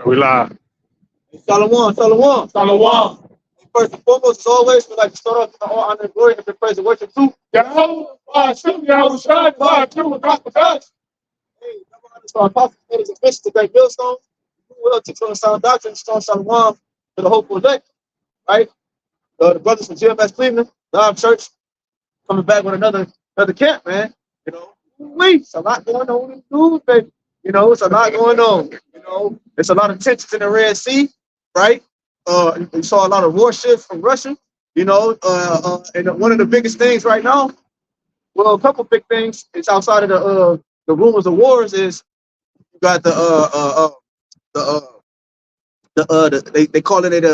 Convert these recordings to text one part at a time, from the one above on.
We live. Shalom, shalom. Shalom. First and foremost, as always, we like to start off with all honor and glory and the praise and worship too. YAHAWASHI, YAHAWASHI, HAQADASH. Hey, number 100 star apostles, leaders, and bishops, the great millstone. Who will teach on sound doctrine, strong shalom to the hopeful elect, right? The brothers from Gms Cleveland, the Live Church, coming back with another camp, man. You know, it's a lot going on in the news, baby. You know, it's a lot going on. You know, it's a lot of tensions in the Red Sea, right? You saw a lot of warships from Russia. You know, and one of the biggest things right now, well, a couple big things. It's outside of the rumors of wars. Is you got they calling it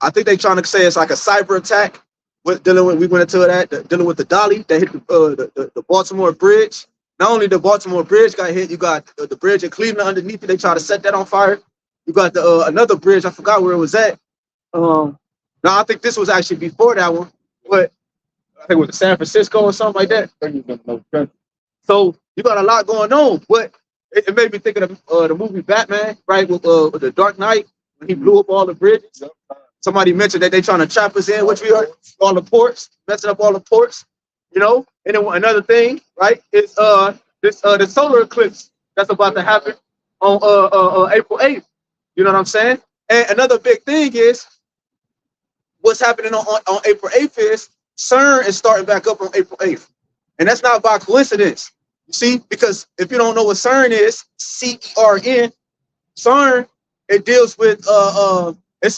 I think they trying to say it's like a cyber attack. We went into that dealing with the Dolly that hit the Baltimore Bridge. Not only the Baltimore Bridge got hit, you got the bridge in Cleveland underneath it. They try to set that on fire. You got the another bridge. I forgot where it was at. Now I think this was actually before that one, but I think it was in San Francisco or something like that. So you got a lot going on, but it made me think of the movie Batman, right? With the Dark Knight when he blew up all the bridges. Somebody mentioned that they trying to trap us in, which we are all the ports, messing up all the ports, you know. And then another thing, right, is the solar eclipse that's about to happen on April 8th. You know what I'm saying? And another big thing is what's happening on April 8th is CERN is starting back up on April 8th. And that's not by coincidence. You see, because if you don't know what CERN is, CERN, CERN, it deals with it's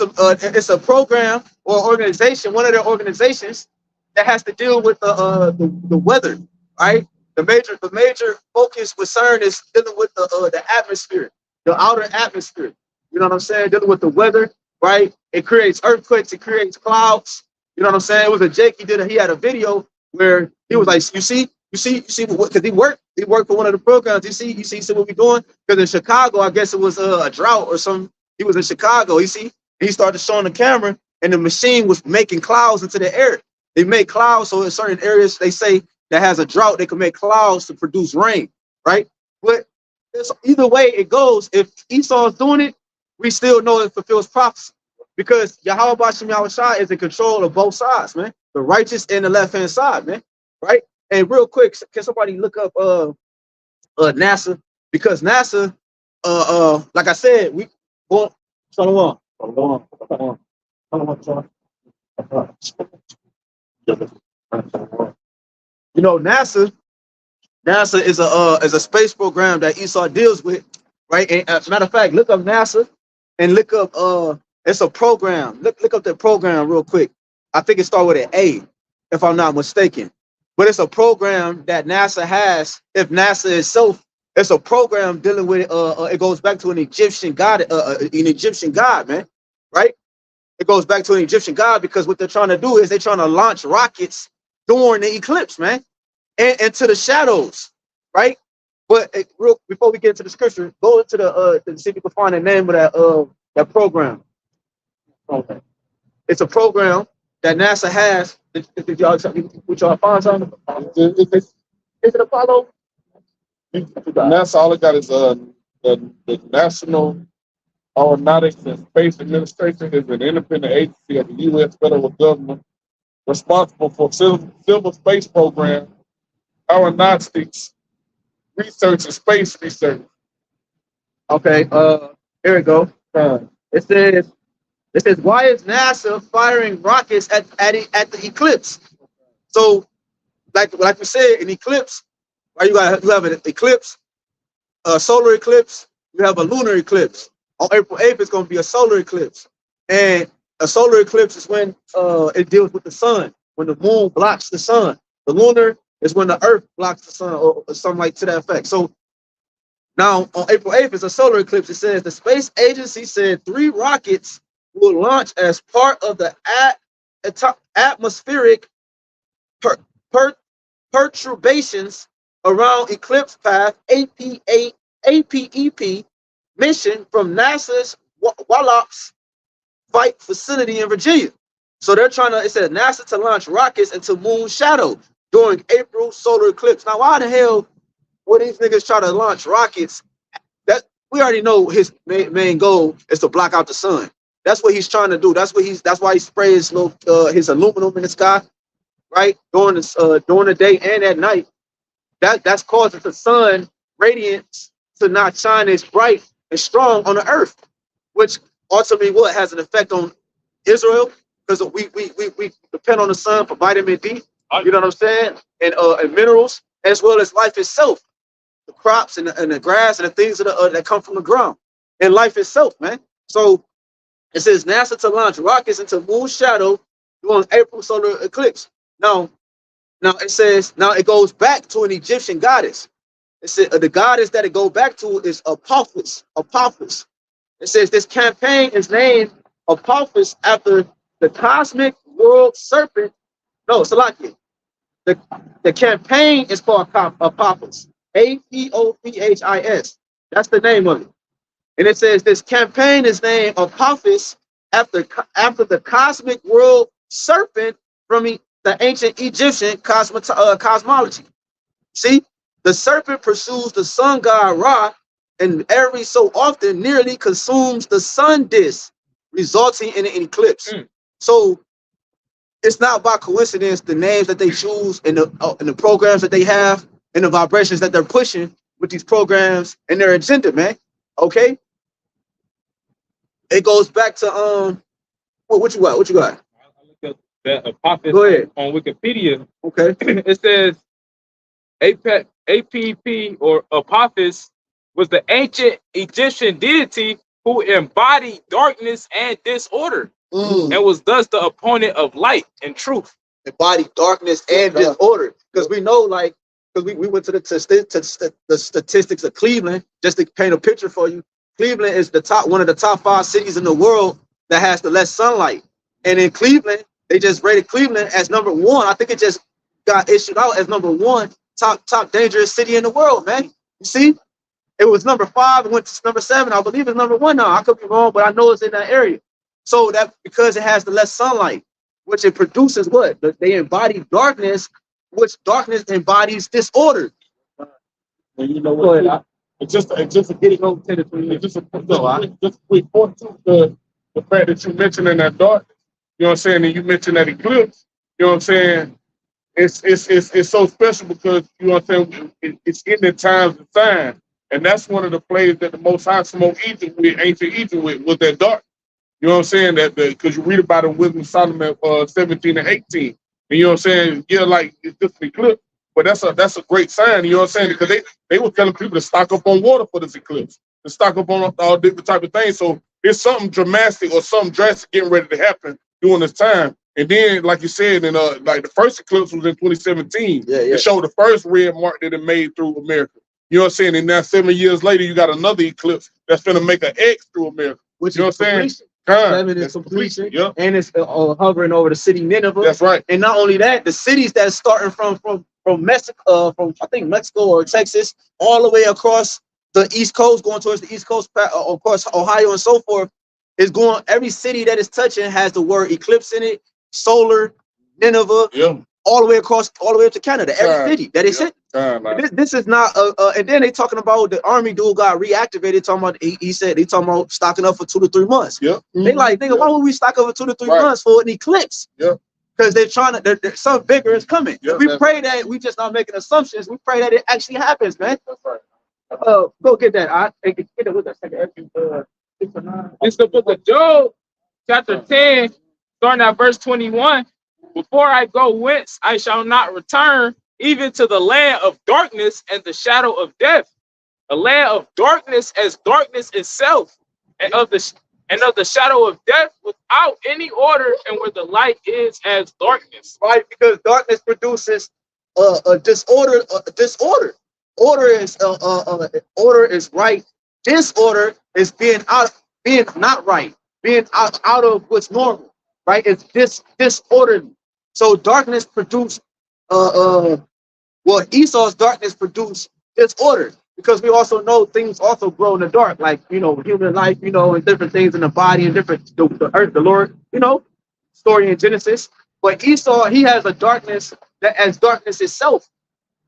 a program or organization, one of their organizations that has to deal with the weather, right? The major focus with CERN is dealing with the atmosphere, the outer atmosphere. You know what I'm saying? Dealing with the weather, right? It creates earthquakes, it creates clouds. You know what I'm saying? It was a Jake. He had a video where he was like, you see, because he worked for one of the programs. You see what we're doing? Because in Chicago, I guess it was a drought or something. He was in Chicago. You see, and he started showing the camera, and the machine was making clouds into the air. They make clouds, so in certain areas they say that has a drought, they can make clouds to produce rain, right? But either way it goes, if Esau's doing it, we still know it fulfills prophecy because Yahawah BAHASHAM YAHAWASHI is in control of both sides, man. The righteous and the left-hand side, man. Right? And real quick, can somebody look up NASA? Because NASA, like I said, we well, Shalom. You know, NASA is a space program that Esau deals with, right? And as a matter of fact, look up NASA and look up it's a program. Look up that program real quick. I think it starts with an A, if I'm not mistaken. But it's a program that NASA has. If NASA itself, it's a program dealing with it goes back to an Egyptian god, man, right? It goes back to an Egyptian god because what they're trying to do is they're trying to launch rockets during the eclipse, man, and into the shadows, right? But real before we get into the scripture, go into the see if you can find the name of that program. Okay. It's a program that NASA has. Did y'all find something? Is it Apollo? NASA, all it got is the National Aeronautics and Space Administration is an independent agency of the U.S. federal government responsible for civil space program, aeronautics, research, and space research. Okay, here we go. It says, why is NASA firing rockets at the eclipse? So, like we said, an eclipse, right? You have an eclipse, a solar eclipse. You have a lunar eclipse. On April 8th, it's going to be a solar eclipse, and a solar eclipse is when it deals with the sun, when the moon blocks the sun. The lunar is when the Earth blocks the sun, or something like to that effect. So now on April 8th, it's a solar eclipse. It says the space agency said 3 rockets will launch as part of the atmospheric perturbations around eclipse path APEP mission from NASA's Wallops Flight Facility in Virginia. So they're trying to, it said NASA to launch rockets into moon shadow during April solar eclipse. Now, why the hell would these niggas try to launch rockets? We already know his main goal is to block out the sun. That's what he's trying to do. That's why he sprays his aluminum in the sky, right? During the day and at night. That's causing the sun radiance to not shine as bright and strong on the earth, which ultimately what has an effect on Israel, because we depend on the sun for vitamin D, you know what I'm saying, and minerals, as well as life itself, the crops and the grass and the things that come from the ground, and life itself, man. So it says NASA to launch rockets into moon shadow during April solar eclipse. Now it says, now it goes back to an Egyptian goddess. It said the goddess that it goes back to is Apophis. Apophis. It says this campaign is named Apophis after the cosmic world serpent. No, Salakia. The campaign is called Apophis. Apophis. That's the name of it. And it says this campaign is named Apophis after the cosmic world serpent from the ancient Egyptian cosmology. See, the serpent pursues the sun god Ra, and every so often nearly consumes the sun disk, resulting in an eclipse. So it's not by coincidence the names that they choose and the programs that they have and the vibrations that they're pushing with these programs and their agenda, man. Okay, it goes back to what you got? What you got? The Apophis Go ahead. on Wikipedia. Okay. It says APP or Apophis was the ancient Egyptian deity who embodied darkness and disorder and was thus the opponent of light and truth. Embodied darkness and disorder. Because we know, like, because we went to the statistics of Cleveland, just to paint a picture for you. Cleveland is one of the top 5 cities in the world that has the less sunlight. And in Cleveland, they just rated Cleveland as #1. I think it just got issued out as #1 top dangerous city in the world, man. You see, it was #5, it went to #7. I believe it's #1 now. I could be wrong, but I know it's in that area. So that because it has the less sunlight, which it produces what? They embody darkness, which darkness embodies disorder. And you know what? It's just a getting home territory. Just a quick point to the fact that you mentioned in that darkness. You know what I'm saying? And you mentioned that eclipse. You know what I'm saying? It's so special because you know what I'm saying. It's in the times of time, and that's one of the plays that the Most High smote Egypt with, ancient Egypt with that dark. You know what I'm saying? That because you read about it in Wisdom of Solomon 17 and 18, and you know what I'm saying. Yeah, like it's just an eclipse, but that's a great sign. You know what I'm saying? Because they were telling people to stock up on water for this eclipse, to stock up on all different type of things. So there's something dramatic or something drastic getting ready to happen during this time. And then, like you said, like the first eclipse was in 2017. Yeah. It showed the first red mark that it made through America. You know what I'm saying? And now 7 years later, you got another eclipse that's going to make an X through America. Which you know is what I'm saying? 7 is completion. Yep. And it's hovering over the city Nineveh. That's right. And not only that, the cities that's starting from Mexico, from I think Mexico or Texas, all the way across the East Coast, going towards the East Coast, of course, Ohio and so forth, is going. Every city that is touching has the word eclipse in it. Solar, Nineveh, all the way across, all the way up to Canada. Every city that is it. This is not and then they talking about the army dude got reactivated. Talking about he said they talking about stocking up for 2 to 3 months. They like, nigga, why would we stock up for 2 to 3 months for an eclipse? Because they're trying to. Something bigger is coming. We pray that we just not making assumptions. We pray that it actually happens, man. That's right. Go get that. Get it with us. It's the book of Job, chapter 10. Starting at verse 21, before I go whence I shall not return, even to the land of darkness and the shadow of death, a land of darkness as darkness itself, and of the shadow of death without any order, and where the light is as darkness. Right, because darkness produces a disorder. Disorder. Order is right. Disorder is being not right, being out of what's normal. Right, it's disorderly. So darkness produced, Esau's darkness produced disorder, because we also know things also grow in the dark, like human life, and different things in the body and different the earth, the Lord, story in Genesis. But Esau, he has a darkness that as darkness itself,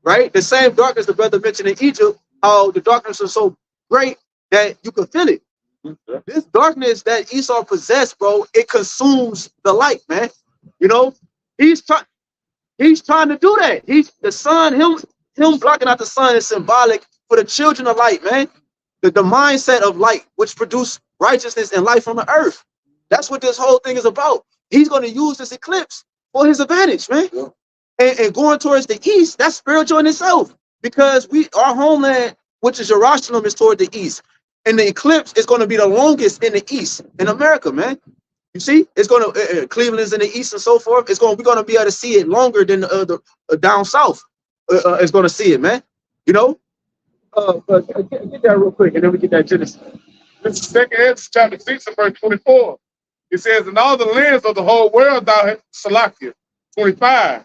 right? The same darkness the brother mentioned in Egypt, how the darkness was so great that you can feel it. This darkness that Esau possessed, bro, it consumes the light, man. You know, he's trying to do that. He's the sun, him blocking out the sun is symbolic for the children of light, man. The mindset of light, which produce righteousness and life on the earth. That's what this whole thing is about. He's going to use this eclipse for his advantage, man. Yeah. And going towards the east, that's spiritual in itself, because our homeland, which is Jerusalem, is toward the east. And the eclipse is going to be the longest in the east in America, man. You see, it's going to Cleveland's in the east and so forth. We're going to be able to see it longer than the down south is going to see it, man. You know. Get that real quick, and then we get that Genesis. This is 2 Ezra chapter 6 and verse 24. It says, "In all the lands of the whole world thou hast Salakia." 25.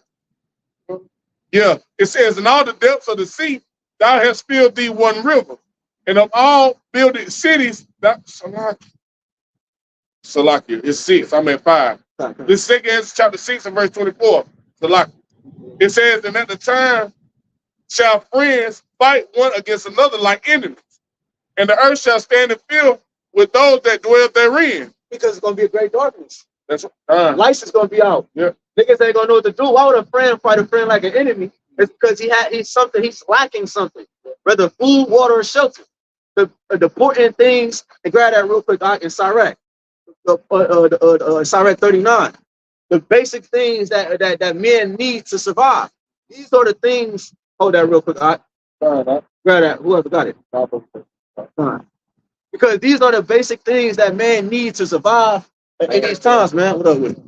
Yeah, it says, "In all the depths of the sea thou hast filled thee one river, and of all builded cities that Salakia is 6. I'm at 5. This is 2 Ezra chapter 6 and verse 24. Salakia. It says, "And at the time shall friends fight one against another like enemies, and the earth shall stand in fear with those that dwell therein." Because it's going to be a great darkness. That's lights is going to be out. Yeah. Niggas ain't going to know what to do. Why would a friend fight a friend like an enemy? It's because he's lacking something, whether food, water, or shelter. The important things, and grab that real quick in Sirach, Sirach 39. The basic things that men need to survive. These are the things. Hold that real quick. Grab that. Whoever got it. Because these are the basic things that man needs to survive in these times, man. What up with it?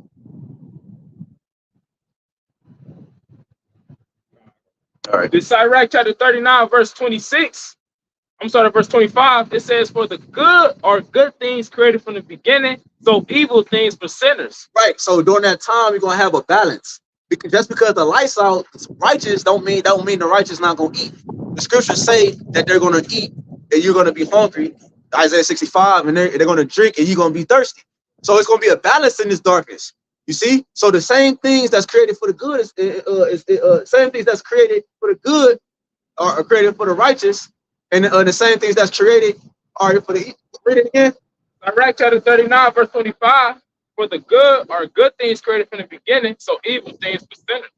All right. This Sirach chapter 39, verse 26. I'm sorry, verse 25. It says, "For the good are good things created from the beginning, so evil things for sinners." Right. So during that time, you're gonna have a balance. Because just because the lights out, righteous don't mean the righteous not gonna eat. The scriptures say that they're gonna eat and you're gonna be hungry. Isaiah 65, and they're gonna drink and you're gonna be thirsty. So it's gonna be a balance in this darkness. You see? So the same things that's created for the good same things that's created for the good are created for the righteous, and the same things that's created are for the evil. Read it again. Sirach chapter 39, verse 25. "For the good are good things created from the beginning, so evil things for sinners."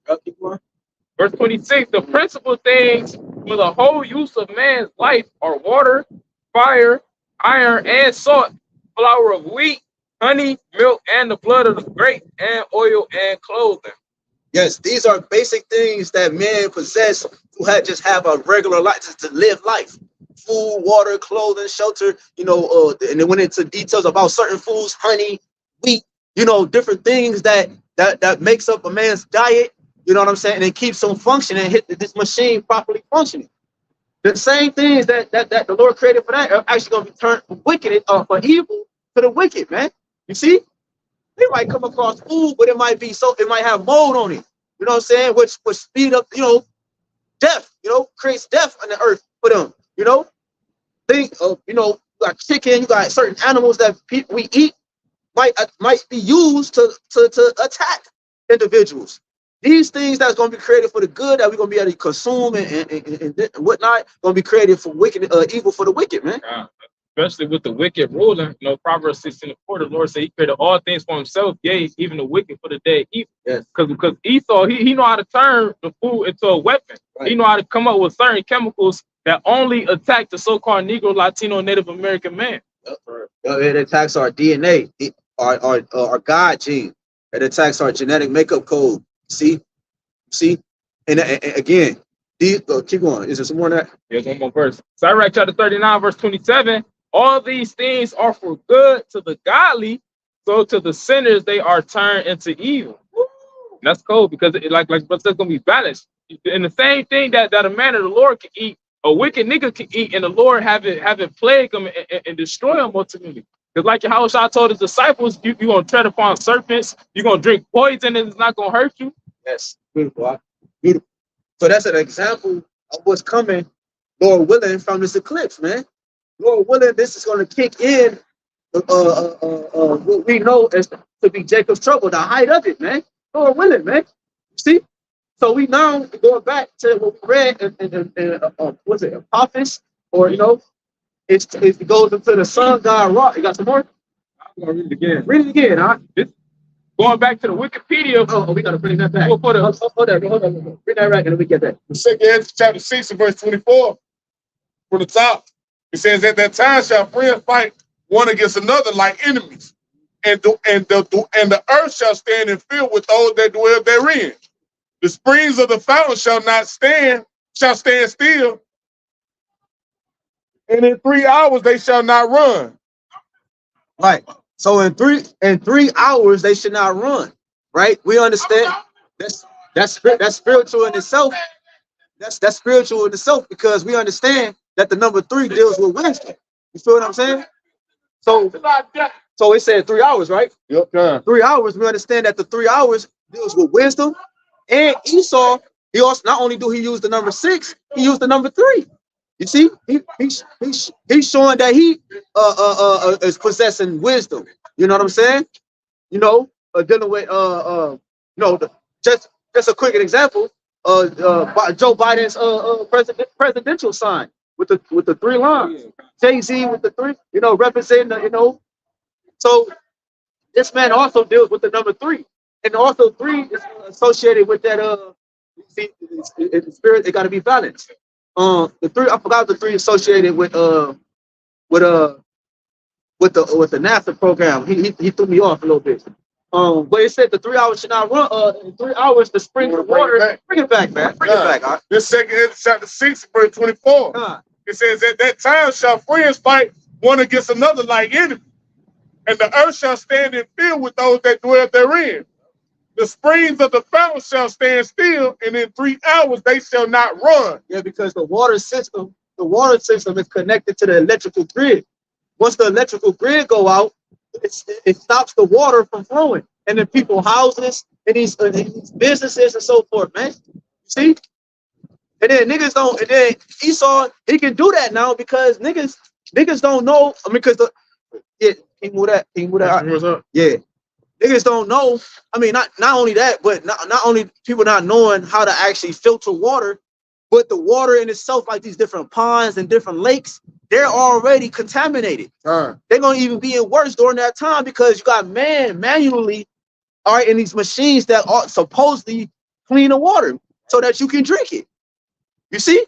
Verse 26. "The principal things for the whole use of man's life are water, fire, iron, and salt, flour of wheat, honey, milk, and the blood of the grape, and oil and clothing." Yes, these are basic things that men possess who just have a regular life, just to live life. Food, water, clothing, shelter, and then went into details about certain foods, honey, wheat, different things that makes up a man's diet, you know what I'm saying? And it keeps him functioning, hit this machine properly functioning. The same things that the Lord created for that are actually going to be turned from wicked for evil to the wicked, man. You see? They might come across food, but it might have mold on it. You know what I'm saying? Which speed up, death, creates death on the earth for them. Think of, you got chicken, you got certain animals that we eat might be used to attack individuals. These things that's going to be created for the good that we're going to be able to consume and whatnot, going to be created for wicked, evil for the wicked, man. Especially with the wicked ruler, Proverbs 16:4, the Lord said He created all things for Himself, yea, even the wicked for the day of evil. Yes. Because Esau, he know how to turn the food into a weapon. Right. He know how to come up with certain chemicals that only attack the so-called Negro, Latino, Native American man. It attacks our DNA, our God gene. It attacks our genetic makeup code. See, and again, keep going. Is there some more on that? There's one more verse. Sirach chapter 39, verse 27. "All these things are for good to the godly, so to the sinners they are turned into evil." And that's cool, because but that's gonna be balanced. And the same thing that a man of the Lord can eat, a wicked nigga can eat, and the Lord have it plague them and destroy them ultimately. Because like YAHWASHI told his disciples, you're gonna tread upon serpents, you're gonna drink poison, and it's not gonna hurt you. Yes, beautiful. Beautiful. So that's an example of what's coming, Lord willing, from this eclipse, man. Lord willing, this is going to kick in what we know as to be Jacob's trouble, the height of it, man. Lord willing, man. See? So we now going back to what we read in what's it, Apophis, or it goes into the sun god Ra. You got some more? I'm gonna read it again. Read it again, huh? Going back to the Wikipedia. Oh, we gotta bring that back. For the, Hold on. Bring that back and then we get that. The second Ezra chapter 6 and verse 24 from the top. It says, at that time shall friends fight one against another like enemies, and the earth shall stand and fill with those that dwell therein. The springs of the fountain shall stand still, and in 3 hours they shall not run. Right. So in 3 hours they should not run. Right? We understand that's spiritual in itself. That's spiritual in itself because we understand that the number 3 deals with wisdom. You feel what I'm saying? So it said 3 hours, right? Yep. 3 hours. We understand that the 3 hours deals with wisdom. And Esau, he also not only do he use the number 6, he used the number 3. You see, he's showing that he is possessing wisdom. You know what I'm saying? You know, dealing with just a quick example. Joe Biden's presidential sign with the 3 lines. Jay-Z with the 3, representing the, So this man also deals with the number 3, and also 3 is associated with that. See, it's the spirit. It got to be balanced. The 3, I forgot the 3 associated with the NASA program. He threw me off a little bit. But it said the 3 hours should not run. In 3 hours, the spring of water. Bring it back, man. Bring it back. Huh? This second Ezra chapter 6 verse 24. It says, at that time shall friends fight one against another like enemies, and the earth shall stand and fill with those that dwell therein. The springs of the fountain shall stand still, and in 3 hours they shall not run. Yeah, because the water system is connected to the electrical grid. Once the electrical grid go out, it stops the water from flowing, and then people's houses and these businesses and so forth, man. See? And then niggas don't. And then Esau, he can do that now because niggas don't know. I mean, because can you move that? What's up? Yeah. Niggas don't know. I mean, not only that, but not only people not knowing how to actually filter water, but the water in itself, like these different ponds and different lakes, they're already contaminated. They're gonna even be worse during that time because you got manually, all right, in these machines that are supposedly clean the water so that you can drink it. You see?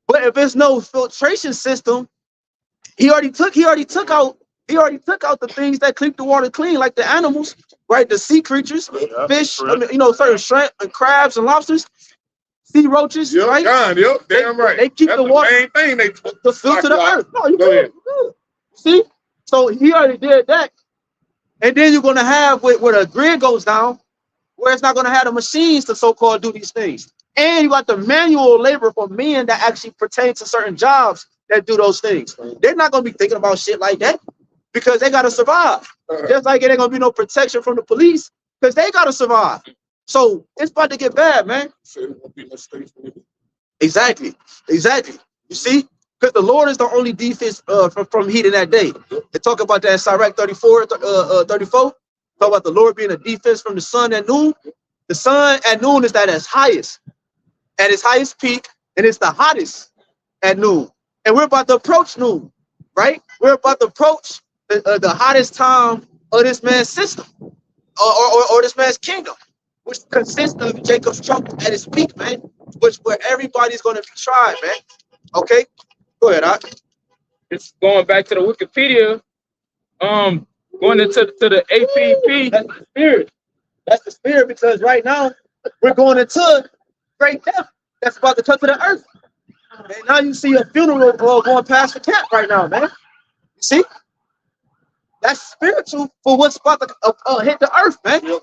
But if there's no filtration system, he already took out the things that keep the water clean, like the animals, right? The sea creatures, fish, certain shrimp and crabs and lobsters, sea roaches, right? Yep, damn right. They keep the water, main thing they to filter the earth. No, you Go ahead. good. See? So he already did that. And then you're gonna have where the grid goes down, where it's not gonna have the machines to so-called do these things. And you got the manual labor for men that actually pertain to certain jobs that do those things. They're not gonna be thinking about shit like that because they gotta survive. Just like it ain't gonna be no protection from the police because they gotta survive. So it's about to get bad, man. Exactly. You see, because the Lord is the only defense from heat in that day. They talk about that in Sirach 34. Talk about the Lord being a defense from the sun at noon. The sun at noon is at its highest peak, and it's the hottest at noon. And we're about to approach noon, right? We're about to approach the hottest time of this man's system, or this man's kingdom, which consists of Jacob's trouble at its peak, man. Where everybody's going to be tried, man. Okay, go ahead. It's going back to the Wikipedia. Going into the APP. That's the spirit. That's the spirit, because right now we're going into great death that's about to come to the earth. And now you see a funeral going past the camp right now, man. You see? That's spiritual for what's about to hit the earth, man. You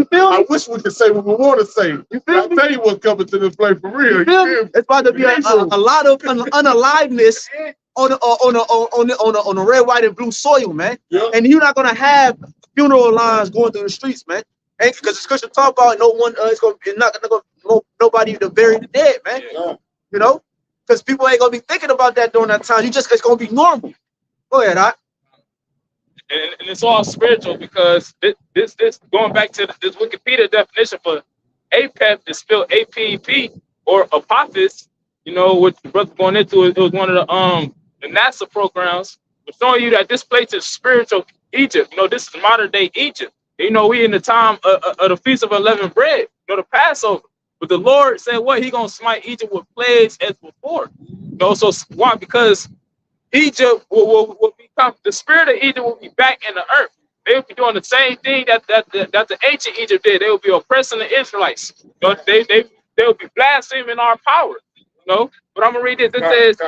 feel me? I wish we could say what we want to say. You feel me? I'll tell you what's coming to this place for real. You feel me? It's about to be a lot of unaliveness on the red, white, and blue soil, man. Yeah. And you're not gonna have funeral lines going through the streets, man. Because the scripture talk about nobody to bury the dead, man. Yeah. You know, because people ain't gonna be thinking about that during that time. It's gonna be normal. Go ahead, And it's all spiritual, because this going back to this Wikipedia definition for APEP is spelled APP or Apophis. You know what the brother going into, it was one of the NASA programs, we're showing you that this place is spiritual Egypt. You know, this is modern day Egypt. You know, we in the time of the Feast of Unleavened Bread, you know, the Passover. But the Lord said, what? He gonna smite Egypt with plagues as before. You know, so why? Because Egypt will become, the spirit of Egypt will be back in the earth. They will be doing the same thing that the ancient Egypt did. They will be oppressing the Israelites. You know, they will be blaspheming our power. You know, but I'm gonna read this. It says,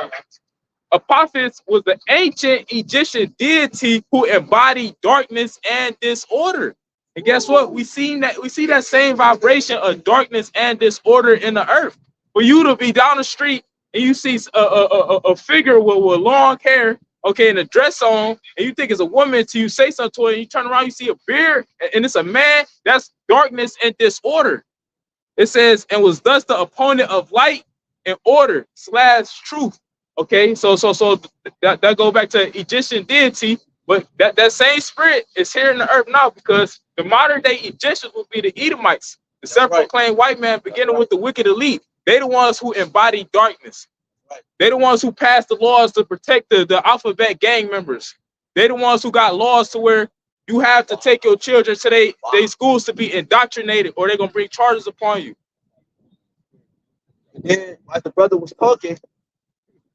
Apophis was the ancient Egyptian deity who embodied darkness and disorder. And guess what? We see that same vibration of darkness and disorder in the earth. For you to be down the street and you see a figure with long hair, okay, and a dress on, and you think it's a woman until you say something to her, and you turn around, you see a beard, and it's a man, that's darkness and disorder. It says, and was thus the opponent of light and order / truth. Okay, so that go back to Egyptian deity, but that same spirit is here in the earth now, because the modern day Egyptians will be the Edomites, the self-proclaimed white man, beginning with the wicked elite. They the ones who embody darkness. They the ones who pass the laws to protect the alphabet gang members. They the ones who got laws to where you have to take your children to they schools to be indoctrinated, or they're gonna bring charges upon you. And like the brother was talking,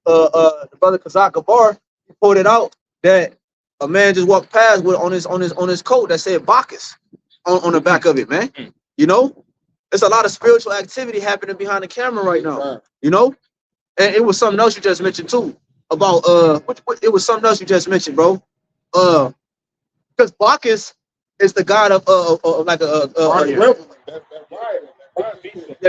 the brother Kazak Gabar, he pointed out that a man just walked past with on his coat that said Bacchus on the back of it, man. You know, there's a lot of spiritual activity happening behind the camera right now. You know, and it was something else you just mentioned too about it was something else you just mentioned, bro. Because Bacchus is the god of like the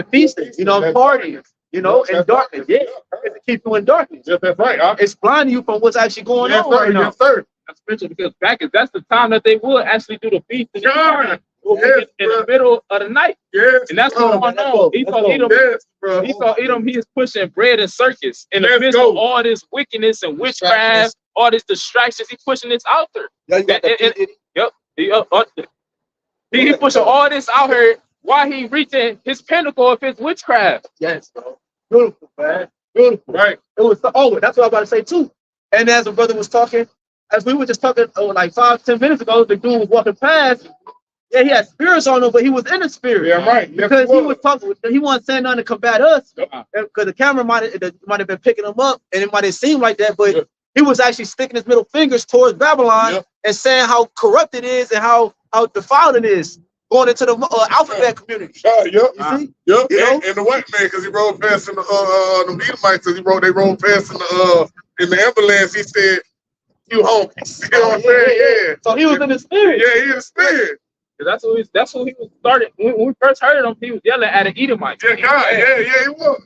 feasting, you know, partying, you know, in darkness. Yeah, to keep you in darkness. Yes, that's right. It's blinding you from what's actually going on right now. Yes, sir. That's spiritual, because that's the time that they would actually do the feast. In Yes, in the middle of the night. Yes, and that's what's going on. Esau Edom, he is pushing bread and circus in the midst of all this wickedness and witchcraft, all these distractions. He's pushing this out there. He pushing all this out here while he reaching his pinnacle of his witchcraft. Yes, bro. Beautiful, man. Beautiful. Right. It was that's what I was about to say too. And as the brother was talking, as we were just talking like 5-10 minutes ago, the dude was walking past. Yeah, he had spirits on him, but he was in the spirit. Yeah, right. Because he was talking, he wasn't saying nothing to combat us. Because the camera might have been picking him up, and it might have seemed like that, but he was actually sticking his middle fingers towards Babylon and saying how corrupt it is and how defiled it is, going into the alphabet community. You see? Yep. And the white man, because he rode past in the Edomites, they rode past in the ambulance. He said, "You home?" You know what I'm saying? Yeah. So he was in the spirit. Yeah, he in the spirit. That's who he was started. When we first heard him, he was yelling at an Edomite. Yeah, God, he was.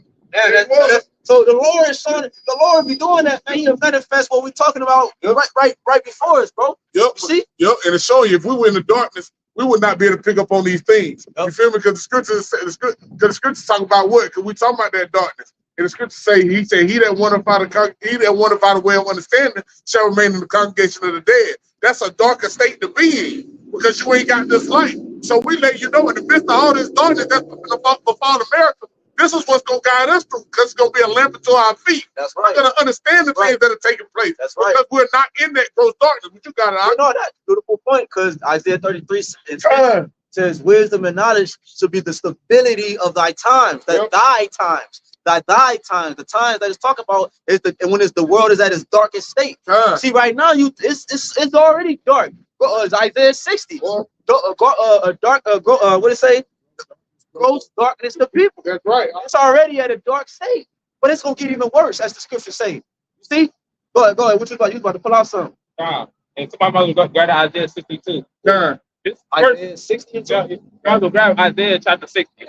So the Lord is showing, the Lord be doing that, man. He'll manifest what we're talking about right before us, bro. Yep. You see? Yep. And it's showing you, if we were in the darkness, we would not be able to pick up on these things. You feel me? Because the scriptures talk about what? Because we talking about that darkness. And the scriptures say, he said, he that wanteth out the way of understanding shall remain in the congregation of the dead. That's a darker state to be in, because you ain't got this light. So we let you know, in the midst of all this darkness that's before America, this is what's going to guide us through, because it's going to be a lamp unto our feet. That's right. We're going to understand the things that are taking place. That's right. Because we're not in that gross darkness. But you got it out. You know, that's a beautiful point, because Isaiah 33 says, wisdom and knowledge should be the stability of thy times, thy times. Thy times, the times that it's talking about is when the world is at its darkest state. See, right now, it's already dark. It's Isaiah 60. What it say? Gross darkness to people. That's right. It's already at a dark state, but it's gonna get even worse, as the scriptures say. You see? Go ahead. What you about? You about to pull out something? And somebody go grab Isaiah 62. Isaiah 62. Y'all go grab Isaiah chapter 60.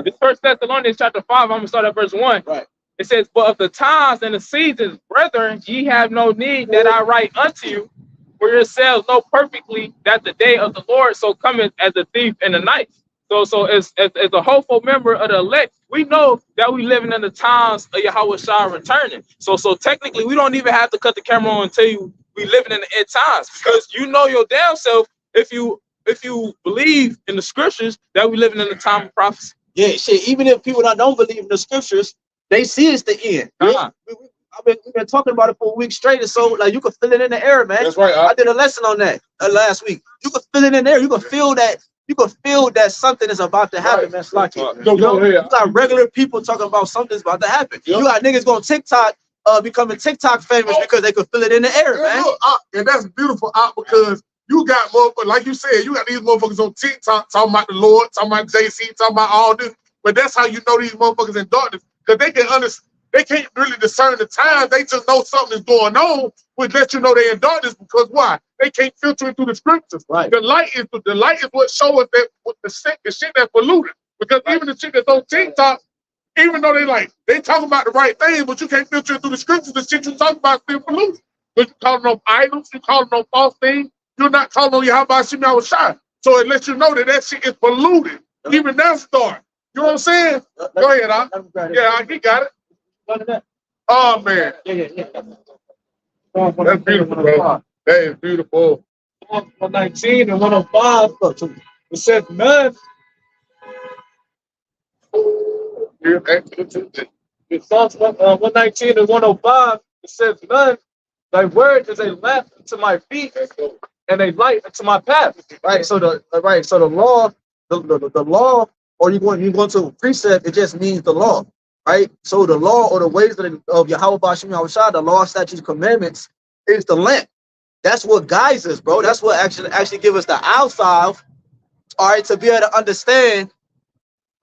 This First Thessalonians chapter 5, I'm gonna start at verse 1. Right. It says, "But of the times and the seasons, brethren, ye have no need that I write unto you, for yourselves know perfectly that the day of the Lord so cometh as a thief in the night." So as a hopeful member of the elect, we know that we living in the times of YAHAWASHI returning. So technically, we don't even have to cut the camera on and tell you we living in the end times, because you know your damn self if you believe in the scriptures that we living in the time of prophecy. Yeah, shit. Even if people don't believe in the scriptures, they see it's the end. I we've been talking about it for a week straight, and so like you can feel it in the air, man. That's right. I did a lesson on that last week. You can feel it in the air. You can feel that. You can feel that something is about to happen, man. It's like Go ahead. you got regular people talking about something's about to happen. Yep. You got niggas going TikTok, becoming TikTok famous because they could feel it in the air, man. Look, and that's beautiful, because you got motherfuckers, like you said, you got these motherfuckers on TikTok talking about the Lord, talking about JC, talking about all this. But that's how you know these motherfuckers in darkness, because they can understand. They can't really discern the time. They just know something is going on, which lets you know they're in darkness. Because why? They can't filter it through the scriptures. Right. The light is what shows us that with the shit that's polluted. Because even the shit that's on TikTok, even though they talk about the right thing, but you can't filter it through the scriptures. The shit you talk about is still polluted. But you calling them idols, you calling them false things. You're not calling on YAHAWASHI, YAHAWASHI. So it lets you know that shit is polluted. Even that's dark. You know what I'm saying? Go ahead, yeah, he got it. Oh man, that's beautiful, bro. That is beautiful. 119 and 105. It says none. In Psalms 119 and 105, it says none. Thy word is a lamp to my feet and a light to my path. Right. So the law, the law, or you going to a precept, it just means the law. Right, so the law or the ways of Yahweh BAHASHAM YAHWASHI, the law, statutes, commandments, is the lamp. That's what guides us, bro. That's what actually give us the outside, all right, to be able to understand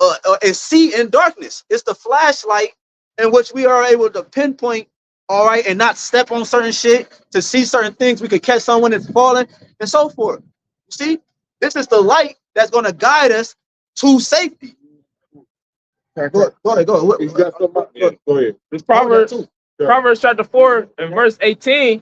and see in darkness. It's the flashlight in which we are able to pinpoint, all right, and not step on certain shit, to see certain things. We could catch someone that's falling and so forth. You see, this is the light that's going to guide us to safety. Go ahead. Go ahead. This Proverbs chapter 4 and verse 18.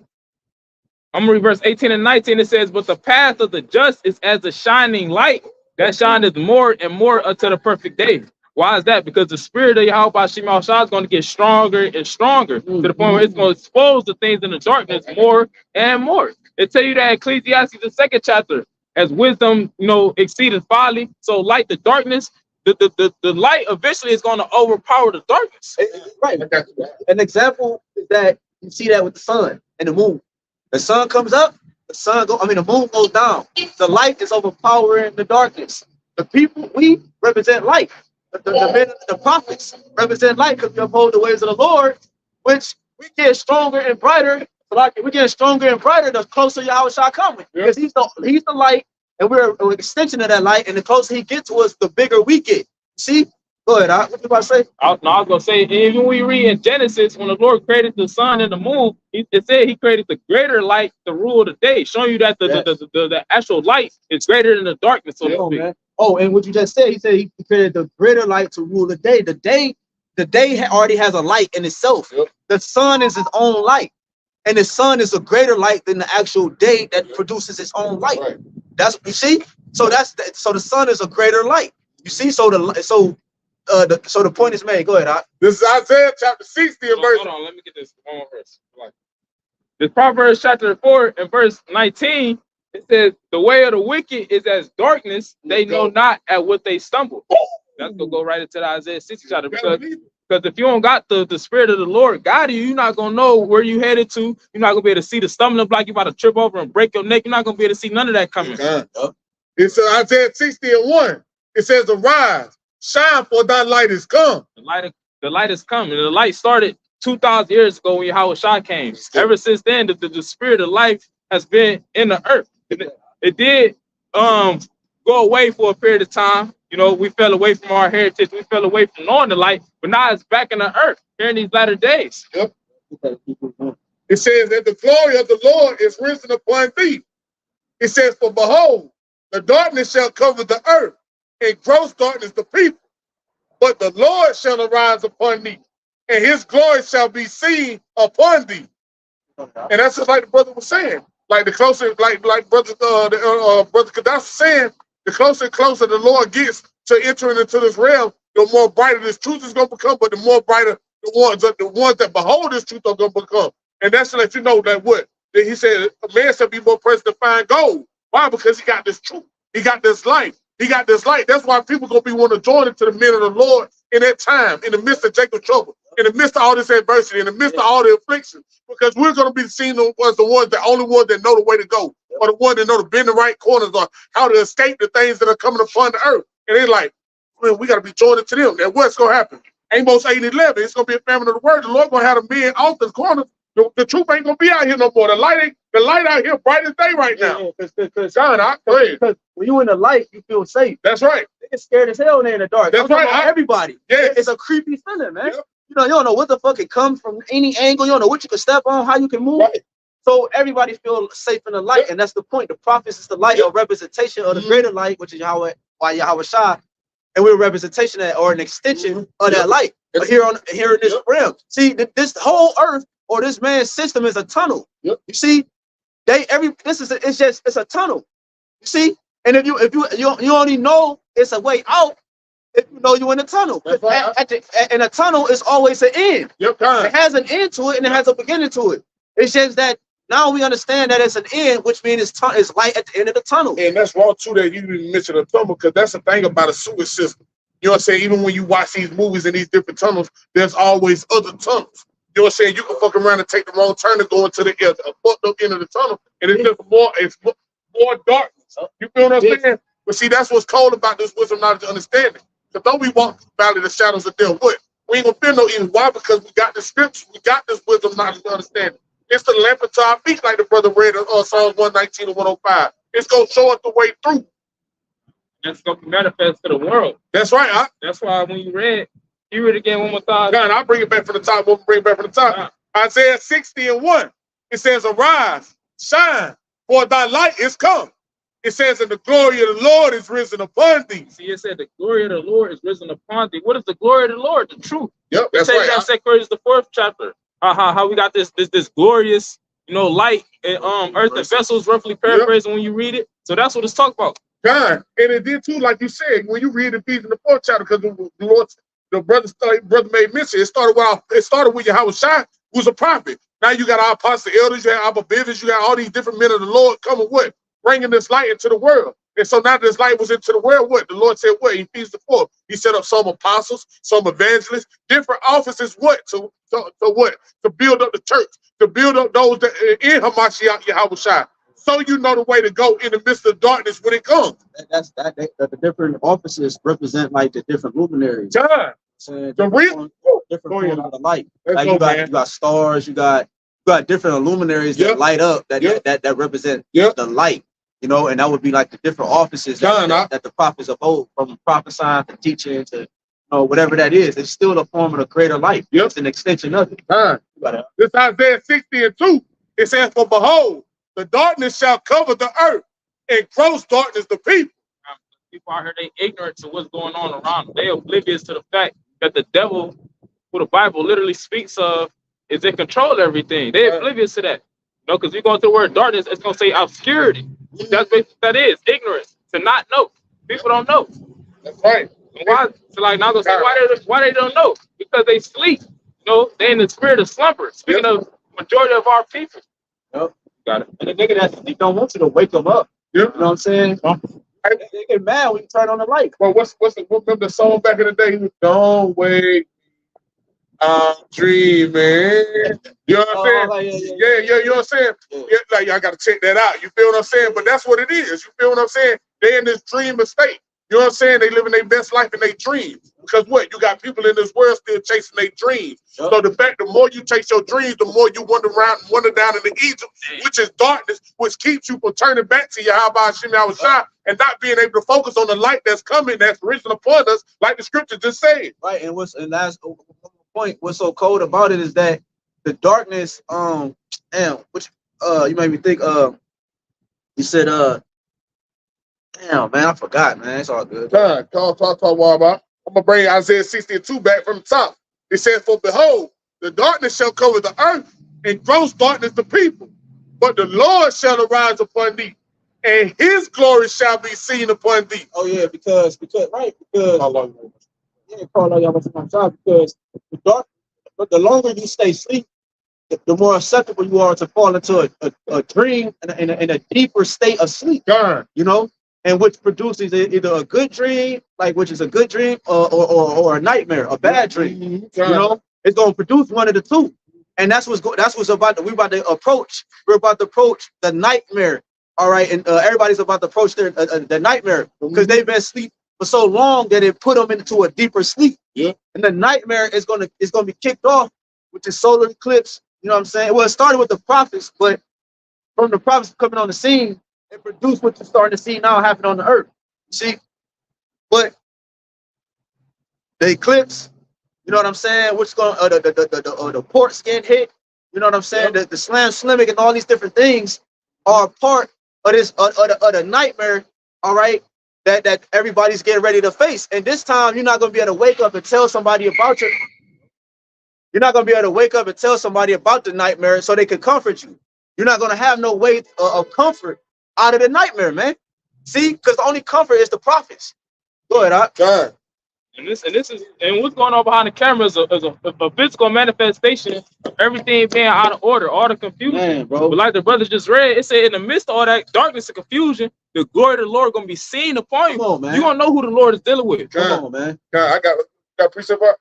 I'm gonna read verse 18 and 19. It says, but the path of the just is as the shining light that shineth more and more unto the perfect day. Why is that? Because the spirit of Yahweh BAHASHAM YAHWASHI is going to get stronger and stronger to the point where it's going to expose the things in the darkness more and more. It tell you that Ecclesiastes, the 2nd chapter, as wisdom, exceedeth folly, so light the darkness. The light eventually is going to overpower the darkness. Right. An example is that you see that with the sun and the moon. The sun comes up, the moon goes down. The light is overpowering the darkness. The people, we represent light. The prophets represent light, because we uphold the ways of the Lord, which we get stronger and brighter. We get stronger and brighter the closer Yahawashi coming. Because he's the light. And we're an extension of that light, and the closer he gets to us, the bigger we get. See? Go ahead, what you about to say? I was going to say, even when we read in Genesis, when the Lord created the sun and the moon, it said he created the greater light to rule the day, showing you that the actual light is greater than the darkness. Man. Oh, and what you just said, he said he created the greater light to rule the day. The day already has a light in itself. Yep. The sun is its own light. And the sun is a greater light than the actual day that produces its own light. Right. That's, you see. So so the sun is a greater light. You see. So the point is made. Go ahead. This is Isaiah chapter 60 and verse. Hold on. Let me get this one more verse. This Proverbs chapter 4 and verse 19. It says, "The way of the wicked is as darkness; they know not at what they stumble." That's gonna go right into the Isaiah 60 chapter, because if you don't got the spirit of the Lord guiding you, you're not gonna know where you headed to. You're not gonna be able to see the stumbling block. You're about to trip over and break your neck. You're not gonna be able to see none of that coming. It's Isaiah 60 and 1. It says, "Arise, shine, for thy light is come." The light is coming. The light started 2,000 years ago when YAHWASHI came. Ever since then, the spirit of life has been in the earth. It did go away for a period of time. We fell away from our heritage. We fell away from knowing the light, but now it's back in the earth here in these latter days. Yep. It says that the glory of the Lord is risen upon thee. It says, "For behold, the darkness shall cover the earth, and gross darkness the people. But the Lord shall arise upon thee, and his glory shall be seen upon thee." And that's just like the brother was saying. Like the closer, like brother HAQADASH was saying, the closer and closer the Lord gets to entering into this realm, the more brighter this truth is going to become, but the more brighter the ones that behold this truth are going to become. And that's to let you know that that he said, a man shall be more pressed to find gold. Why? Because he got this truth. He got this life. He got this light. That's why people going to be wanting to join into the men of the Lord in that time, in the midst of Jacob's trouble, in the midst of all this adversity, in the midst of all the affliction, because we're going to be seen as the ones, the only ones that know the way to go, or the ones that know to bend the right corners, or how to escape the things that are coming upon the earth. And they're like, man, we got to be joined to them. And what's going to happen? Amos 8:11, it's going to be a famine of the word. The Lord going to have the men off the corners. The truth ain't going to be out here no more. The light out here bright as day right now. Because when you in the light, you feel safe. That's right. They get scared as hell when they're in the dark. That's right. Everybody. Yes. It's a creepy feeling, man. Yep. You know, you don't know what the fuck it comes from any angle. You don't know what you can step on, how you can move. Right. So everybody feels safe in the light, Yep. and that's the point. The prophets is the light, a representation of the greater light, which is YAHWASHI, and we're a representation of that, or an extension of that light. But here in this realm, see, this whole earth or this man's system is a tunnel. Yep. You see, it's a tunnel. You see, and if you only know it's a way out if you know you're in a tunnel. That's right. And a tunnel is always an end. Yep. It has an end to it and it has a beginning to it. It's just that now we understand that it's an end, which means it's light at the end of the tunnel. And that's wrong too that you didn't mention the tunnel, because that's the thing about a sewer system. You know what I'm saying? Even when you watch these movies in these different tunnels, there's always other tunnels. You know what I'm saying? You can fuck around and take the wrong turn and go into the fucked up end of the tunnel, and it's just more darkness. You feel what I'm saying? But see, that's what's cold about this wisdom, knowledge, and understanding. Because though we walk through the valley of the shadows of death, what? We ain't gonna feel no evil. Why? Because we got the scriptures, we got this wisdom, knowledge, and understanding. It's the lamp unto our feet, like the brother read in Psalms 119 and 105. It's gonna show us the way through. That's gonna manifest to the world. That's right. That's why when you read it again one more time. God, I'll bring it back from the top. We'll bring it back from the top. Isaiah 60:1. It says, arise, shine, for thy light is come. It says, and the glory of the Lord is risen upon thee. See, it said the glory of the Lord is risen upon thee. What is the glory of the Lord? The truth. Yep, that's it says right. that 2 Corinthians the 4th chapter. How we got this glorious, light and earth and vessels, roughly paraphrasing when you read it. So that's what it's talking about. God, and it did too, like you said, when you read Ephesians the 4th chapter, because the Lord, the brother made mention. It started with Yahawashi, who's a prophet. Now you got our apostles, elders, you got our bishops, you got all these different men of the Lord coming with, bringing this light into the world. And so now this light was into the world, what? The Lord said what? Ephesians the 4th. He set up some apostles, some evangelists, different offices, what? To what? To build up the church, to build up those that in Hamashiach Yahawashi. So you know the way to go in the midst of darkness when it comes. The different offices represent like the different luminaries. John. The reason different forms of the light. Like you got stars, you got different luminaries that light up that represent the light, and that would be like the different offices that the prophets of old, from prophesying to teaching to whatever that is. It's still a form of the greater light. It's an extension of it. This Isaiah 60:2. It says, for behold, the darkness shall cover the earth, and gross darkness the people. People out here, they ignorant to what's going on around them. They oblivious to the fact that the devil, who the Bible literally speaks of, is in control of everything. They're oblivious to that. Because you go to the word darkness, it's going to say obscurity. That's what that is, ignorance, to not know. People don't know. That's right. And why? So like now, gonna say why they don't know? Because they sleep. They in the spirit of slumber. Speaking of majority of our people. Got it. And the nigga that don't want you to wake them up. You know what I'm saying? They get mad when you turn on the light. Well, remember the song back in the day? Don't wake, I'm dreaming. You know what I'm saying? Yeah, you know what I'm saying? Yeah, like I gotta check that out. You feel what I'm saying? But that's what it is. You feel what I'm saying? They in this dream state. You know what I'm saying? They living their best life in their dreams. Because what? You got people in this world still chasing their dreams. So the fact, the more you chase your dreams, the more you wander down into Egypt, which is darkness, which keeps you from turning back to YAHWASHI and not being able to focus on the light that's coming, that's risen upon us, like the scripture just said. Right, and last point, what's so cold about it is that the darkness, which you made me think you said damn, man, I forgot, man. It's all good. Talk about. I'm gonna bring Isaiah 62 back from the top. It says, for behold, the darkness shall cover the earth, and gross darkness the people. But the Lord shall arise upon thee, and his glory shall be seen upon thee. Oh yeah, because the longer you stay asleep, the more susceptible you are to fall into a dream and a deeper state of sleep. God. and which produces either a good dream, like which is a good dream, or a nightmare, a bad dream. You know, it's gonna produce one of the two, and that's what's about. We're about to approach. We're about to approach the nightmare. All right, and everybody's about to approach the nightmare because they've been asleep for so long that it put them into a deeper sleep. Yeah. And the nightmare is gonna be kicked off with the solar eclipse. You know what I'm saying? Well, it started with the prophets, but from the prophets coming on the scene, it produced what you're starting to see now happen on the earth. See, but the eclipse, you know what I'm saying? What's going the port skin hit, you know what I'm saying? The slimming and all these different things are part of this of the nightmare. All right, that everybody's getting ready to face. And this time, you're not gonna be able to wake up and tell somebody about your. You're not gonna be able to wake up and tell somebody about the nightmare so they can comfort you. You're not gonna have no way of comfort out of the nightmare, man. See, because the only comfort is the prophets. Go ahead, God. And what's going on behind the camera is a physical manifestation of everything being out of order, all the confusion. Man, bro. But like the brothers just read, it said in the midst of all that darkness and confusion, the glory of the Lord gonna be seen upon you. Come on, man. You're gonna know who the Lord is dealing with. Come on, man. God, I got precept up.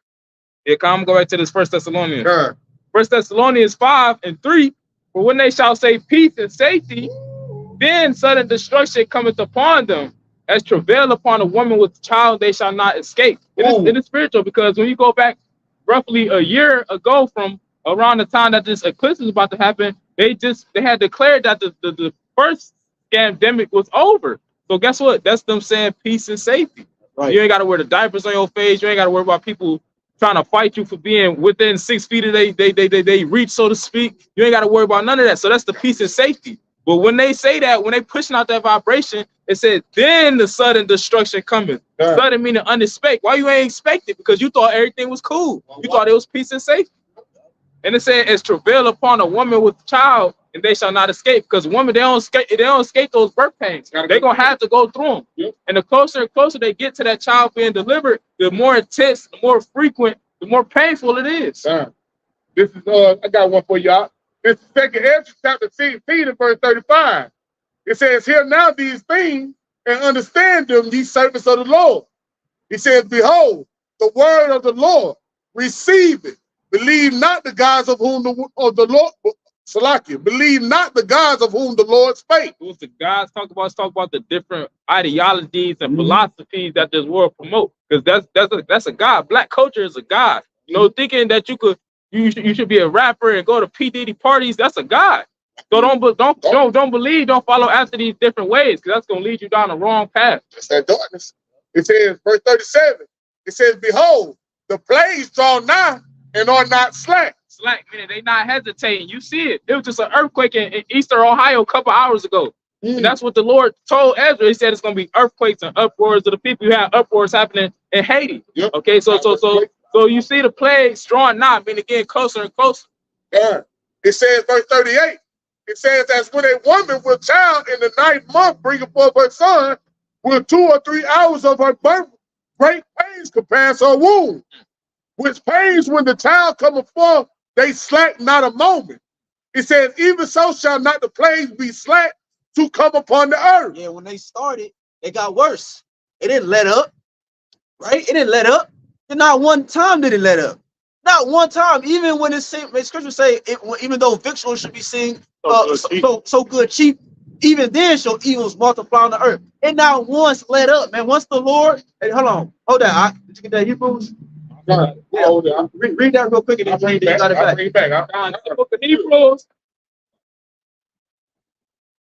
Yeah, come go back to this 1 Thessalonians. God. 1 Thessalonians 5:3. For when they shall say peace and safety, then sudden destruction cometh upon them. As travail upon a woman with child, they shall not escape. It is spiritual, because when you go back roughly a year ago from around the time that this eclipse was about to happen, they had declared that the first pandemic was over. So guess what? That's them saying peace and safety. Right. You ain't got to wear the diapers on your face. You ain't got to worry about people trying to fight you for being within 6 feet of they reach, so to speak. You ain't got to worry about none of that. So that's the peace and safety. But when they say that, when they pushing out that vibration, it said, then the sudden destruction coming. Yeah. Sudden meaning unexpected. Why you ain't expected? Because you thought everything was cool. You thought it was peace and safety. And it said, it's travail upon a woman with child, and they shall not escape. Because women, they don't escape those birth pains. They're gonna have to go through them. Yep. And the closer and closer they get to that child being delivered, the more intense, the more frequent, the more painful it is. This is I got one for y'all. This is 2 Ezra chapter 16 and verse 35. It says, hear now these things and understand them, ye servants of the Lord. He says, behold, the word of the Lord, receive it. Believe not the gods of whom the Lord, Salakia, believe not the gods of whom the Lord spake. What's the gods talk about the different ideologies and philosophies that this world promote. Because that's a god. Black culture is a god. You know, thinking that you should be a rapper and go to P. Diddy parties, that's a god. So don't believe, don't follow after these different ways, because that's gonna lead you down the wrong path. It's that darkness. It says, verse 37, it says, behold, the plagues draw nigh and are not slack. Slack, meaning they not hesitating. You see it. It was just an earthquake in Eastern Ohio a couple hours ago. And that's what the Lord told Ezra. He said it's gonna be earthquakes and uproars of the people. You have uproars happening in Haiti. Yep. Okay, so you see the plagues drawing nigh, meaning getting closer and closer. Yeah. It says, verse 38, it says, as when a woman with child in the 9th month bringing forth her son, with 2 or 3 hours of her birth, great pains compass her womb. Which pains when the child cometh forth, they slack not a moment. It says, even so shall not the plagues be slack to come upon the earth. Yeah, when they started, it got worse. It didn't let up, right? It didn't let up. And not one time did it let up. Not one time. Even when it's scripture say, even though victuals should be seen so good cheap, even then shall evils multiply on the earth. It not once let up, man. Once the Lord, hey, hold that. Did you get that Hebrews? Yeah. Read that real quick and then you got it back. It's the book of Hebrews.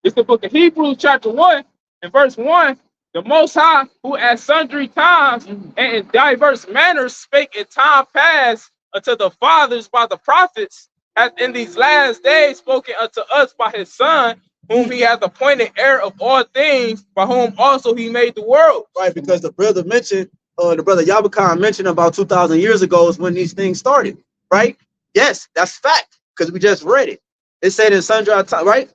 It's the book of Hebrews, chapter 1 and verse 1. The Most High, who at sundry times and in diverse manners spake in time past unto the fathers by the prophets, hath in these last days spoken unto us by his Son, whom he hath appointed heir of all things, by whom also he made the world. Right, because the brother mentioned, the brother YAHWAH mentioned about 2,000 years ago is when these things started, right? Yes, that's fact, because we just read it. It said in sundry times, right?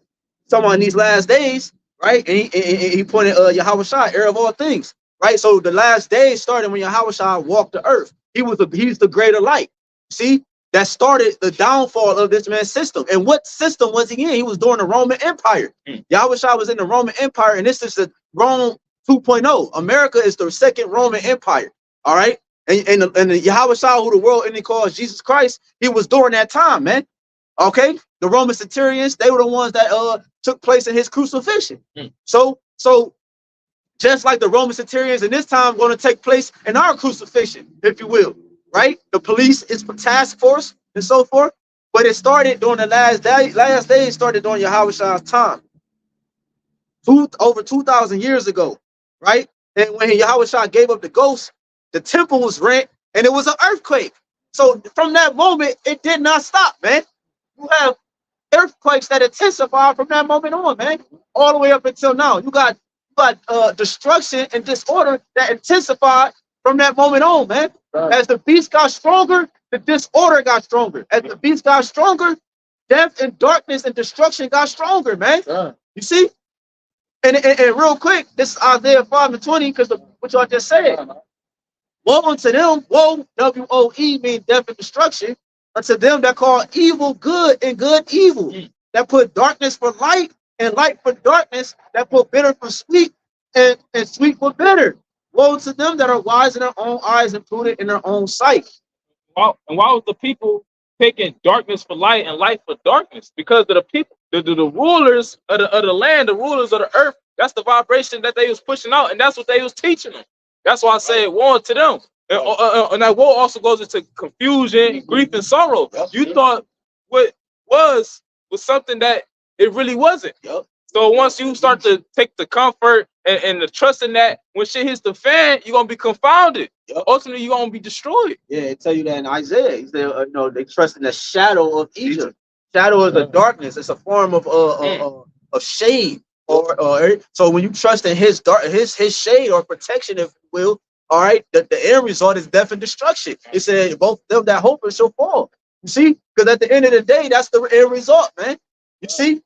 Talking about in these last days, right? And he pointed YAHWAH, heir of all things, right? So the last days started when YAHWAH walked the earth. He's the greater light. See, that started the downfall of this man's system. And what system was he in? He was during the Roman Empire. YAHWAH was in the Roman Empire, and this is the Rome 2.0. America is the second Roman Empire. All right. And the Yahawashi, who the world ending calls Jesus Christ, he was during that time, man. Okay. The Roman centurions, they were the ones that took place in his crucifixion. So just like the Roman centurions in this time going to take place in our crucifixion, if you will, right? The police is for task force and so forth, but it started during the last days started during Yahawah's time, over 2,000 years ago, right? And when Yahawah gave up the ghost, the temple was rent and it was an earthquake. So from that moment, it did not stop, man. You have earthquakes that intensify from that moment on, man, all the way up until now. You got destruction and disorder that intensified from that moment on, man. As the beast got stronger, the disorder got stronger. As the beast got stronger, death and darkness and destruction got stronger, man. You see? And real quick, this is Isaiah 5:20, because what y'all just said. Woe unto them, woe, W-O-E, means death and destruction, unto them that call evil good and good evil, that put darkness for light and light for darkness, that put bitter for sweet and sweet for bitter. Woe to them that are wise in their own eyes and prudent in their own sight. And why was the people taking darkness for light and light for darkness? Because of the people, the rulers of the land, the rulers of the earth. That's the vibration that they was pushing out, and that's what they was teaching them. That's why I say woe to them. And that woe also goes into confusion, grief, and sorrow. You thought what was something that it really wasn't. So once you start to take the comfort and the trust in that, when shit hits the fan, you're gonna be confounded. Ultimately, you're gonna be destroyed. Yeah, it tell you that in Isaiah. He said, they trust in the shadow of Egypt. Shadow is the darkness. It's a form of shade. Or so when you trust in his shade or protection, if you will, all right, the end result is death and destruction. It said both them that hope and shall fall. You see, because at the end of the day, that's the end result, man. You see.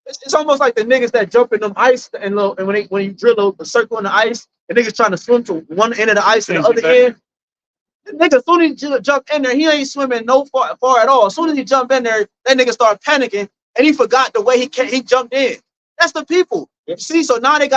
It's almost like the niggas that jump in them ice and when you drill a circle in the ice, the niggas trying to swim to one end of the ice and the other end. The nigga, as soon as he jump in there, he ain't swimming far at all. As soon as he jump in there, that nigga start panicking and he forgot the way he jumped in. That's the people. You see, so now they're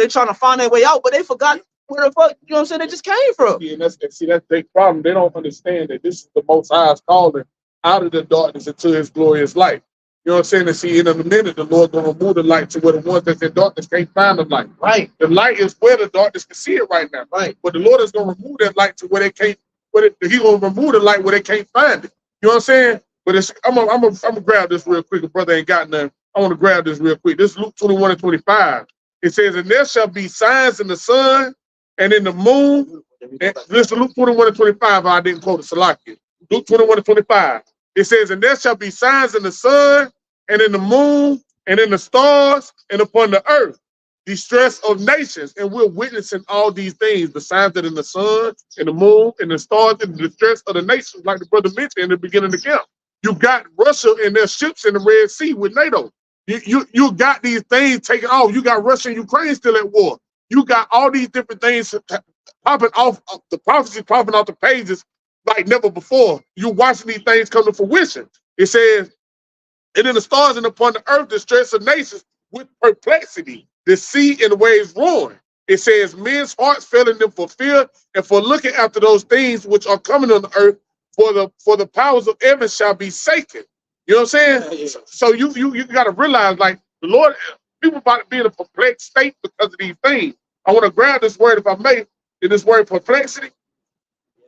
trying to find their way out, but they forgot where the fuck, you know what I'm saying, they just came from. Yeah, and that's the big problem. They don't understand that this is the Most High's calling out of the darkness into his glorious light. You know what I'm saying? And see, in a minute, the Lord gonna remove the light to where the ones that's in darkness can't find the light. Right. The light is where the darkness can see it right now. Right. But the Lord is gonna remove that light to where they can't. He gonna remove the light where they can't find it. You know what I'm saying? But I'm gonna grab this real quick. The brother ain't got none. I want to grab this real quick. This is Luke 21:25. It says, "And there shall be signs in the sun and in the moon." And listen, Luke 21:25. I didn't quote it. Salakia. Luke 21:25. It says, "And there shall be signs in the sun and in the moon and in the stars and upon the earth, distress of nations." And we're witnessing all these things, the signs that in the sun and the moon and the stars and the distress of the nations, like the brother mentioned in the beginning of the camp. You got Russia and their ships in the Red Sea with NATO. You got these things taken off. You got Russia and Ukraine still at war. You got all these different things popping off, the prophecy popping off the pages like never before. You're watching these things come to fruition. It says, "And in the stars and upon the earth, distress of nations with perplexity, the sea and the waves roaring." It says, "Men's hearts failing them for fear and for looking after those things which are coming on the earth, for the powers of heaven shall be shaken." You know what I'm saying? Yeah. So you got to realize, like, the Lord, people about to be in a perplexed state because of these things. I want to grab this word, if I may, in this word perplexity.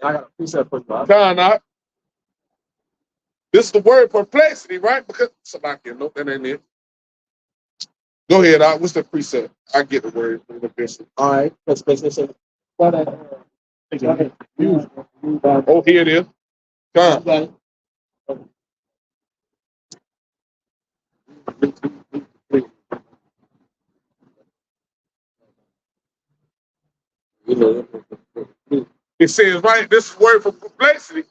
I got a precept for you. Nah. This is the word perplexity, right? Because somebody can know that ain't it. Go ahead, what's the precept? I get the word. All right. Let's oh, here it is. Come. It says, right, this is word for perplexity.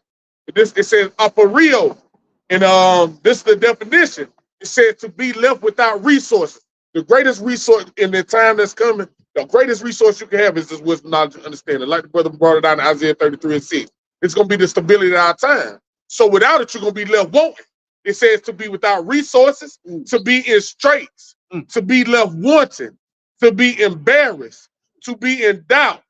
It says apario. And this is the definition. It says to be left without resources. The greatest resource in the time that's coming, the greatest resource you can have is this wisdom, knowledge, and understanding. Like the brother brought it out in Isaiah 33:6. It's going to be the stability of our time. So without it, you're going to be left wanting. It says to be without resources, to be in straits, to be left wanting, to be embarrassed, to be in doubt,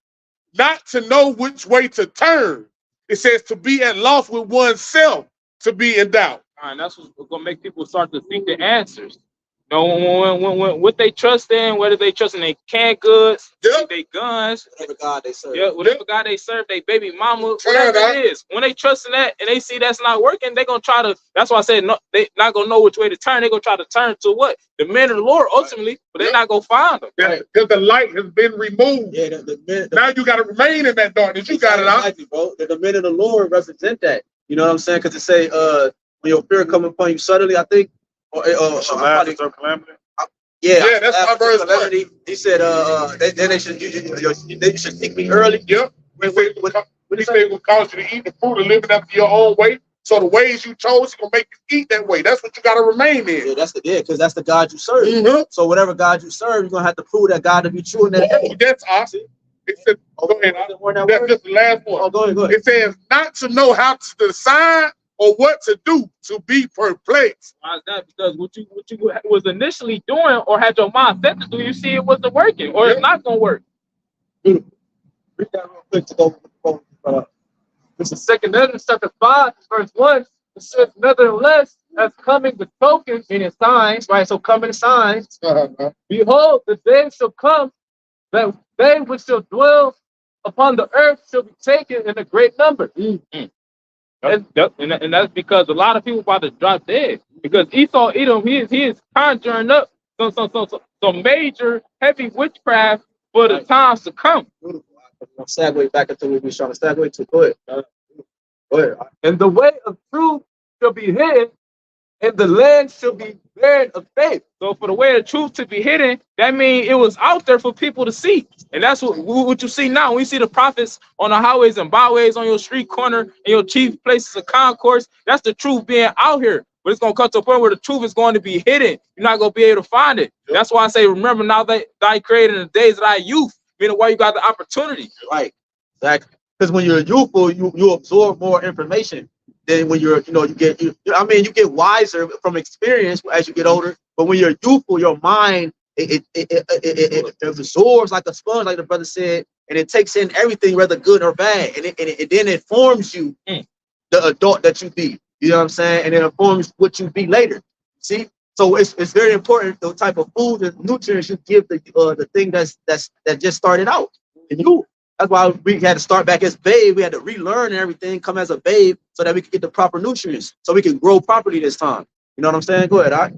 not to know which way to turn. It says to be at loss with oneself, to be in doubt. And that's what's gonna make people start to seek the answers. You know, when what they trust in, whether they trust in their canned goods, Yep. their guns, Whatever God they serve. yeah, whatever God they serve, their baby mama, Turn whatever out. it is. When they trust in that and they see that's not working, they're gonna try to. That's why I said no, they not gonna know which way to turn. They're gonna try to turn to what? The men of the Lord ultimately, but they're not gonna find them. Because the light has been removed. Yeah, the Now you got to remain in that darkness. You got it out. Exactly, bro. The men of the Lord represent that. You know what I'm saying? Because it say, when your fear come upon you suddenly, I think, Calamity. yeah, that's my verse. calamity. He said, then they should seek me early. Yep. He said it will cause you to eat the fruit of living after your own way. So the ways you chose, it's gonna make you eat that way. That's what you gotta remain in. Yeah, because that's the God you serve. Mm-hmm. So whatever God you serve, you're gonna have to prove that God to be true in that day. That's awesome. It said, go ahead. That's just the last one. Oh, go ahead. It says not to know how to decide or what to do, to be perplexed. Why is that? Because what you was initially doing or had your mind set to do, you see it wasn't working or it's not gonna work. Read that real quick to go. This is 2 Corinthians chapter 5, verse 1. It says, nevertheless, as coming the tokens, meaning signs, right? So coming signs, behold, the day shall come that they which shall dwell upon the earth shall be taken in a great number. And that's because a lot of people about to drop dead. Because Esau, Edom, he is conjuring up some major heavy witchcraft for the times to come. Segue back into what we're trying to segue to. Go ahead. Go ahead. And the way of truth shall be hidden, and the land shall be barren of faith. So for the way of truth to be hidden, that means it was out there for people to see. And that's what you see now. When you see the prophets on the highways and byways, on your street corner, and your chief places of concourse, that's the truth being out here. But it's going to come to a point where the truth is going to be hidden. You're not going to be able to find it. That's why I say, remember now that I created in the days of thy youth, meaning why you got the opportunity. Right. Exactly. Because when you're youthful, you absorb more information than when you're, you get wiser from experience as you get older. But when you're youthful, your mind it absorbs like a sponge, like the brother said, and it takes in everything, whether good or bad, and then it forms you the adult that you be. You know what I'm saying? And it informs what you be later. See? So it's very important the type of food and nutrients you give the thing that just started out in you. That's why we had to start back as babe. We had to relearn and everything, come as a babe, so that we could get the proper nutrients, so we can grow properly this time. You know what I'm saying? Go ahead, all right?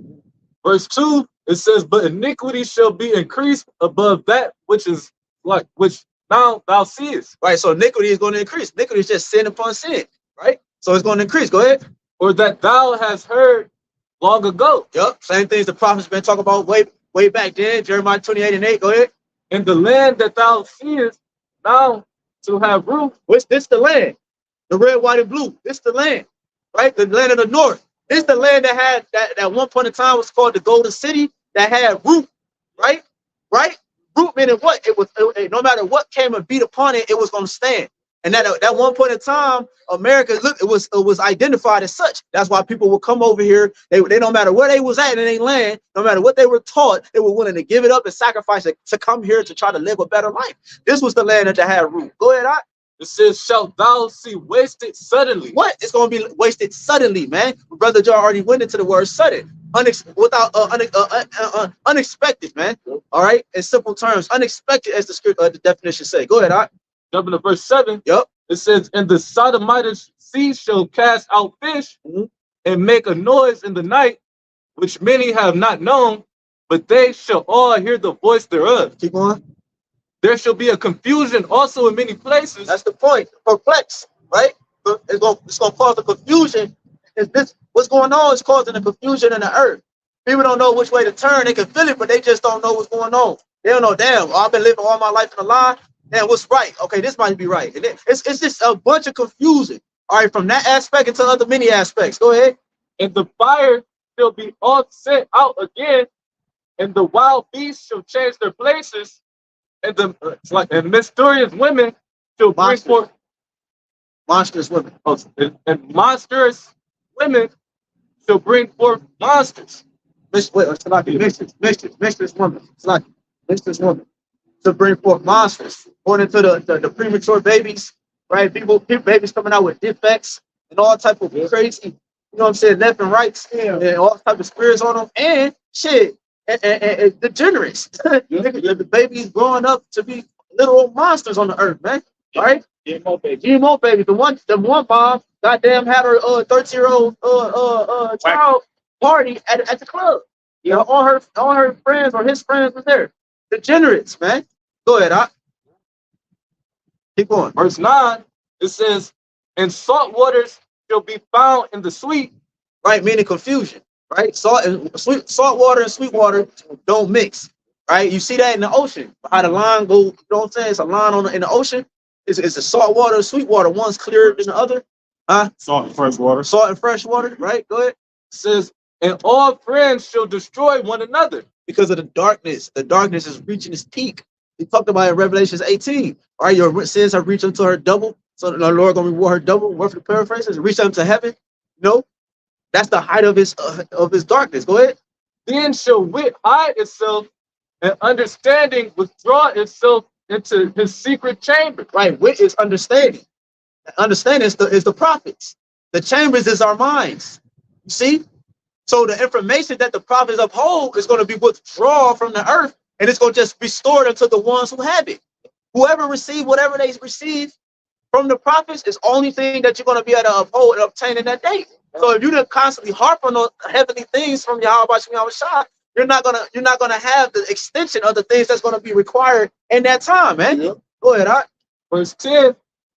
Verse 2, it says, but iniquity shall be increased above that which now thou seest. Right, so iniquity is going to increase. Iniquity is just sin upon sin, right? So it's going to increase. Go ahead. Or that thou hast heard long ago. Yep, same things the prophets been talking about way back then, Jeremiah 28:8. Go ahead. In the land that thou seest, now to have root. What's this? The land, the red, white, and blue. This the land, right? The land of the north. This the land that had that at one point in time was called the Golden City, that had root, right? Right? Root meaning what? It was no matter what came and beat upon it, it was going to stand. And at one point in time, America, look, it was identified as such. That's why people would come over here. They no matter where they was at in their land, no matter what they were taught, they were willing to give it up and sacrifice it to come here to try to live a better life. This was the land that had root. Go ahead, I. It says, shalt thou see wasted suddenly. What? It's going to be wasted suddenly, man. Brother Joe already went into the word sudden. Unexpected, man. All right? In simple terms, unexpected as the definition say. Go ahead, I. Jumping to verse 7. Yep. It says, and the Sodomite sea shall cast out fish and make a noise in the night, which many have not known, but they shall all hear the voice thereof. Keep on. There shall be a confusion also in many places. That's the point. Perplex, right? It's going to cause a confusion. Is this what's going on? Is causing a confusion in the earth. People don't know which way to turn. They can feel it, but they just don't know what's going on. They don't know. Damn, I've been living all my life in a lie. Damn, what's right? Okay, this might be right. And it's just a bunch of confusion. All right, from that aspect into other many aspects. Go ahead. And the fire shall be all sent out again, and the wild beasts shall change their places, and and mysterious women shall bring forth monstrous women. And monstrous women shall bring forth monsters. Mistress woman. It's like mistress woman. to bring forth monsters, going into the premature babies, right? Babies coming out with defects and all type of crazy, you know what I'm saying, left and rights, and all type of spirits on them, and shit, and degenerates. The babies growing up to be little monsters on the earth, man. Right? GMO baby. GMO baby. The one mom, goddamn, had her 13-year-old child party at the club. You know, all her friends or his friends were there. Degenerates, man. Go ahead, keep going. Verse 9, it says, and salt waters shall be found in the sweet. Right, meaning confusion. Right? Salt water and sweet water don't mix. Right? You see that in the ocean. How the line go, you know what I'm saying? It's a line in the ocean. It's the salt water and sweet water. One's clearer than the other. Salt and fresh water. Salt and fresh water, right? Go ahead. It says, and all friends shall destroy one another. Because of the darkness. The darkness is reaching its peak. He talked about it in Revelations 18. All right, your sins have reached unto her double. So the Lord gonna reward her double. Word for the paraphrases, reach unto heaven. No, that's the height of his darkness. Go ahead. Then shall wit hide itself, and understanding withdraw itself into his secret chamber. Right, wit is understanding. Understanding is the prophets. The chambers is our minds. You see? So the information that the prophets uphold is going to be withdrawn from the earth, and it's going to just be stored unto the ones who have it. Whoever receive whatever they receive from the prophets is the only thing that you're going to be able to uphold and obtain in that day. So if you don't constantly harp on those heavenly things from YAHWASHI, you're not gonna have the extension of the things that's going to be required in that time, man. Yeah. Go ahead, Verse 10,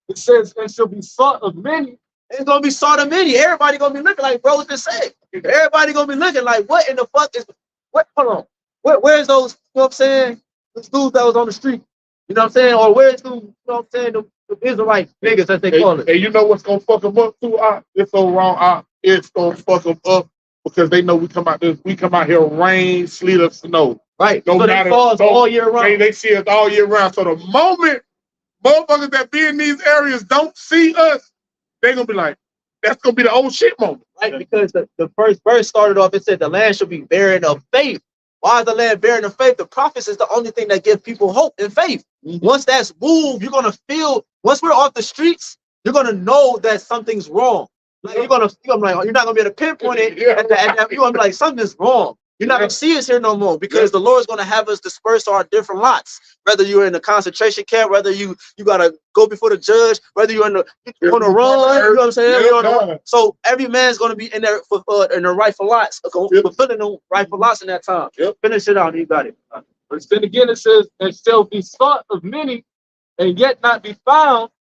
it says, and shall be sought of many. It's gonna be sought of many. Everybody gonna be looking like bro just said. Everybody gonna be looking like, what in the fuck is what? Hold on, where's those? You know what I'm saying? The dudes that was on the street. You know what I'm saying? Or where's the, you know what I'm saying? The Israelite niggas as they call it. And you know what's gonna fuck them up too? It's so wrong. It's gonna fuck them up because they know we come out here rain, sleet, or snow. Right. No So they matter falls all year round. They see us all year round. So the moment motherfuckers that be in these areas don't see us, they're gonna be like, that's gonna be the old shit moment. Right, because the first verse started off, it said the land shall be barren of faith. Why is the land barren of faith? The prophets is the only thing that gives people hope and faith. Once that's moved, you're gonna feel, once we're off the streets, you're gonna know that something's wrong. Like you're not gonna be able to pinpoint it you're gonna be like, something's wrong. You're not gonna see us here no more because the Lord's gonna have us disperse our different lots. Whether you're in a concentration camp, whether you gotta go before the judge, whether you're on the run, you know what I'm saying? So every man's gonna be in there in the rightful lots, fulfilling the rightful lots in that time. Finish it out, you got it. But then again it says, and shall be sought of many, and yet not be found.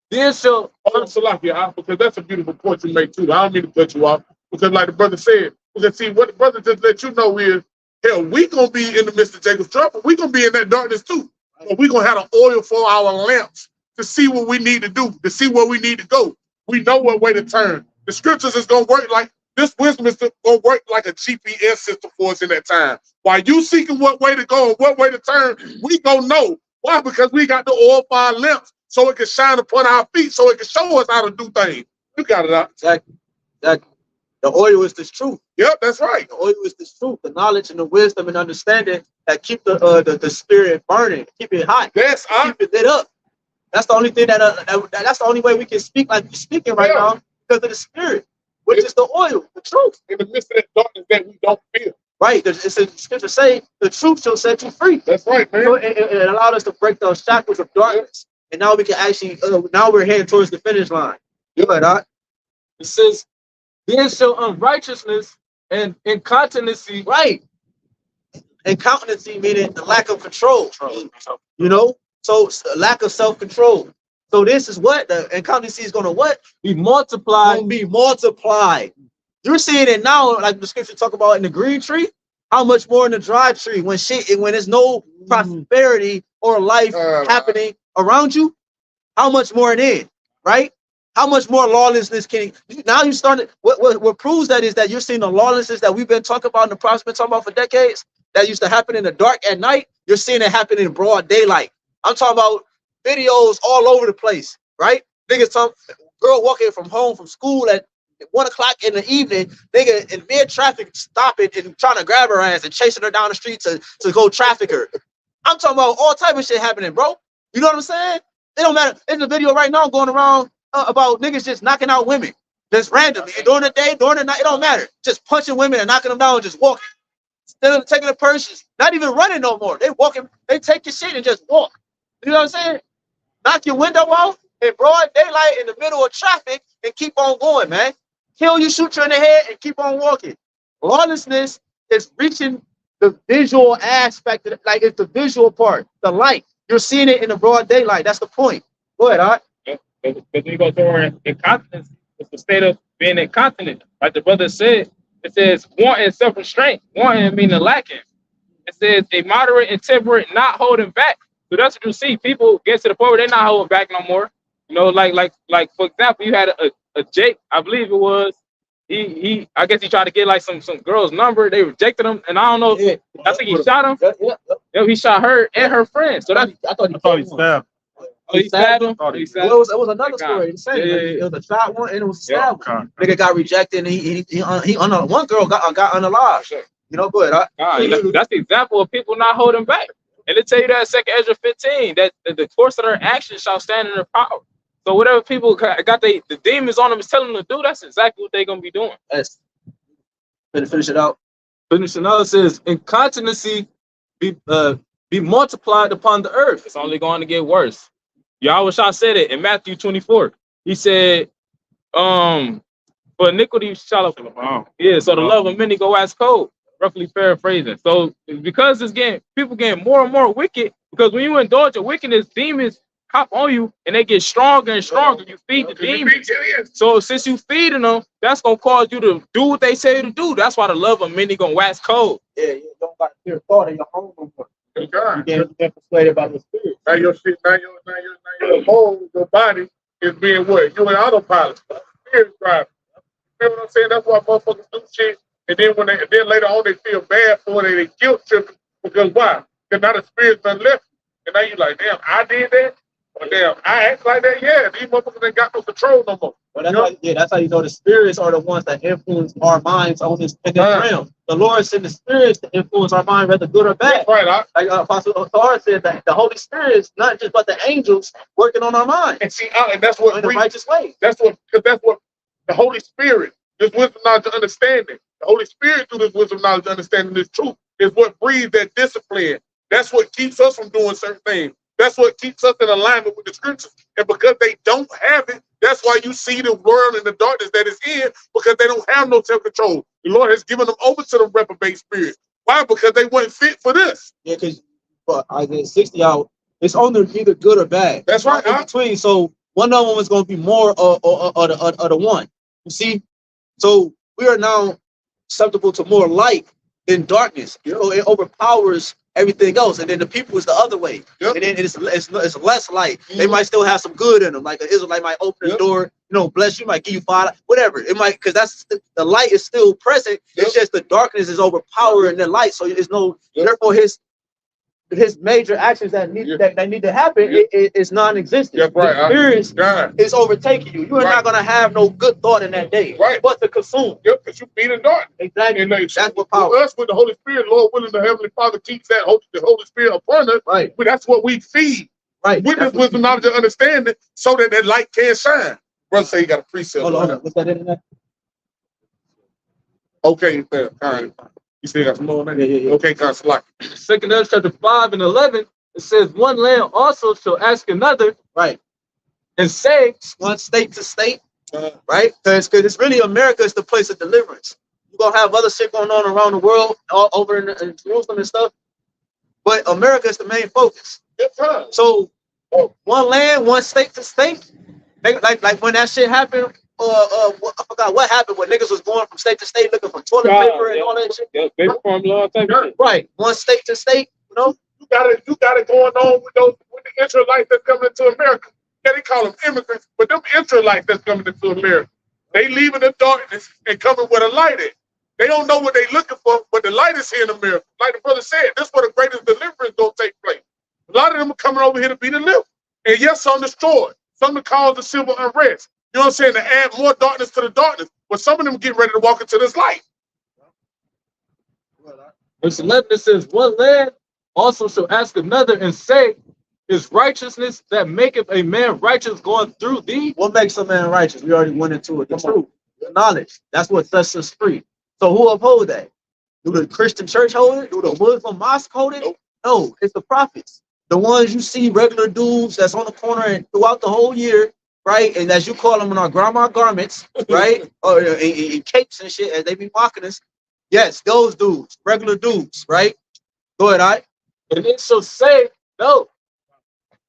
Then shall because that's a beautiful point you make too. I don't mean to cut you off because, like the brother said, because see what the brother just let you know is, hell, we gonna be in the midst of Jacob's trouble. We gonna be in that darkness too. But we gonna have the oil for our lamps to see what we need to do, to see where we need to go. We know what way to turn. The scriptures is gonna work like this. Wisdom is gonna work like a GPS system for us in that time. While you seeking what way to go and what way to turn, we gonna know. Why? Because we got the oil for our lamps, so it can shine upon our feet, so it can show us how to do things. You got it out. Exactly. The oil is the truth. Yep, that's right. The oil is the truth, the knowledge and the wisdom and understanding that keep the spirit burning, keep it hot, keep it lit up. That's the only thing that's the only way we can speak like we're speaking right now, because of the spirit, which is the oil, the truth. In the midst of that darkness that we don't feel. Right. It's a scripture say the truth shall set you free. That's right, man. So it allowed us to break those shackles of darkness. And now we can actually, now we're heading towards the finish line. You know that? It says, then shall unrighteousness and incontinency. Right. Incontinency meaning the lack of control. You know? So lack of self-control. So this is what the incontinency is going to what? Be multiplied. Going to be multiplied. You're seeing it now, like the scripture talk about in the green tree. How much more in the dry tree when there's no prosperity or life happening around you? How much more it is, right? How much more lawlessness can now you started? What proves that is that you're seeing the lawlessness that we've been talking about and the prophets been talking about for decades. That used to happen in the dark at night. You're seeing it happen in broad daylight. I'm talking about videos all over the place, right? Niggas talk, girl walking from home from school at 1 o'clock in the evening, nigga in mid traffic stopping and trying to grab her ass and chasing her down the street to go traffic her. I'm talking about all type of shit happening, bro. You know what I'm saying? It don't matter. There's a video right now going around about niggas just knocking out women. Just randomly. And during the day, during the night, it don't matter. Just punching women and knocking them down and just walking. Instead of taking the purses, not even running no more. They walking, they take your shit and just walk. You know what I'm saying? Knock your window off in broad daylight in the middle of traffic and keep on going, man. Kill you, shoot you in the head, and keep on walking. Lawlessness is reaching the visual aspect of it, like it's the visual part, the light. You're seeing it in the broad daylight. That's the point. Go ahead, all right? But you go through incontinence. It's the state of being incontinent. Like the brother said, it says wanting self-restraint, wanting meaning lacking. It says a moderate and temperate, not holding back. So that's what you see. People get to the point where they're not holding back no more. You know, like for example, you had a Jake, I believe it was. I guess he tried to get like some girl's number. They rejected him, and I don't know. Yeah. I think he shot him. Yeah, he shot her and her friend. So that I thought he stabbed. Oh, he stabbed him. Well, it was another story. The same. It was a shot one and it was a stab one. Nigga got rejected and he one girl got unalive. You know, go ahead. That's the example of people not holding back. And they tell you that Second Ezra 15, that the course of their actions shall stand in their power. So whatever people got the demons on them is telling them to do, that's exactly what they're gonna be doing. Yes. Finish it out. Finishing out, it says incontinency be multiplied upon the earth. It's only going to get worse. YAHWASHI said it in Matthew 24. He said, for iniquity shall so the love of many go as cold. Roughly paraphrasing. So because people getting more and more wicked, because when you indulge in wickedness, demons hop on you and they get stronger and stronger. You feed the demons. So since you feeding them, that's gonna cause you to do what they say to do. That's why the love of many gonna wax cold. Yeah, you don't got clear thought in your home no more. You get persuaded by the spirit. Now your shit, now your whole your body is being what? You in autopilot. Spirit driving. You know what I'm saying? That's why motherfuckers do shit. And then then later on they feel bad for it, they guilt tripping because why? Because now the spirit's done left. And now you like, damn, I did that? Or damn, I act like that? Yeah, these motherfuckers ain't got no control no more. Well, that's how you know the spirits are the ones that influence our minds on this realm. The Lord sent the spirits to influence our mind, whether good or bad. That's right. Like Apostle Thor said, that the Holy Spirit is not just but the angels working on our mind. And see, and that's what in the righteous way. That's what the Holy Spirit, this wisdom, knowledge, and understanding. The Holy Spirit, through this wisdom, knowledge, understanding, this truth, is what breeds that discipline. That's what keeps us from doing certain things. That's what keeps us in alignment with the scriptures. And because they don't have it, that's why you see the world and the darkness that is in, because they don't have no self-control. The Lord has given them over to the reprobate spirits. Why? Because they weren't fit for this. Yeah, because Isaiah 60 out, it's only either good or bad. That's right. In between, so one of them is going to be more of the one. You see? So we are now susceptible to more light than darkness. You know, it overpowers everything else, and then the people is the other way. And then it's less light. They might still have some good in them, like an Israelite might open the door, you know, bless you, might give you $5, whatever it might, because that's the light is still present. It's just the darkness is overpowering the light, so there's no therefore his major actions that need to happen is non-existent. The spirit is overtaking you. You are not going to have no good thought in that day, but to consume. Because you feed in darkness. Exactly. And that's what power. Us with the Holy Spirit, Lord willing, the Heavenly Father keeps the Holy Spirit upon us. Right. But that's what we feed. Right. With this wisdom, knowledge, and understanding, so that that light can shine. Brother say you got a precept. Hold on. What's that in there? Okay, all right. You still got some more on that? Yeah. Okay, Consul. Second Ezra chapter 5 and 11, it says, one land also shall ask another, right, and say, one state to state, right? Because it's really America is the place of deliverance. You're gonna have other shit going on around the world, all over in Jerusalem and stuff, but America is the main focus. So one land, one state to state, like when that shit happened. I forgot what happened when niggas was going from state to state looking for toilet paper and all that shit. Yeah, paper formula, type of shit. Right, one state to state, you know. You got it going on with the Israelites that's coming into America. Yeah, they call them immigrants, but them Israelites that's coming into America, they leaving the darkness and coming where the light is. They don't know what they looking for, but the light is here in America. Like the brother said, this is where the greatest deliverance gonna take place. A lot of them are coming over here to be delivered. And yes, some destroyed, some to cause the civil unrest. You know what I'm saying? To add more darkness to the darkness. But some of them get ready to walk into this light. verse 11, it says, one land also shall ask another and say, is righteousness that maketh a man righteous going through thee? What makes a man righteous? We already went into it. The truth, the knowledge. That's what sets us free. So who uphold that? Do the Christian church hold it? Do the Muslim mosque hold it? No, it's the prophets. The ones you see, regular dudes that's on the corner and throughout the whole year, right? And as you call them in our grandma garments, right? Or in capes and shit, as they be mocking us. Yes, those dudes, regular dudes, right? Go ahead, all right? And it shall say, no.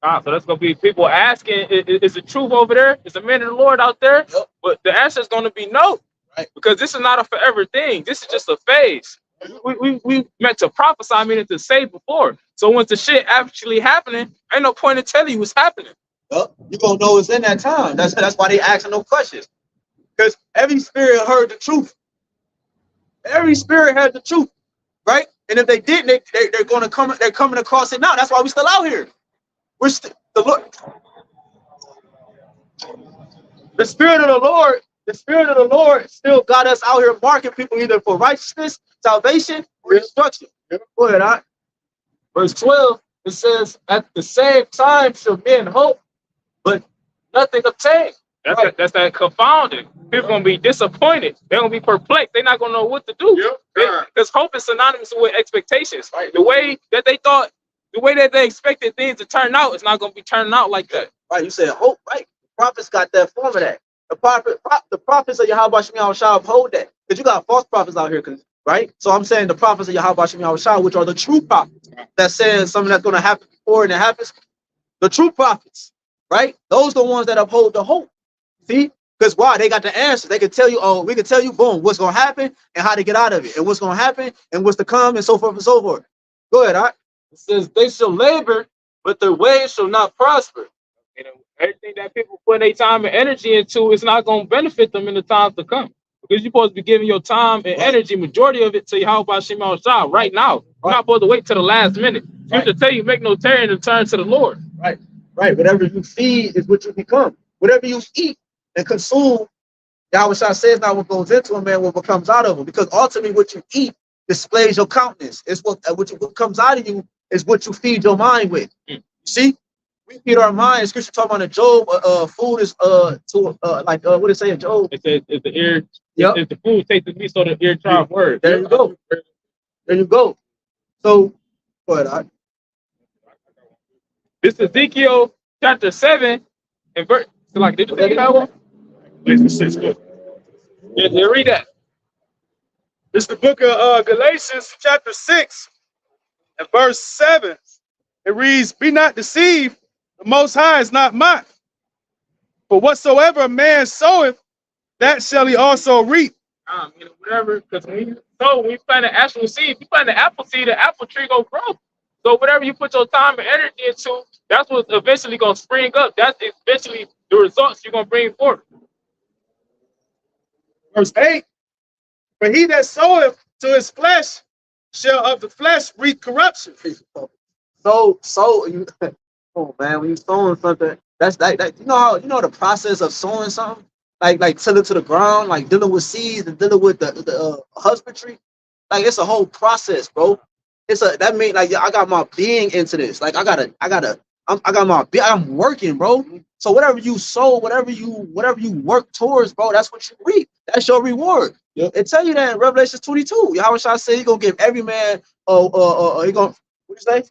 So that's gonna be people asking, is the truth over there? Is the man of the Lord out there? Yep. But the answer is gonna be no, Right. Because this is not a forever thing. This is just a phase. We meant to prophesy, meaning to say before. So once the shit actually happening, ain't no point in telling you what's happening. Yep. You're gonna know it's in that time. That's why they asking no questions. Because every spirit heard the truth. Every spirit heard the truth, right? And if they didn't, they're gonna come. They're coming across it now. That's why we're still out here. We're still the Lord. The spirit of the Lord. The spirit of the Lord still got us out here marking people either for righteousness, salvation, or destruction. Go ahead, all right? Verse 12, it says, at the same time shall men hope, but nothing obtain. That's that confounding. People gonna be disappointed. They're gonna be perplexed. They're not gonna know what to do. Because hope is synonymous with expectations. Right? The way that they thought, the way that they expected things to turn out, it's not gonna be turning out like that. Right? You said hope, right? The prophets got that form of that. The prophets of YAHWAH shall uphold that. Because you got false prophets out here, right? So I'm saying the prophets of YAHWAH, which are the true prophets, that says something that's going to happen before and it happens. The true prophets, right? Those are the ones that uphold the hope. See? Because why? They got the answers. They can tell you, oh, we can tell you, boom, what's going to happen and how to get out of it, and what's going to happen and what's to come, and so forth and so forth. Go ahead, all right? It says, they shall labor, but their ways shall not prosper. And everything that people put their time and energy into is not going to benefit them in the times to come. Because you're supposed to be giving your time and energy, majority of it, to YAHWASHI right now. You're not supposed to wait till the last minute. You have to tell you, make no tarrying and turn to the Lord. Right, right. Whatever you feed is what you become. Whatever you eat and consume, YAHWAH says not what goes into a man, what comes out of him. Because ultimately what you eat displays your countenance. It's what comes out of you is what you feed your mind with. See? We feed our minds. Scripture talking about in Job, food is like what did it say in Job? It says if the ear, Yep. if the food takes the meat, so the ear tried word. There you go. There you go. So, go ahead. All right. This is Ezekiel chapter 7 and verse. Like, did you think that one? Yeah, read that. It's the book of Galatians chapter 6 and verse 7. It reads, be not deceived, the Most High is not mocked. For whatsoever a man soweth, that shall he also reap. Whatever, because when you plant an actual seed, you plant an apple seed, the apple tree go grow. So whatever you put your time and energy into, that's what's eventually going to spring up. That's eventually the results you're going to bring forth. Verse 8, for he that soweth to his flesh shall of the flesh reap corruption. So you, oh man, when you sowing something, that's like you know the process of sowing something, like till it to the ground, like dealing with seeds and dealing with the husbandry, like it's a whole process, bro. That means like I got my being into this, like I'm working, bro. So whatever you sow, whatever you work towards, bro, that's what you reap. That's your reward. Yep. It tell you that in Revelation 22. YAHWAH said he gonna give every man he gonna, what you say?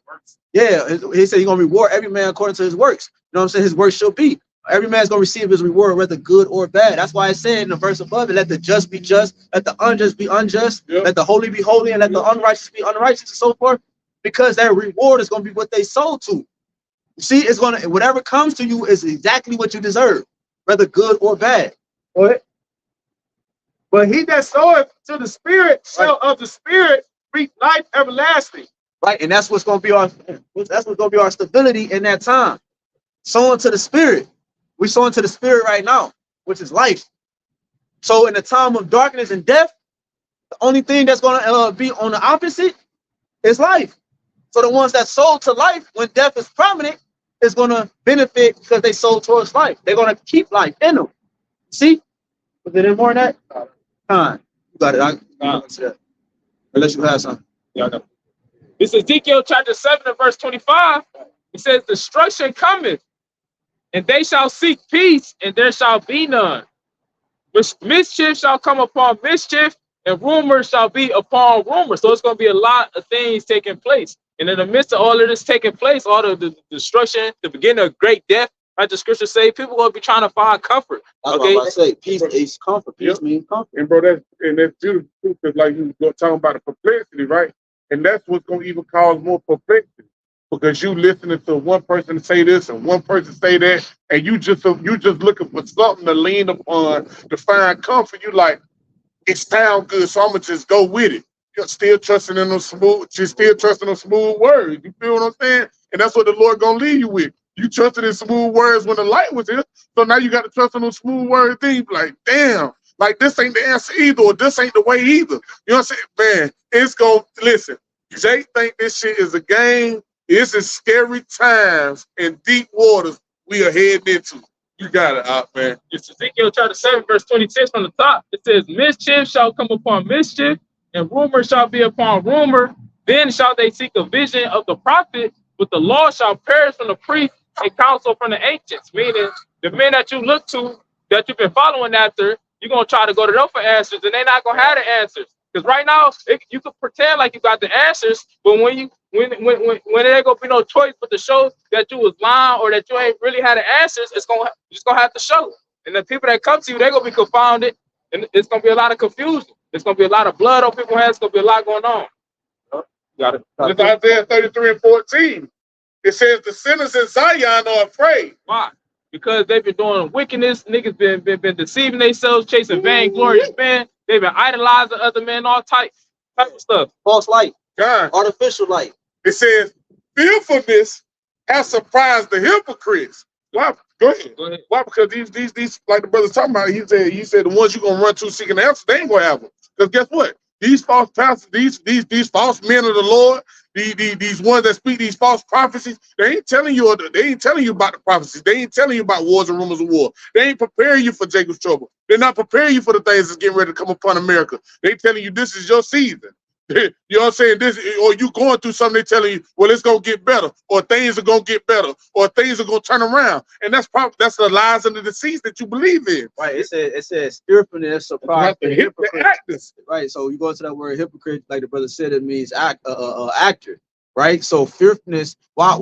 Yeah, he said he's going to reward every man according to his works. You know what I'm saying? His works shall be. Every man's going to receive his reward, whether good or bad. That's why it said in the verse above it, let the just be just, let the unjust be unjust, let the holy be holy, and let the unrighteous be unrighteous, and so forth. Because that reward is going to be what they sold to. You see, it's going to, whatever comes to you is exactly what you deserve, whether good or bad. Go ahead. But he that soweth to the Spirit shall of the Spirit reap life everlasting. Right, and that's what's going to be our stability in that time. Sowing to the Spirit. We're sowing to the Spirit right now, which is life. So in the time of darkness and death, the only thing that's going to be on the opposite is life. So the ones that sold to life when death is prominent is going to benefit because they sold towards life. They're going to keep life in them. See? Was there any more than that? Time. You got it. Unless you have something. Yeah, I know. It's Ezekiel chapter 7 and verse 25. It says, destruction cometh, and they shall seek peace, and there shall be none. Mischief shall come upon mischief, and rumors shall be upon rumors. So it's going to be a lot of things taking place. And in the midst of all of this taking place, all the destruction, the beginning of great death, like the scriptures say, people are going to be trying to find comfort. That's Okay? what I say. Peace is comfort. Peace means comfort. And bro, that's beautiful too, because like you were talking about the perplexity, right? And that's what's gonna even cause more perplexity. Because you listening to one person say this and one person say that, and you just looking for something to lean upon to find comfort. You like, it sounds good, so I'm gonna just go with it. You're still trusting in those smooth, words. You feel what I'm saying? And that's what the Lord gonna leave you with. You trusted in smooth words when the light was here, so now you got to trust in those smooth word things. Like, damn, like this ain't the answer either, or this ain't the way either. You know what I'm saying? Man, it's gonna listen. Jay think this shit is a game. This is scary times and deep waters we are heading into. You got it, out, man. It's Ezekiel chapter 7, verse 26 from the top. It says, mischief shall come upon mischief, and rumor shall be upon rumor. Then shall they seek a vision of the prophet, but the law shall perish from the priest and counsel from the ancients. Meaning, the men that you look to, that you've been following after, you're going to try to go to them for answers, and they're not going to have the answers. Because right now, you can pretend like you got the answers, but when there ain't gonna be no choice but to show that you was lying or that you ain't really had the answers, it's gonna have to show. And the people that come to you, they're gonna be confounded, and it's gonna be a lot of confusion. It's gonna be a lot of blood on people's hands. It's gonna be a lot going on. Got it. It's Isaiah 33 and 14. It says the sinners in Zion are afraid. Why? Because they've been doing wickedness. Niggas been deceiving themselves, chasing vainglorious men. They've been idolizing other men, all type of stuff. False light. God. Artificial light. It says fearfulness has surprised the hypocrites. Why? Go ahead. Why? Because these like the brother's talking about, he said the ones you're gonna run to seeking answers, they ain't gonna have them. Because guess what? These false pastors, these false men of the Lord, these ones that speak these false prophecies, they ain't telling you about the prophecies. They ain't telling you about wars and rumors of war. They ain't preparing you for Jacob's trouble. They're not preparing you for the things that's getting ready to come upon America. They telling you this is your season. You know what I'm saying? This, or you going through something, they telling you, well, it's gonna get better, or things are gonna get better, or things are gonna turn around. And that's the lies and the deceits that you believe in. Right. It says fearfulness, surprise, The hypocrite. Right. So you go to that word hypocrite, like the brother said, it means actor. Right. So fearfulness. Why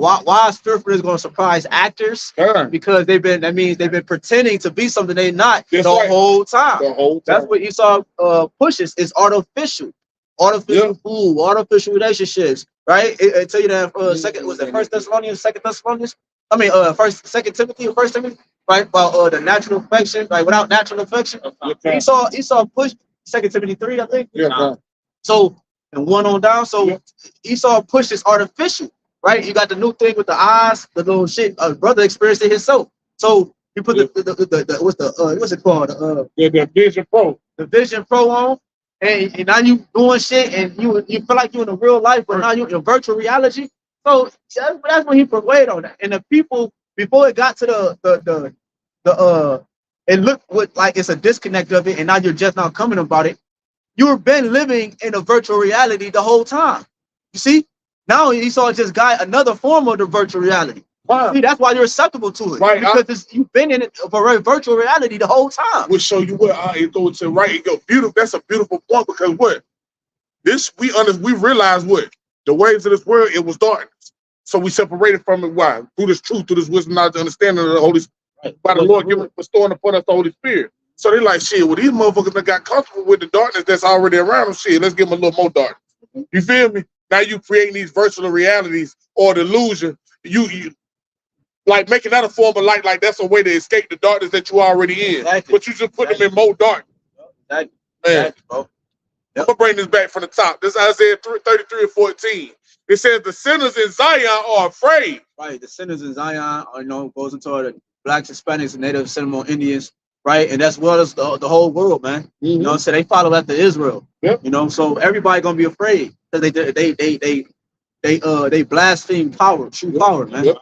is fearfulness going to surprise actors? Because they've been pretending to be something they're not whole time. The whole time. That's what Esau pushes. It's artificial. Artificial food, artificial relationships, right? It tell you that First Thessalonians, Second Thessalonians. I mean, Second Timothy, or First Timothy, right? About the natural affection, right? Without natural affection, Esau pushed Second Timothy 3, I think. So and 1 on down. So Esau pushes artificial, right? You got the new thing with the eyes, the little shit. Brother experienced it himself. So you put what's it called? The Vision Pro. The Vision Pro on. And now you doing shit, and you feel like you're in a real life, but now you're in virtual reality. So that's when he persuaded on that. And the people, before it got to it looked like it's a disconnect of it, and now you're just now coming about it. You've been living in a virtual reality the whole time. You see? Now Esau just got another form of the virtual reality. See, that's why you're acceptable to it, right? Because you've been in it for a virtual reality the whole time. We'll show you what it goes to right. It go beautiful. That's a beautiful point, because what we realize what the ways of this world, it was darkness. So we separated from it. Why? Through this truth, through this wisdom, knowledge, understanding of the Holy Spirit, by the Lord bestowing upon us the Holy Spirit. So they like, shit, well, these motherfuckers that got comfortable with the darkness that's already around them, shit, let's give them a little more darkness. You feel me? Now you creating these virtual realities or the illusion. You like making that a form of light, like that's a way to escape the darkness that you already in. Exactly. But you just put them in more dark. Man, I'm gonna bring this back from the top. This is Isaiah 33 and 14. It says the sinners in Zion are afraid. Right, the sinners in Zion goes into the blacks, Hispanics, and Native Seminole Indians, right? And as well as the whole world, man. You know, so they follow after Israel. You know, so everybody gonna be afraid because they blaspheme power, true power, man.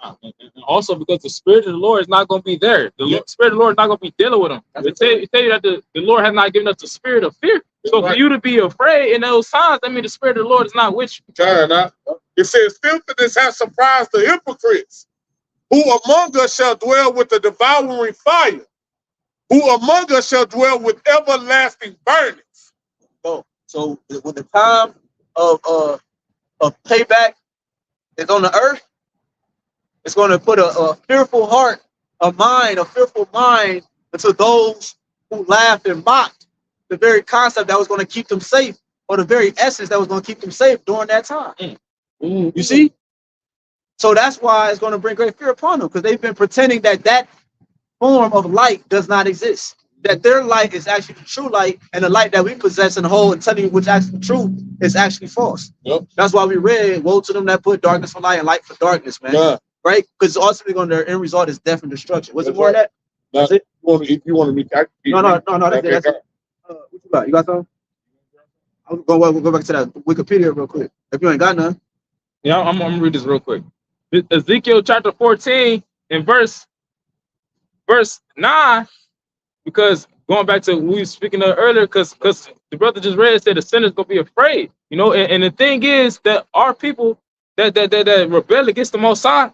And also because the Spirit of the Lord is not going to be there. The Spirit of the Lord is not going to be dealing with them. It tell you that the Lord has not given us the spirit of fear, So for you to be afraid in those times, that means the Spirit of the Lord is not with you. It says, filthiness has surprised the hypocrites. Who among us shall dwell with the devouring fire? Who among us shall dwell with everlasting burnings? So when the time of payback is on the earth, it's going to put a fearful heart, a fearful mind into those who laughed and mocked the very concept that was going to keep them safe, or the very essence that was going to keep them safe during that time. You see? So that's why it's going to bring great fear upon them, because they've been pretending that that form of light does not exist, that their light is actually the true light, and the light that we possess and hold and telling you which actually true is actually false. Yep. That's why we read, woe to them that put darkness for light and light for darkness, man. Yeah. Right? Because ultimately going to their end result is death and destruction. Was it more of that? Now, That's it? if you want to meet, I can No, that's it. That's it. What you got? You got something? We'll go back to that Wikipedia real quick. If you ain't got none. Yeah, I'm gonna read this real quick. Ezekiel chapter 14 and verse 9, because going back to what we were speaking of earlier, because the brother just read, said the sinner's gonna be afraid, you know, and the thing is that our people that rebel against the Most High,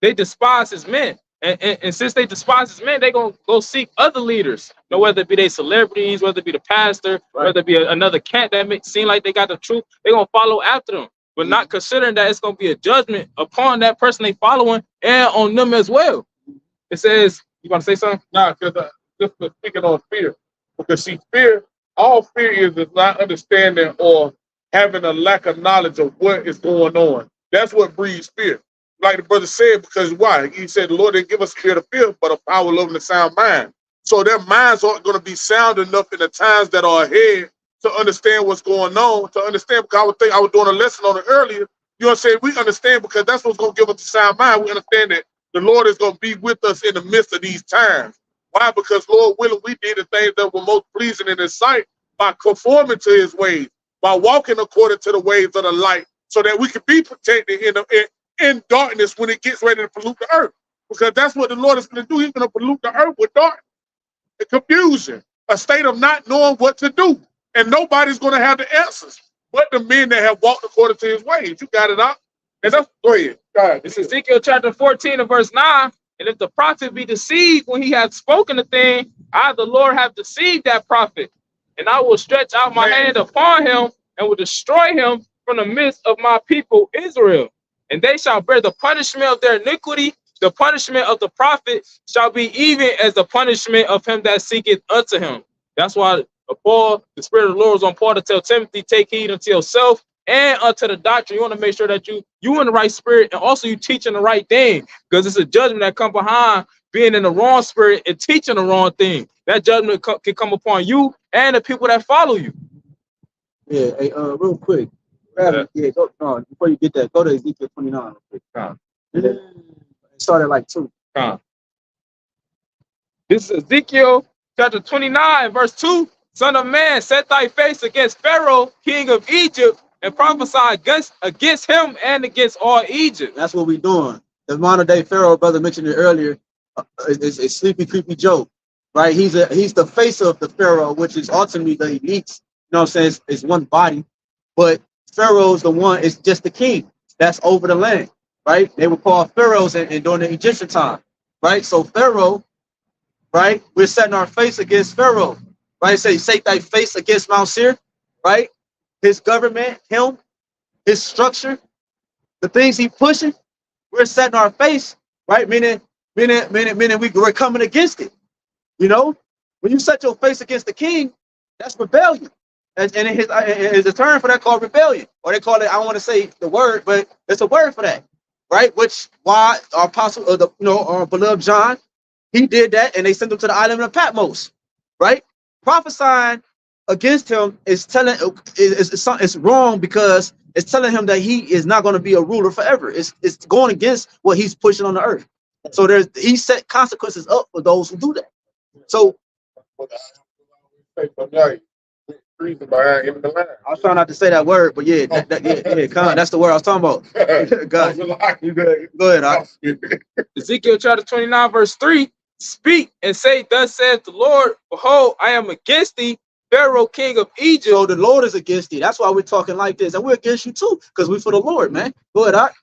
they despise his men, and since they despise his men, they gonna go seek other leaders, you know, whether it be they celebrities, whether it be the pastor, whether it be another camp that make seem like they got the truth, they gonna follow after them, but not considering that it's gonna be a judgment upon that person they following and on them as well. It says, you want to say something? Nah, because just speaking on fear, because see, all fear is not understanding or having a lack of knowledge of what is going on. That's what breeds fear. Like the brother said, because why? He said the Lord didn't give us a spirit of fear, but a power, love, and a sound mind. So their minds aren't going to be sound enough in the times that are ahead to understand what's going on, to understand, because I was doing a lesson on it earlier. You know what I'm saying? We understand because that's what's going to give us a sound mind. We understand that the Lord is going to be with us in the midst of these times. Why? Because Lord willing, we did the things that were most pleasing in his sight by conforming to his ways, by walking according to the ways of the light, so that we can be protected in darkness when it gets ready to pollute the earth. Because that's what the Lord is going to do. He's going to pollute the earth with darkness and confusion, a state of not knowing what to do. And nobody's going to have the answers but the men that have walked according to his ways. You got it out. And that's, go ahead. It's Ezekiel chapter 14 and verse 9. And if the prophet be deceived when he hath spoken a thing, I, the Lord, have deceived that prophet. And I will stretch out my hand upon him and will destroy him from the midst of my people Israel. And they shall bear the punishment of their iniquity. The punishment of the prophet shall be even as the punishment of him that seeketh unto him. That's why Paul, the Spirit of the Lord was on Paul to tell Timothy, take heed unto yourself and unto the doctrine. You want to make sure that you in the right spirit, and also you teaching the right thing, because it's a judgment that come behind being in the wrong spirit and teaching the wrong thing. That judgment can come upon you and the people that follow you. Yeah, hey, real quick. Go, before you get that, go to Ezekiel 29 real quick. Start at like 2. This is Ezekiel chapter 29, verse 2. Son of man, set thy face against Pharaoh, king of Egypt, and prophesy against him and against all Egypt. That's what we're doing. The modern day Pharaoh, brother mentioned it earlier, is a sleepy, creepy joke, right? He's the face of the Pharaoh, which is ultimately the elites. You know what I'm saying? It's one body, but Pharaoh's the one. It's just the king that's over the land, right? They were called pharaohs and during the Egyptian time, right? So Pharaoh, right? We're setting our face against Pharaoh, right? Say, set thy face against Mount Seir, right? His government, him, his structure, the things he pushing, we're setting our face, right? Meaning we're coming against it. You know, when you set your face against the king, that's rebellion. And his a term for that called rebellion, or they call it, I don't want to say the word, but it's a word for that, right? Which why our apostle, our beloved John, he did that, and they sent him to the island of Patmos, right? Prophesying against him is telling it's wrong, because it's telling him that he is not going to be a ruler forever. It's going against what he's pushing on the earth. So he set consequences up for those who do that. So I was trying not to say that word, but yeah, that's the word I was talking about. God, you good? Go ahead. Ezekiel chapter 29, verse 3. Speak and say, thus saith the Lord, behold, I am against thee, Pharaoh, king of Egypt. So the Lord is against thee. That's why we're talking like this. And we're against you too, because we're for the Lord, man. Go ahead, Doc.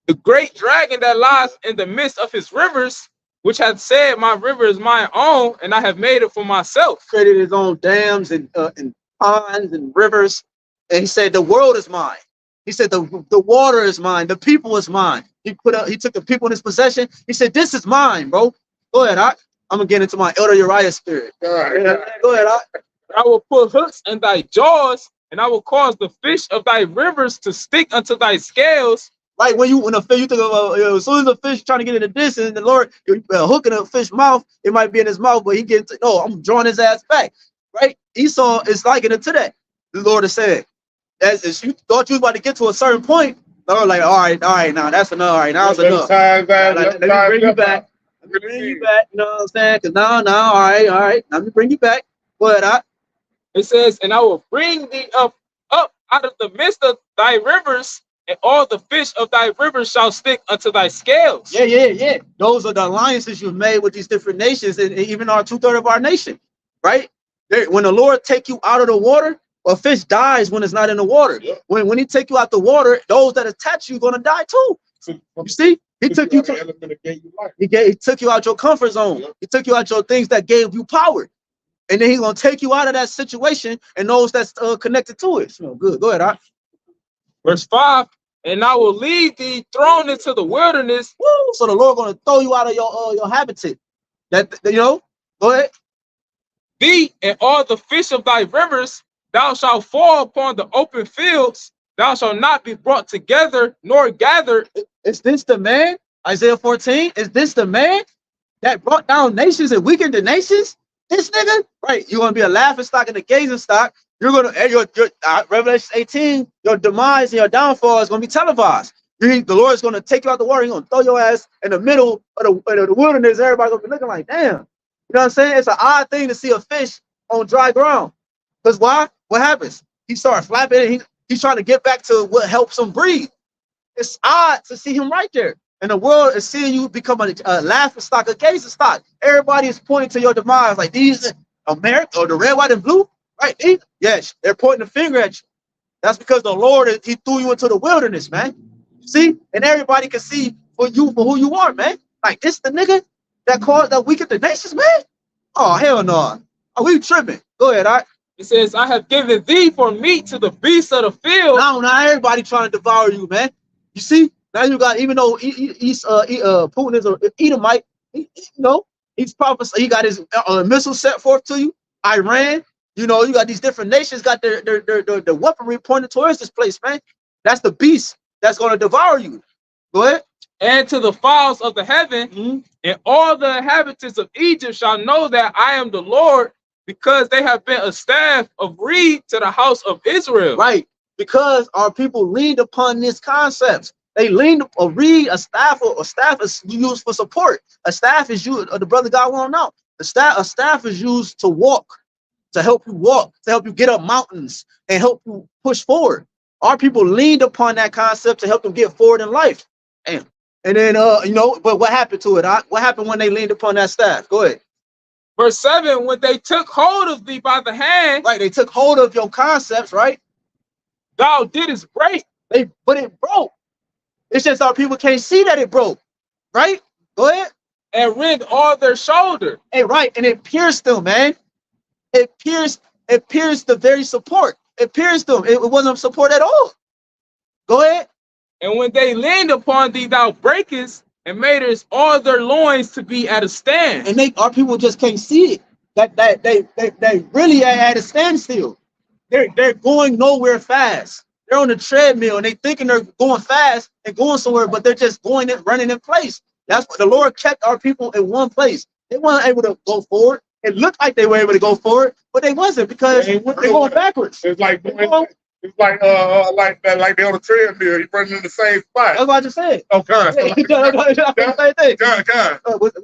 The great dragon that lies in the midst of his rivers, which hath said, my river is mine own, and I have made it for myself. Created his own dams and ponds and rivers. And he said, the world is mine. He said, the water is mine. The people is mine. He took the people in his possession. He said, this is mine, bro. Go ahead, Doc. I'm going to get into my Elder Uriah spirit. All right. Go ahead, Doc. I will put hooks in thy jaws, and I will cause the fish of thy rivers to stick unto thy scales. Like when a fish, you think of as soon as the fish trying to get in the distance, the Lord hooking a fish mouth, it might be in his mouth, but he gets no, I'm drawing his ass back. Right? Esau is liking it to that. The Lord is saying, as you thought you was about to get to a certain point, the Lord like, all right, now that's enough. All right, now it's enough. Let me bring you back. Let me bring you back. You know what I'm saying? Because now, all right. Let me bring you back. Go ahead, It says, and I will bring thee up out of the midst of thy rivers, and all the fish of thy rivers shall stick unto thy scales. Yeah. Those are the alliances you've made with these different nations, and even our 2/3 of our nation, right? When the Lord take you out of the water, a fish dies when it's not in the water. Yeah. When he take you out the water, those that attach you are gonna die too. You see, he took you to, he took you out your comfort zone. Yeah. He took you out your things that gave you power, and then he's gonna take you out of that situation and those that's connected to it. So good. Go ahead, Doc. Verse 5, and I will lead thee thrown into the wilderness. Woo! So the Lord gonna throw you out of your habitat. That you know. Go ahead. Thee and all the fish of thy rivers, thou shalt fall upon the open fields. Thou shalt not be brought together nor gathered. Is this the man? Isaiah 14. Is this the man that brought down nations and weakened the nations? This nigga, right? You're gonna be a laughing stock and a gazing stock. You're gonna your Revelation 18. Your demise and your downfall is gonna be televised. The Lord is gonna take you out the water. He's gonna throw your ass in the middle of the wilderness. Everybody gonna be looking like, damn. You know what I'm saying? It's an odd thing to see a fish on dry ground. Because why? What happens? He starts flapping. And he's trying to get back to what helps him breathe. It's odd to see him right there. And the world is seeing you become a laughing stock, a gazing stock. Everybody is pointing to your demise, like these America or the red, white, and blue, right? Yes, they're pointing the finger at you. That's because the Lord, he threw you into the wilderness, man. See? And everybody can see for who you are, man. Like this the nigga that weakened the nations, man. Oh, hell no. Are we tripping? Go ahead, all right. It says, I have given thee for meat to the beasts of the field. Now everybody trying to devour you, man. You see? Now you got, even though Putin is an Edomite, he's prophesying. He got his missiles set forth to you. Iran, you got these different nations got their weaponry pointed towards this place, man. That's the beast that's going to devour you. Go ahead. And to the fowls of the heaven, and all the inhabitants of Egypt shall know that I am the Lord, because they have been a staff of reed to the house of Israel. Right. Because our people leaned upon this concept. They leaned a reed, a staff is used for support. A staff is used, the brother God won't know. A staff is used to walk, to help you get up mountains and help you push forward. Our people leaned upon that concept to help them get forward in life. Damn. And then but what happened to it? What happened when they leaned upon that staff? Go ahead. Verse 7, when they took hold of thee by the hand, right? They took hold of your concepts, right? Thou didst break. But it broke. It's just our people can't see that it broke, right? Go ahead. And rend all their shoulder. Hey, right, and it pierced them, man. It pierced the very support. It pierced them. It wasn't support at all. Go ahead. And when they leaned upon thee, thou breakest, and madest all their loins to be at a stand. And our people just can't see it. That they really at a standstill. They're going nowhere fast. They're on the treadmill and they thinking they're going fast and going somewhere, but they're just running in place. That's what the Lord kept our people in one place. They weren't able to go forward. It looked like they were able to go forward, but they wasn't, because they're going backwards. It's like they're on the treadmill. You're running in the same spot. That's what I just said. Oh, God. Was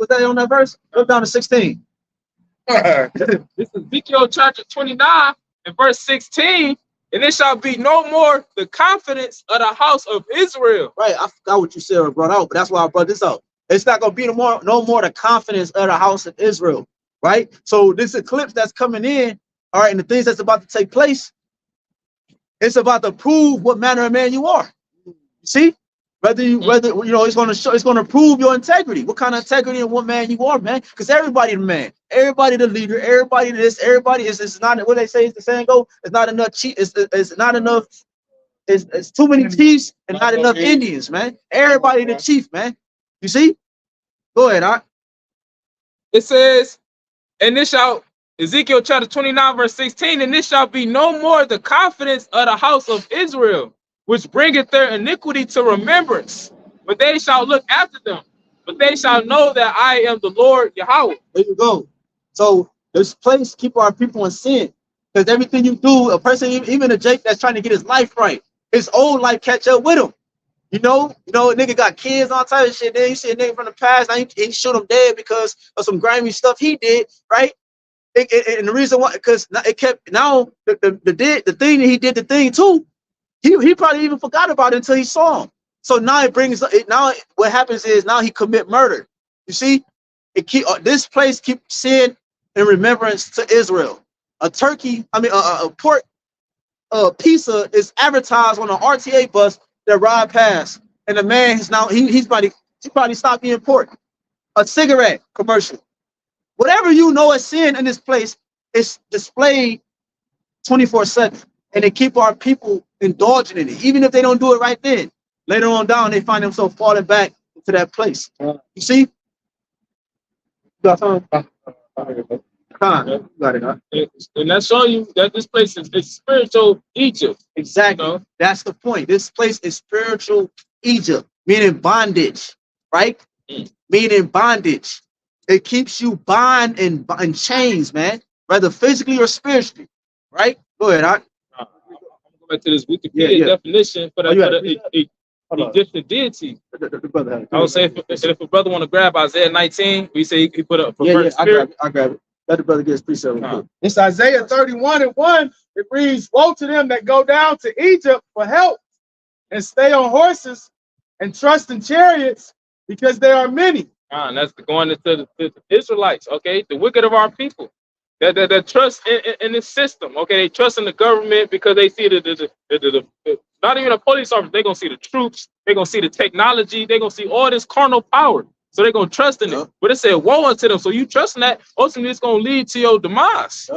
that on that verse? Go down to 16. This is Ezekiel chapter 29 and verse 16. And it shall be no more the confidence of the house of Israel. Right, I forgot what you said or brought out, but that's why I brought this out. It's not going to be no more the confidence of the house of Israel. right? So this eclipse that's coming in, all right, and the things that's about to take place, it's about to prove what manner of man you are. You see? Whether you know, it's gonna show, it's gonna prove your integrity, what kind of integrity and what man you are, man. Because everybody the man, everybody the leader, everybody this, everybody is. It's not what they say. Is the saying go? It's not enough. It's not enough. It's too many chiefs and not enough Indians, man. Everybody the chief, man. You see? Go ahead, It says, and this shall, Ezekiel chapter 29, verse 16, and this shall be no more the confidence of the house of Israel, which bringeth their iniquity to remembrance. But they shall look after them, but they shall know that I am the Lord Yahweh. There you go. So this place keep our people in sin. Because everything you do, a person, even a Jake that's trying to get his life right, his old life catch up with him. You know, a nigga got kids on type of shit. Then you see a nigga from the past, now he shoot him dead because of some grimy stuff he did, right? And the reason why, because it kept, now the thing that he did the thing too, he probably even forgot about it until he saw him. So now it brings it. Now what happens is now he commit murder. You see, this place keep sin in remembrance to Israel. A turkey, a pork pizza is advertised on an RTA bus that ride past, and the man is now he probably stopped being pork. A cigarette commercial, whatever you know is sin in this place is displayed 24/7, and they keep our people indulging in it, even if they don't do it right then. Later on down, they find themselves falling back into that place. You see? You got something? Got it, huh? And that's showing you that this place is spiritual Egypt. Exactly. You know? That's the point. This place is spiritual Egypt, meaning bondage, right? Meaning bondage. It keeps you bound in chains, man, whether physically or spiritually, right? Go ahead, I'm going to go back to this Wikipedia definition for the Egyptian deity. I would say if a brother want to grab Isaiah 19, we say he put a perverted spirit. I grab it. Let the brother get his precept. It's Isaiah 31:1. It reads, "Woe to them that go down to Egypt for help and stay on horses and trust in chariots, because there are many." And that's going into the Israelites, okay? The wicked of our people. That trust in this system, okay? They trust in the government because they see not even the police officers, they're going to see the troops, they're going to see the technology, they're going to see all this carnal power. So they're going to trust in it. But it said, woe unto them. So you trust in that, ultimately it's going to lead to your demise.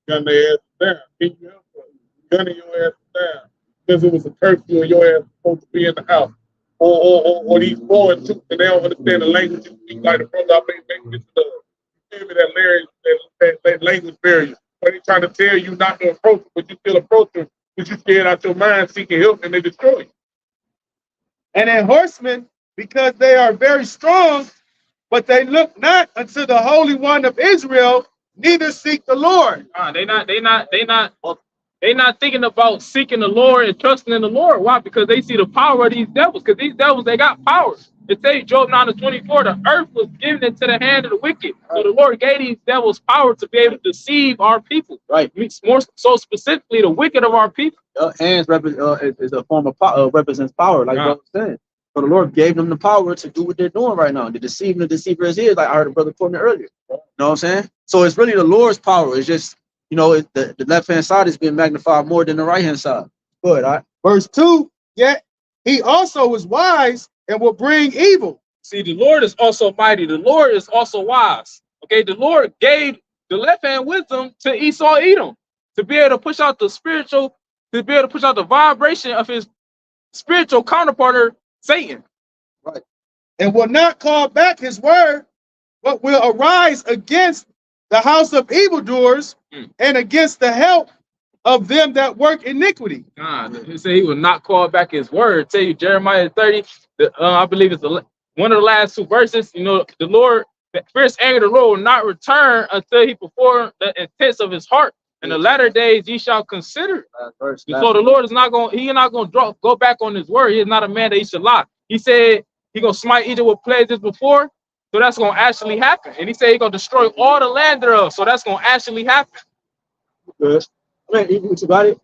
Gun their ass down. Keep your gunning your ass down. Because it was a curfew and your ass was supposed to be in the house. Or these boys too, and they don't understand the language you speak, like the brother I made this that language barrier. But they trying to tell you not to approach it, but you still approach them because you scared out your mind seeking help and they destroy you. And then horsemen, because they are very strong, but they look not unto the Holy One of Israel, neither seek the Lord. They not thinking about seeking the Lord and trusting in the Lord. Why? Because they see the power of these devils. Because these devils, they got power. It says Job 9:24, the earth was given into the hand of the wicked. So the Lord gave these devils power to be able to deceive our people. Right. More so specifically, the wicked of our people. Hands is a form of power, represents power, like I was saying. So the Lord gave them the power to do what they're doing right now. The deceiver is here, like I heard a brother quote me earlier. You know what I'm saying? So it's really the Lord's power. It's just, the left-hand side is being magnified more than the right-hand side. Go ahead, all right? Verse 2, yet he also is wise and will bring evil. See, the Lord is also mighty. The Lord is also wise. Okay, the Lord gave the left-hand wisdom to Esau Edom to be able to push out the spiritual, to be able to push out the vibration of his spiritual counterpart, Satan. Right. And will not call back his word, but will arise against the house of evildoers and against the help of them that work iniquity. He said he will not call back his word. Tell you Jeremiah 30, I believe it's one of the last two verses. The Lord, the fierce anger of the Lord will not return until he perform the intents of his heart. In the latter days, ye shall consider. So the Lord is not going. He not going to go back on his word. He is not a man that he should lie. He said he going to smite Egypt with plagues as before. So that's going to actually happen. And he said he's going to destroy all the land thereof. So that's going to actually happen. Good. You got it?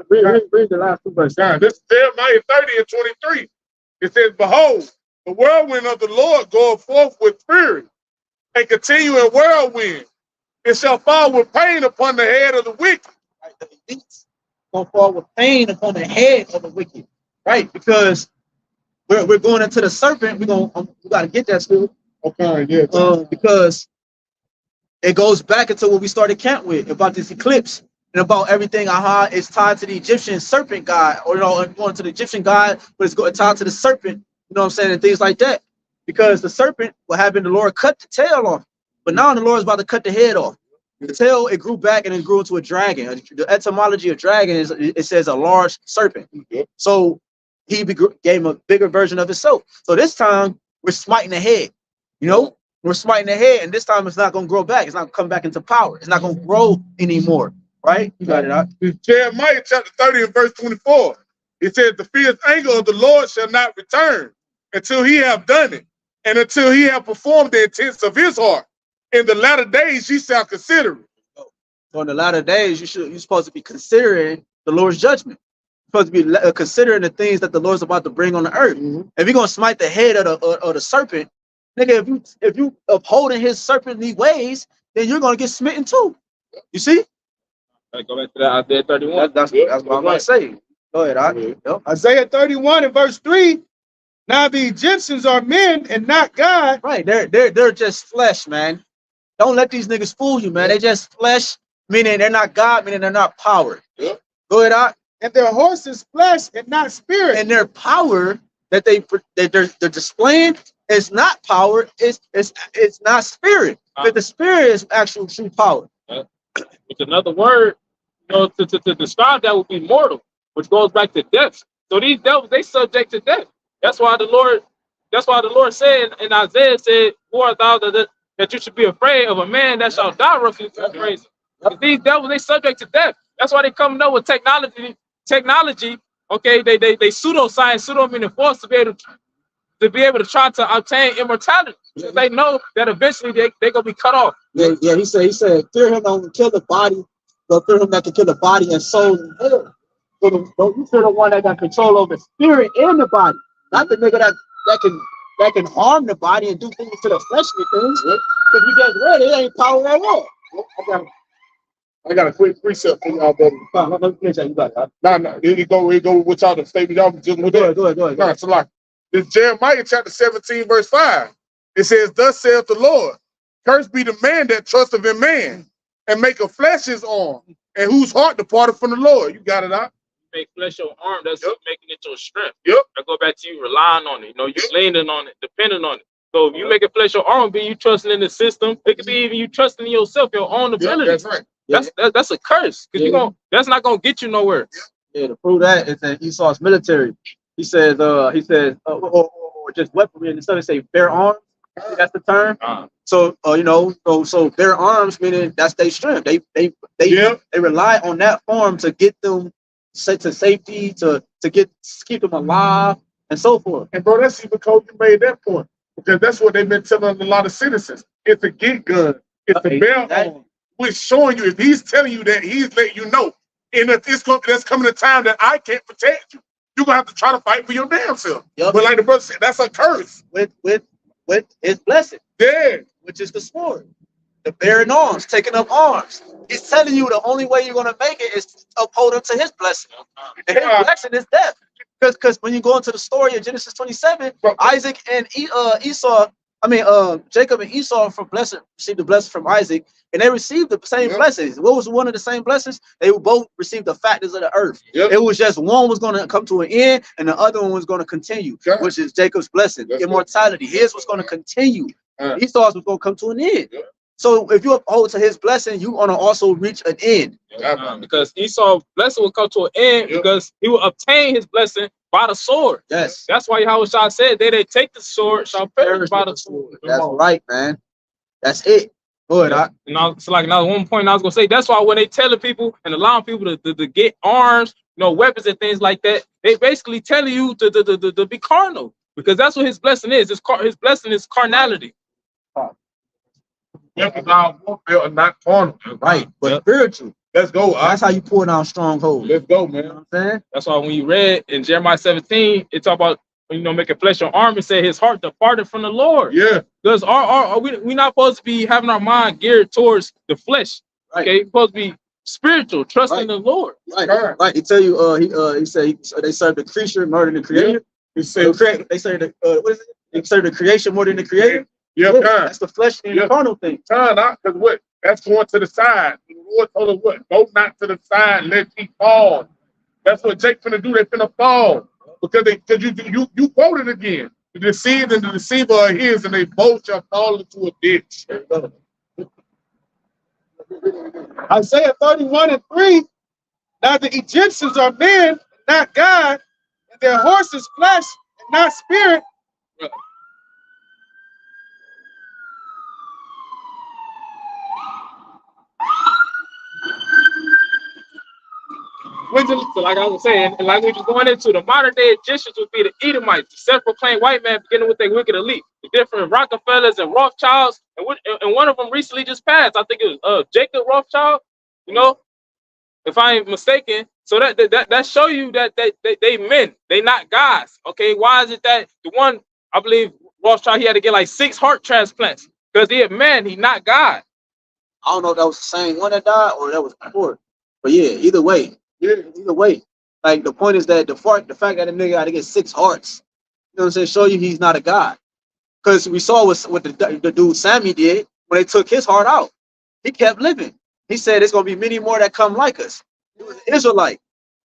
Read the last two verses. This is Jeremiah 30:23. It says, "Behold, the whirlwind of the Lord goeth forth with fury, a continuing whirlwind. It shall fall with pain upon the head of the wicked. Right? The elites gonna fall with pain upon the head of the wicked, right? Because we're going into the serpent. We gotta get that still. Okay, yeah. Because it goes back into what we started camp with about this eclipse and about everything. Aha, it's tied to the Egyptian serpent god, or going to the Egyptian god, but it's going tied to the serpent. You know what I'm saying, and things like that. Because the serpent, what happened? The Lord cut the tail off, but now the Lord is about to cut the head off. The tail, it grew back and it grew into a dragon. The etymology of dragon is, it says a large serpent. So he gave him a bigger version of himself. So this time we're smiting the head. You know, we're smiting the head, and this time it's not going to grow back. It's not going to come back into power. It's not going to grow anymore. Right? You got it out. Jeremiah chapter 30 and verse 24. It says, the fierce anger of the Lord shall not return until he have done it, and until he have performed the intents of his heart. In the latter days ye shall consider it. So in the latter days, you're supposed to be considering the Lord's judgment. You're supposed to be considering the things that the Lord's about to bring on the earth. If you're gonna smite the head of the serpent, nigga, if you upholding his serpently ways, then you're gonna get smitten too. You see? Go back to that Isaiah 31. That's what I'm gonna say. Go ahead. Yep. Isaiah 31 and verse 3. Now the Egyptians are men and not God. Right. They're just flesh, man. Don't let these niggas fool you, man. They just flesh, meaning they're not God, meaning they're not power. Yep. Go ahead, out. And their horse is flesh and not spirit. And their power that they're displaying is not power. It's not spirit. But the spirit is actual true power. With another word, you know, to describe that would be mortal, which goes back to death. So these devils, they subject to death. That's why the Lord said in Isaiah said, "Who art thou that you should be afraid of a man that shall die roughly for his praise?" These devils, they subject to death. That's why they coming up with technology. Okay, they pseudoscience, pseudo meaning false, to be able to try to obtain immortality. Because they know that eventually they gonna be cut off. Yeah. He said, fear him don't kill the body, but fear him that can kill the body and soul in hell. So don't you fear the one that got control over the spirit and the body, not the nigga that can harm the body and do things to the fleshly things. Because we just read it ain't power at all. I got a quick precept for y'all, brother. No, it go with y'all to statement. Y'all just with that. Go ahead. No, it's a lot. It's Jeremiah chapter 17, verse 5. It says, thus saith the Lord, cursed be the man that trusteth in man, and make a flesh his arm, and whose heart departed from the Lord. You got it out. Make flesh your arm, that's making it your strength. Yep. I go back to you relying on it. You know, you leaning on it, depending on it. So if you make it flesh your arm, be you trusting in the system. It could be even you trusting in yourself, your own ability. That's right. That's a curse, because that's not gonna get you nowhere. Yeah, to prove that is in Esau's military. He says, or just weaponry, and instead say bare arms. That's the term. So so bare arms meaning that's their strength. They rely on that form to get them to safety, to keep them alive, and so forth. And bro, that's even because you made that point, because that's what they've been telling a lot of citizens. It's a get gun. It's a bare arm. We're showing you, if he's telling you that, he's letting you know. And if there's coming a time that I can't protect you, you're gonna have to try to fight for your damn self. But like the brother said, that's a curse. With his blessing. Yeah. Which is the sword. The bearing arms, taking up arms. He's telling you the only way you're gonna make it is to uphold him to his blessing. And his blessing is death. Because when you go into the story of Genesis 27, Isaac and Jacob and Esau received the blessing from Isaac, and they received the same blessings. What was one of the same blessings? They both received the fatness of the earth. It was just one was going to come to an end, and the other one was going to continue, which is Jacob's blessing, immortality. His was going to continue. Esau's was going to come to an end. So if you uphold to his blessing, you're going to also reach an end. Because Esau's blessing will come to an end because he will obtain his blessing by the sword. Yes. That's why YAHWASHI said they take the sword, shall perish by the sword. That's right, man. That's it. Good. So like another one point I was gonna say, that's why when they telling people and allowing people to get arms, weapons and things like that, they basically telling you to be carnal, because that's what his blessing is. His blessing is carnality. Weapons are warfare are not carnal. Right, but spiritual. Let's go. That's how you pull down strongholds. Let's go, man. You know what I'm saying? That's why when you read in Jeremiah 17, it talk about making flesh or arm, and said his heart departed from the Lord. Yeah. Because we not supposed to be having our mind geared towards the flesh. Right. Okay, we're supposed to be spiritual, trusting Right. the Lord. Right. Right. He tell you, he said they serve the creature more than the creator. He said, They say the what is it? They serve the creation more than the creator. yeah, Yeah, time. that's the flesh and Yeah. the carnal thing. Time out, because what? That's going to the side. The Lord told us what? Go not to the side, let ye fall. That's what Jake finna do. They finna fall. Because you quoted again. The deceived and the deceiver are his, and they both shall fall into a ditch. Isaiah 31:3. Now the Egyptians are men, not God, and their horses flesh and not spirit. So like I was saying, and like we just going into, the modern day Egyptians would be the Edomites, the self-proclaimed white man beginning with their wicked elite, the different Rockefellers and Rothschilds, and one of them recently just passed. I think it was Jacob Rothschild, if I ain't mistaken. So that show you that they men, they not gods. Okay, why is it that the one, I believe Rothschild, he had to get like 6 heart transplants because he a man, he not God. I don't know if that was the same one that died or that was before, but yeah, either way. Yeah, either way. Like the point is that the fact that a nigga got to get 6 hearts, you know what I'm saying, show you he's not a god. Because we saw what the dude Sammy did when they took his heart out. He kept living. He said there's gonna be many more that come like us. He was an Israelite,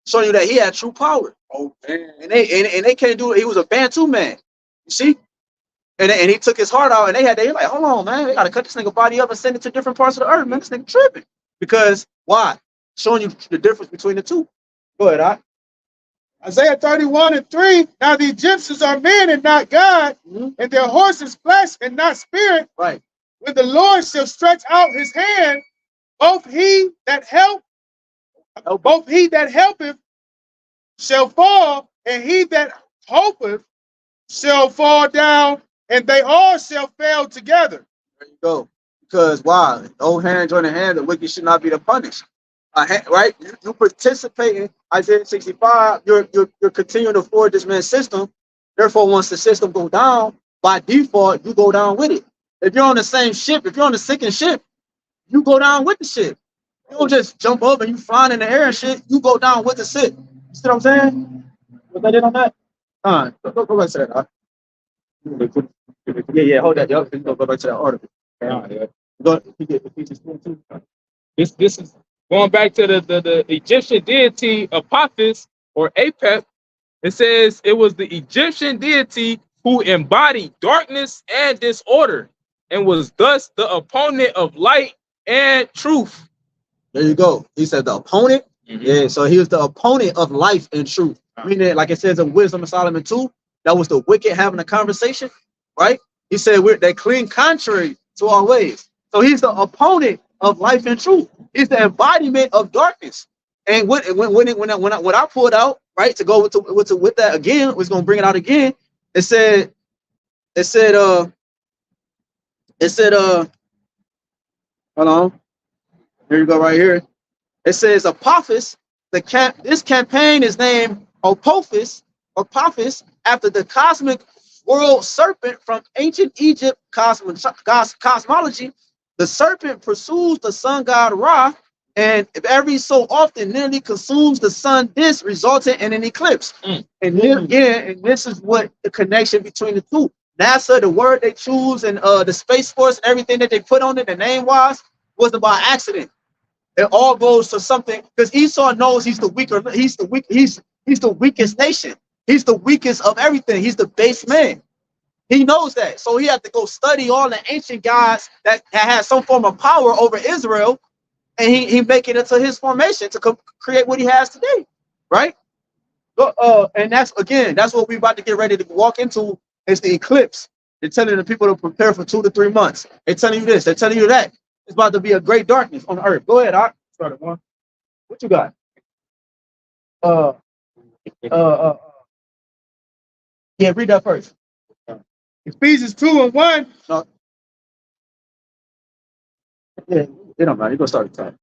showing you that he had true power. Oh man. And they can't do it. He was a Bantu man. You see? And he took his heart out, and they like, hold on, man, we gotta cut this nigga body up and send it to different parts of the earth, man. This nigga tripping. Because why? Showing you the difference between the two. Go ahead, Art. Isaiah 31:3. Now the Egyptians are men and not God, and their horses flesh and not spirit. Right. When the Lord shall stretch out his hand, both he that helpeth shall fall, and he that hopeth shall fall down, and they all shall fail together. There you go. Because why? No hand join the hand, the wicked should not be the punished. Right? You participate in Isaiah 65, you're continuing to forward this man's system. Therefore, once the system go down, by default, you go down with it. If you're on the same ship, if you're on the sinking ship, you go down with the ship. You don't just jump up and you flying in the air and shit. You go down with the ship. You see what I'm saying? What they did on that? Go back to that. Yeah, hold that. Yup, go back to that article. This is going back to the Egyptian deity Apophis or Apep. It says it was the Egyptian deity who embodied darkness and disorder and was thus the opponent of light and truth. There you go. He said the opponent. Yeah, so he was the opponent of life and truth. Meaning, like it says in Wisdom of Solomon 2, that was the wicked having a conversation, right? He said they clean contrary to our ways. So he's the opponent of life and truth. He's the embodiment of darkness. And when I pulled out, right, to go with that again, was gonna bring it out again. It said, hold on. Here you go, right here. It says Apophis. This campaign is named Apophis after the cosmic world serpent from ancient Egypt cosmology. The serpent pursues the sun god Ra, and every so often nearly consumes the sun disk, resulting in an eclipse. And this is what the connection between the two. NASA, the word they choose, and the Space Force, and everything that they put on it, the name wasn't by accident. It all goes to something, because Esau knows he's the weakest nation. He's the weakest of everything. He's the base man. He knows that. So he had to go study all the ancient gods that had some form of power over Israel, and he make it into his formation to create what he has today, right? And that's what we're about to get ready to walk into, is the eclipse. They're telling the people to prepare for 2 to 3 months. They're telling you this, they're telling you that. It's about to be a great darkness on the earth. Go ahead, Art. Start at 1. What you got? Yeah, read that first. Ephesians 2:1. No. Yeah, it don't matter. You're gonna start at the top.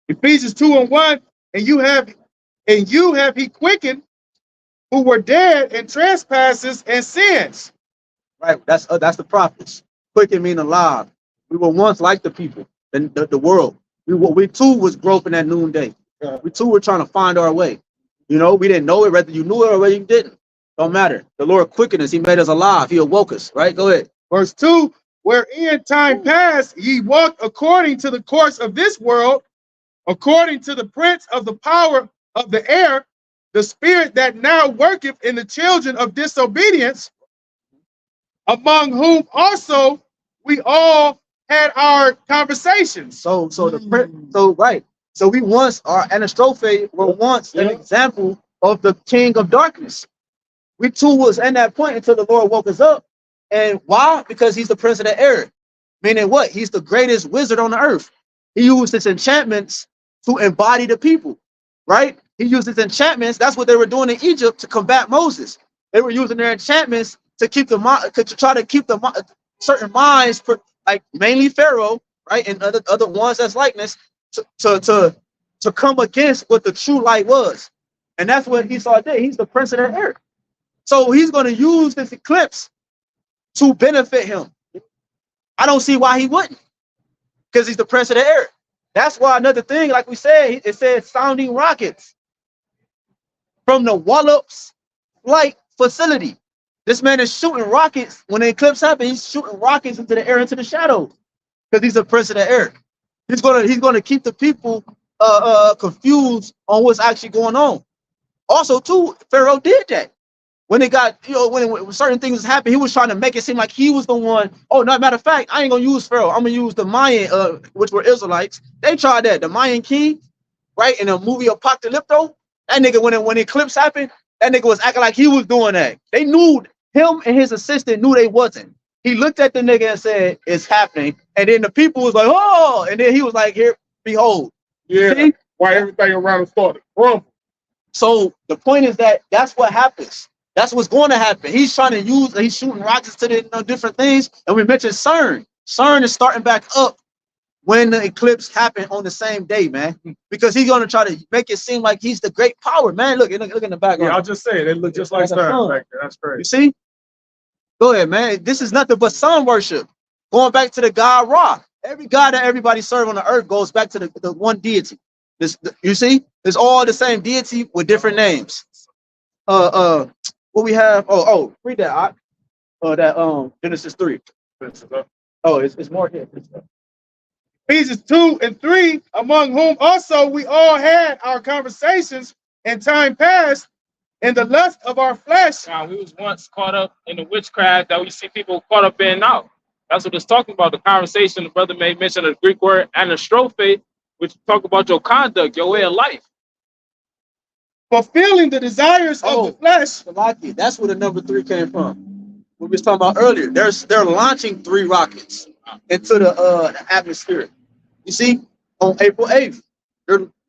Ephesians 2:1. And you have he quickened who were dead in trespasses and sins. Right? That's the prophets. Quicken mean alive. We were once like the people, the world. We too was groping at noonday. We too were trying to find our way. You know, we didn't know it, whether you knew it or whether you didn't. Don't matter. The Lord quickened us. He made us alive. He awoke us. Right? Go ahead. Verse 2, where in time past ye walked according to the course of this world, according to the prince of the power of the air, the spirit that now worketh in the children of disobedience, among whom also we all had our conversations. So right. So we once, our anastrophe were once an example of the king of darkness. We too was in that point until the Lord woke us up. And why? Because he's the prince of the air. Meaning what? He's the greatest wizard on the earth. He used his enchantments to embody the people, right? He used his enchantments. That's what they were doing in Egypt to combat Moses. They were using their enchantments to keep to try to keep the certain minds, like mainly Pharaoh, right, and other ones that's likeness, to come against what the true light was. And that's what Esau did. He's the prince of the air. So he's going to use this eclipse to benefit him. I don't see why he wouldn't, because he's the prince of the air. That's why another thing, like we said, it said sounding rockets from the Wallops flight facility. This man is shooting rockets. When the eclipse happens, he's shooting rockets into the air, into the shadows, because he's the prince of the air. He's gonna keep the people confused on what's actually going on. Also, too, Pharaoh did that. When it got, when certain things happened, he was trying to make it seem like he was the one. Oh, no, matter of fact, I ain't gonna use Pharaoh. I'm gonna use the Mayan, which were Israelites. They tried that. The Mayan king, right, in the movie Apocalypto, that nigga, when the eclipse happened, that nigga was acting like he was doing that. They knew, him and his assistant knew they wasn't. He looked at the nigga and said, it's happening. And then the people was like, oh, and then he was like, here, behold. Yeah, see? why everything around him started crumbling. So the point is that that's what happens. That's what's going to happen. He's trying to he's shooting rockets to the different things. And we mentioned CERN. CERN is starting back up when the eclipse happened on the same day, man. Because he's going to try to make it seem like he's the great power, man. Look in the background. Yeah, I'll just say they look just like CERN back there. That's crazy. You see? Go ahead, man. This is nothing but sun worship. Going back to the God Ra. Every God that everybody serve on the earth goes back to the one deity. You see? It's all the same deity with different names. What we have? Read that. That Genesis 3. Oh, it's more here. Ephesians 2 and 3, among whom also we all had our conversations in time past in the lust of our flesh. Now, we was once caught up in the witchcraft that we see people caught up in now. That's what it's talking about. The conversation the brother made mention of the Greek word anastrophe, which talk about your conduct, your way of life. Fulfilling the desires of the flesh. That's where the number 3 came from. What we was talking about earlier. They're launching 3 rockets into the atmosphere. You see, on April 8th,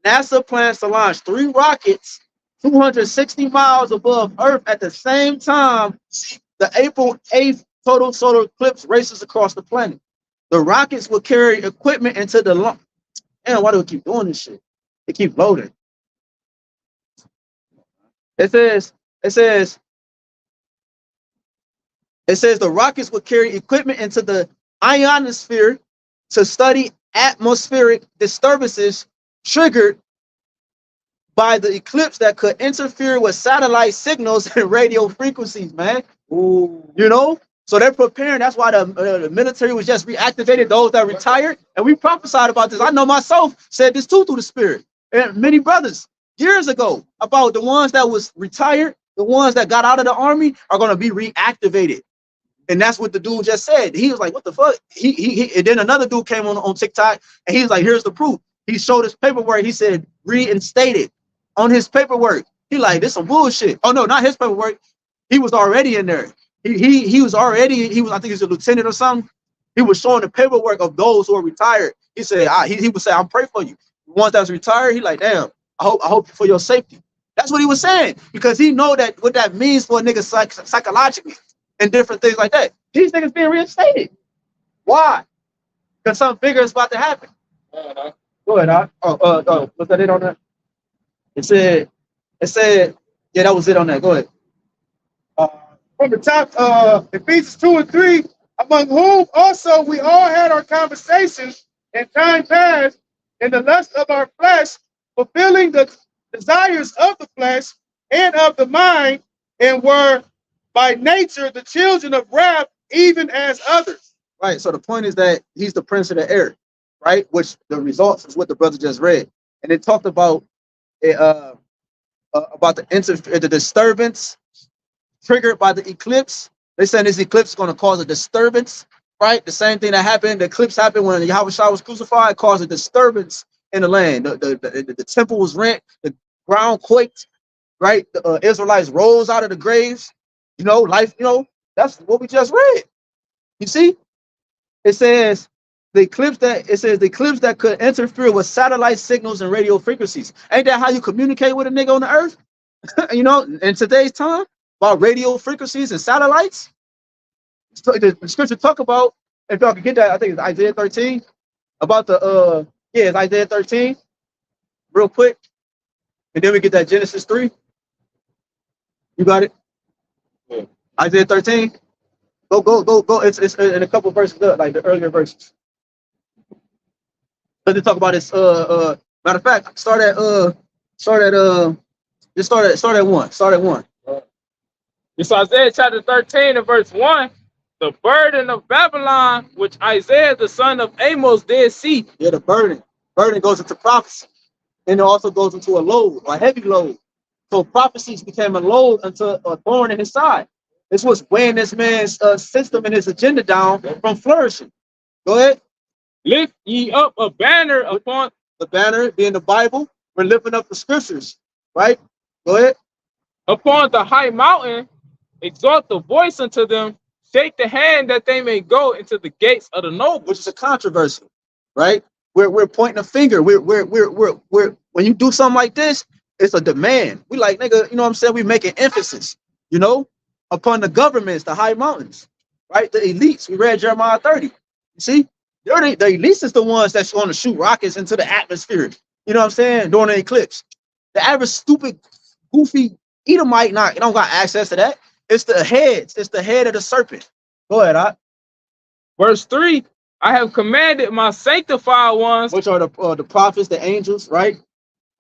NASA plans to launch 3 rockets 260 miles above Earth at the same time. The April 8th total solar eclipse races across the planet. The rockets will carry equipment into the Damn, why do we keep doing this shit? It keep loading. It says the rockets will carry equipment into the ionosphere to study atmospheric disturbances triggered by the eclipse that could interfere with satellite signals and radio frequencies, man. Ooh. You know? So they're preparing. That's why the military was just reactivated, those that retired. And we prophesied about this. I know myself said this too through the spirit. And many brothers years ago about the ones that was retired, the ones that got out of the army are going to be reactivated. And that's what the dude just said. He was like, what the fuck? And then another dude came on TikTok and he was like, here's the proof. He showed his paperwork. He said, reinstated on his paperwork. He like, this some bullshit. Oh no, not his paperwork. He was already in there. He was, I think he was a lieutenant or something. He was showing the paperwork of those who are retired. He said, he would say, I'm praying for you. The ones that's retired, he like, damn, I hope for your safety. That's what he was saying, because he know that what that means for a nigga psychologically and different things like that. These niggas being reinstated. Why? Because something bigger is about to happen. Go ahead, was that it on that? It said, Yeah, that was it on that. Go ahead. From the top, Ephesians 2 and 3, among whom also we all had our conversations in time past in the lust of our flesh, fulfilling the desires of the flesh and of the mind, and were by nature the children of wrath, even as others. Right. So the point is that he's the prince of the air, right? Which the results is what the brother just read, and it talked about the disturbance triggered by the eclipse. They said this eclipse is going to cause a disturbance, right? The same thing that happened. The eclipse happened when Yahawashi was crucified. It caused a disturbance in the land. The temple was rent. The ground quaked, right? The Israelites rose out of the graves. You know, life. You know, that's what we just read. You see. It says the eclipse that could interfere with satellite signals and radio frequencies. Ain't that how you communicate with a nigga on the earth? You know, in today's time, about radio frequencies and satellites. So the scripture talk about, if y'all can get that, I think it's Isaiah 13, about the it's Isaiah 13, real quick. And then we get that Genesis 3. You got it? Yeah. Isaiah 13. Go. It's in a couple verses up, like the earlier verses. Let's talk about this. Matter of fact, start at 1. Start at 1. It's Isaiah chapter 13 and verse 1. The burden of Babylon, which Isaiah the son of Amos did see. Yeah, the burden. Burden goes into prophecy. And it also goes into a load, a heavy load. So prophecies became a load unto a thorn in his side. This was weighing this man's system and his agenda down from flourishing. Go ahead. Lift ye up a banner upon The banner being the Bible. We're lifting up the scriptures, right? Go ahead. upon the high mountain, exalt the voice unto them, shake the hand that they may go into the gates of the noble. Which is a controversy, right? We're pointing a finger. We're when you do something like this, it's a demand. We like, nigga, you know what I'm saying? We making emphasis, you know, upon the governments, the high mountains, right? The elites. We read Jeremiah 30. You see, the elites is the ones that's going to shoot rockets into the atmosphere. You know what I'm saying? During the eclipse. The average stupid, goofy Edomite don't got access to that. It's the heads. It's the head of the serpent. Go ahead, Verse 3, I have commanded my sanctified ones, which are the prophets, the angels, right?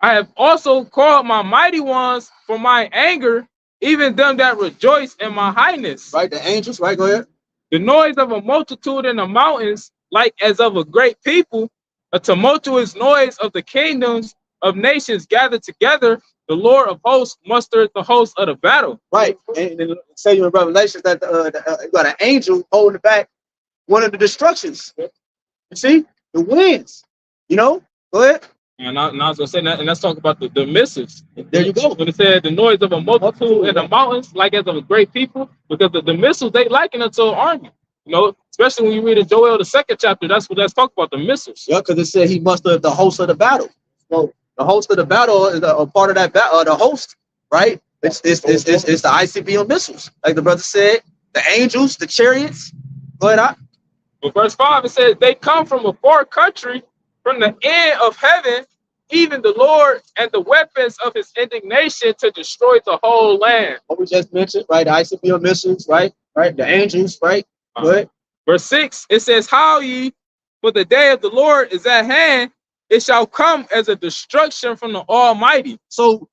I have also called my mighty ones for my anger, even them that rejoice in my highness. Right, the angels, right? Go ahead. The noise of a multitude in the mountains, like as of a great people, a tumultuous noise of the kingdoms of nations gathered together. The Lord of hosts mustered the host of the battle. Right, and it say in Revelation that you got an angel holding back one of the destructions. You see, the winds. You know, go ahead. And I was gonna say that, and let's talk about the missiles. There you go. When it said the noise of a multitude in the mountains, like as of a great people, because the missiles they liken it to an army. You know, especially when you read in Joel the 2nd chapter, that's talk about the missiles. Yeah, because it said he mustered the host of the battle. So the host of the battle is a part of that battle. The host, right? It's the ICBM missiles, like the brother said. The angels, the chariots. Go ahead, But verse 5 it says they come from a far country, from the end of heaven, even the Lord and the weapons of his indignation to destroy the whole land. What we just mentioned, right? The ICBM missiles, right? Right. The angels, right? Go ahead. Verse 6 it says, how ye, for the day of the Lord is at hand, it shall come as a destruction from the Almighty. So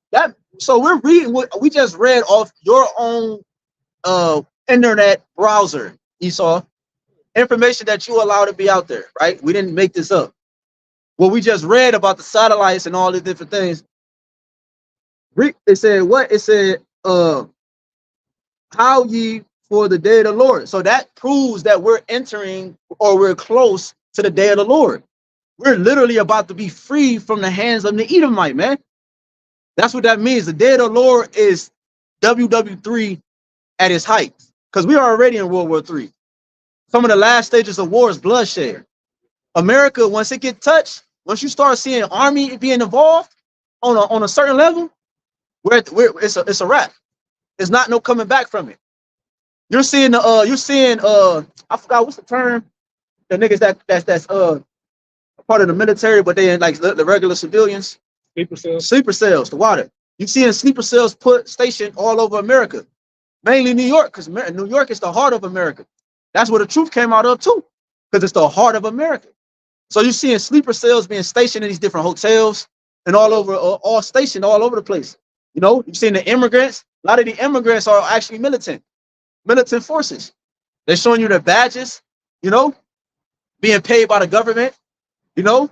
we're reading what we just read off your own internet browser, Esau. Information that you allow to be out there, right? We didn't make this up. What we just read about the satellites and all these different things. It said what? It said, how ye for the day of the Lord. So that proves that we're entering or we're close to the day of the Lord. We're literally about to be free from the hands of the Edomite, man. That's what that means. The day of the Lord is WW3 at its height, because we are already in World War III. Some of the last stages of war is bloodshed. America, once it get touched, once you start seeing army being involved on a certain level, it's a wrap. There's not no coming back from it. You're seeing I forgot what's the term. The niggas that's part of the military, but they in like the regular civilians. Sleeper cells. Sleeper cells, the water. You see sleeper cells put stationed all over America, mainly New York, because New York is the heart of America. That's where the truth came out of too, because it's the heart of America. So you're seeing sleeper cells being stationed in these different hotels and all over, all stationed all over the place. You know, you've seen the immigrants. A lot of the immigrants are actually militant forces. They're showing you their badges, you know, being paid by the government, you know.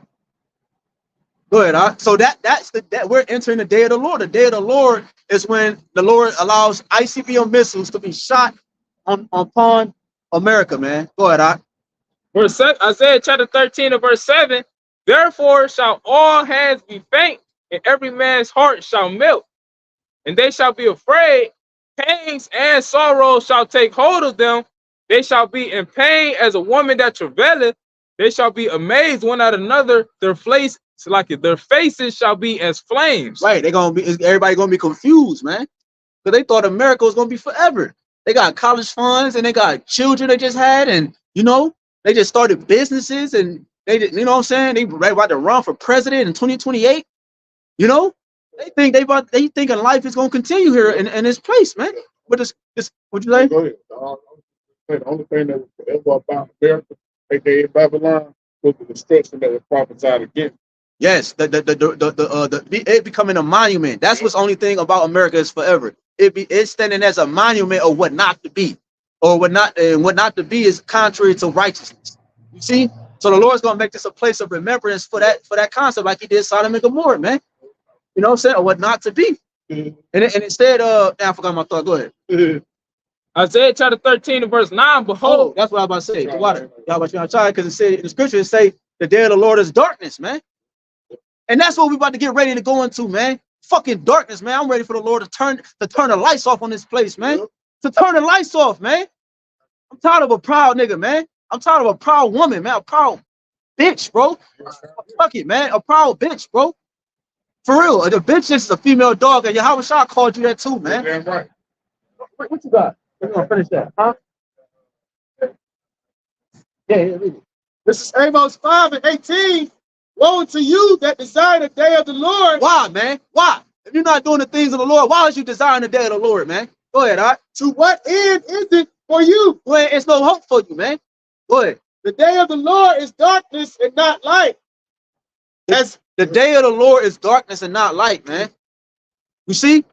Go ahead. So that's we're entering the day of the Lord. The day of the Lord is when the Lord allows ICBM missiles to be shot upon America, man. Go ahead. Verse 7, Isaiah chapter 13 and verse 7. Therefore shall all hands be faint, and every man's heart shall melt, and they shall be afraid. Pains and sorrow shall take hold of them. They shall be in pain as a woman that travaileth. They shall be amazed one at another. Their faces shall be as flames. Right, everybody gonna be confused, man, because they thought America was gonna be forever. They got college funds and they got children they just had, and you know, they just started businesses, and they did, you know what I'm saying? They about to run for president in 2028. You know, they thinking life is gonna continue here in this place, man. But this what you say? Go ahead. The only thing that was ever about America, aka Babylon, was the destruction that was prophesied against. Yes, it becoming a monument. That's what's only thing about America is forever. It's standing as a monument of what not to be, or what not to be is contrary to righteousness. You see, so the Lord's gonna make this a place of remembrance for that concept, like He did Sodom and Gomorrah, man. You know what I'm saying, or what not to be. And instead of, I forgot my thought. Go ahead. Isaiah chapter 13 and verse 9. Behold, that's what I was about to say. The water, Yahawah, because it said in the scripture, it say the day of the Lord is darkness, man. And that's what we're about to get ready to go into, man. Fucking darkness, man. I'm ready for the Lord to turn the lights off on this place, man. To turn the lights off, man. I'm tired of a proud nigga, man. I'm tired of a proud woman, man. A proud bitch, bro. Fuck it, man. A proud bitch, bro. For real. The bitch is a female dog, and Yahawah called you that too, man. Damn right. What you got? We're gonna finish that, huh? Yeah, read it. This is Amos 5 and 18. Woe to you that desire the day of the Lord. Why, man? Why? If you're not doing the things of the Lord, why is you desiring the day of the Lord, man? Go ahead, all right? To what end is it for you? Well, it's no hope for you, man. Go ahead. The day of the Lord is darkness and not light. As the day of the Lord is darkness and not light, man. You see?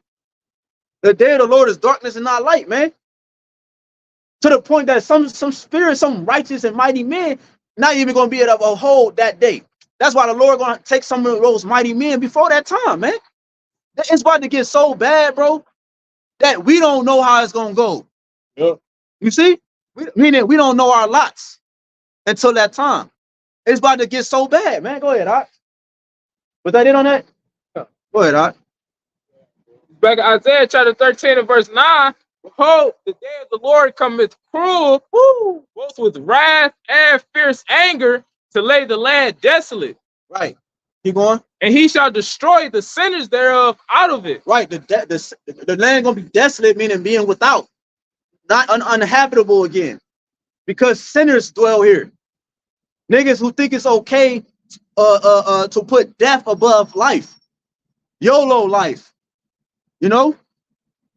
The day of the Lord is darkness and not light, man. To the point that some spirits, some righteous and mighty men, not even going to be able to hold that day. That's why the Lord going to take some of those mighty men before that time, man. It's about to get so bad, bro, that we don't know how it's going to go. Yep. You see? Meaning we don't know our lots until that time. It's about to get so bad, man. Go ahead, all right? Was that it on that? Go ahead, all right? back in Isaiah chapter 13 and verse 9. Behold, the day of the Lord cometh cruel, both with wrath and fierce anger, to lay the land desolate. Right. Keep going. And he shall destroy the sinners thereof out of it. Right. The land gonna be desolate, meaning being without, not uninhabitable again, because sinners dwell here. Niggas who think it's okay to put death above life, YOLO life. You know.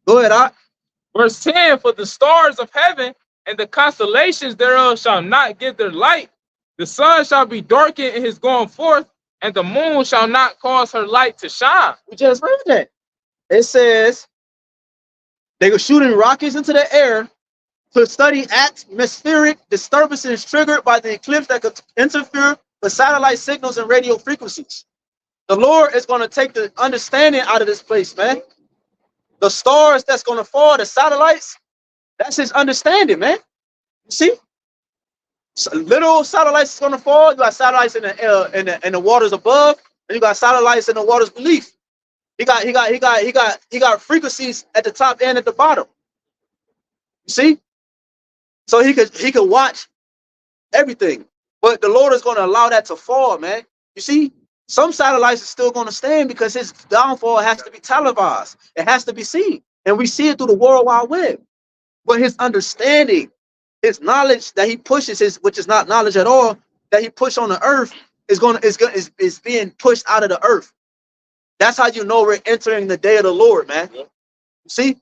Go ahead. Verse 10, for the stars of heaven and the constellations thereof shall not give their light. The sun shall be darkened in his going forth, and the moon shall not cause her light to shine. We just read that. It says they were shooting rockets into the air to study atmospheric disturbances triggered by the eclipse that could interfere with satellite signals and radio frequencies. The Lord is going to take the understanding out of this place, man. The stars that's going to fall, the satellites, that's his understanding, man. You see? So little satellites is going to fall. You got satellites in the waters above, and you got satellites in the waters beneath. He got frequencies at the top and at the bottom. You see? So he could watch everything. But the Lord is going to allow that to fall, man. You see? Some satellites are still going to stand because his downfall has to be televised. It has to be seen. And we see it through the World Wide Web. But his understanding, his knowledge that he pushes, which is not knowledge at all, that he pushed on the earth is being pushed out of the earth. That's how you know we're entering the day of the Lord, man. Yeah. You see?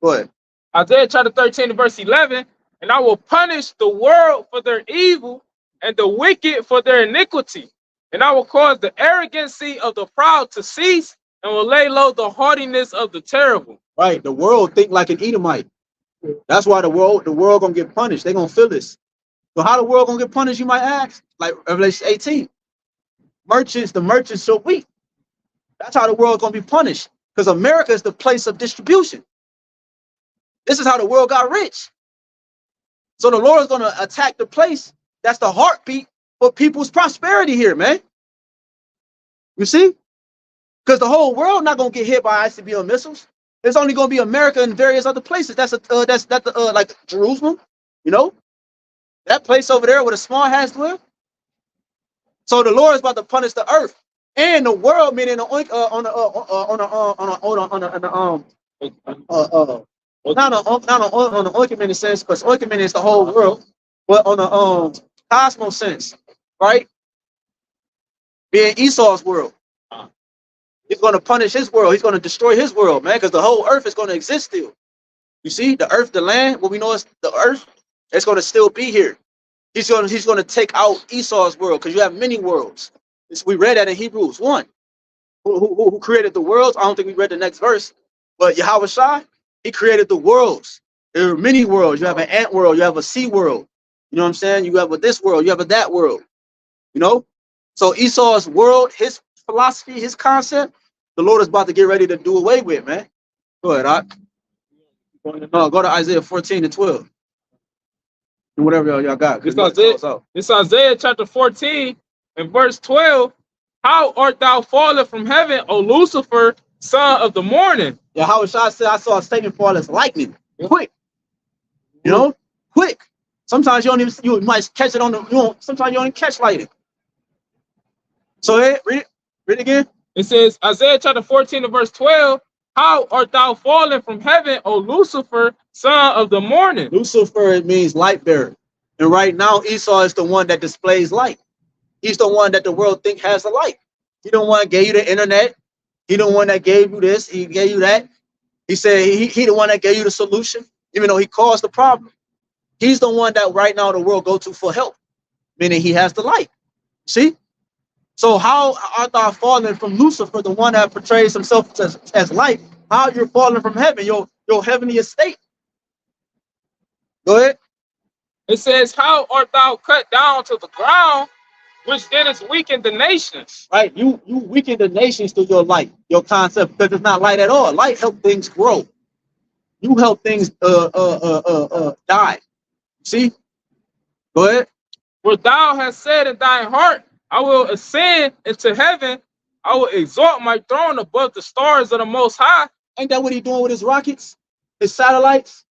Go ahead. Isaiah chapter 13 and verse 11, and I will punish the world for their evil and the wicked for their iniquity. And I will cause the arrogancy of the proud to cease and will lay low the haughtiness of the terrible. Right. The world think like an Edomite. That's why the world gonna get punished. They're gonna feel this. So how the world gonna get punished, you might ask? Like Revelation 18. The merchants shall weep. That's how the world gonna be punished. Because America is the place of distribution. This is how the world got rich. So the Lord is gonna attack the place that's the heartbeat for people's prosperity here, man. You see? Because the whole world not gonna get hit by ICBM missiles. It's only gonna be America and various other places. That's like Jerusalem, you know, that place over there where the small hats dwell. So the Lord is about to punish the earth and the world, meaning not an ointment in sense, because ointment is the whole world, but on the cosmos sense, right? Being Esau's world. He's going to punish his world. He's going to destroy his world, man, because the whole earth is going to exist still. You see, the earth, the land, what we know is the earth, it's going to still be here. He's going to take out Esau's world, because you have many worlds. We read that in Hebrews 1. Who created the worlds? I don't think we read the next verse, but YAHWASHI, he created the worlds. There are many worlds. You have an ant world, you have a sea world. You know what I'm saying? You have a this world, you have a that world. You know? So Esau's world, his philosophy, his concept, the Lord is about to get ready to do away with, man. Go ahead, no, go to Isaiah 14 and 12. And whatever y'all got. It's Isaiah chapter 14 and verse 12. How art thou fallen from heaven, O Lucifer, son of the morning? YAHWASHI said, I saw Satan fall as lightning. Quick. You know? Quick. Sometimes you might catch it on the, sometimes you don't even catch lightning. So hey, read it again. It says, Isaiah chapter 14 and verse 12, how art thou fallen from heaven, O Lucifer, son of the morning? Lucifer, it means light bearer. And right now, Esau is the one that displays light. He's the one that the world think has the light. He the one that gave you the internet. He the one that gave you this. He gave you that. He said he the one that gave you the solution, even though he caused the problem. He's the one that right now the world go to for help, meaning he has the light. See? So how art thou fallen from Lucifer, the one that portrays himself as light? How you're falling from heaven, your heavenly estate? Go ahead. It says, how art thou cut down to the ground, which then is weakened the nations? Right, you weaken the nations through your light, your concept, because it's not light at all. Light help things grow. You help things die. See? Go ahead. For thou hast said in thine heart, I will ascend into heaven. I will exalt my throne above the stars of the Most High. Ain't that what he's doing with his rockets, his satellites?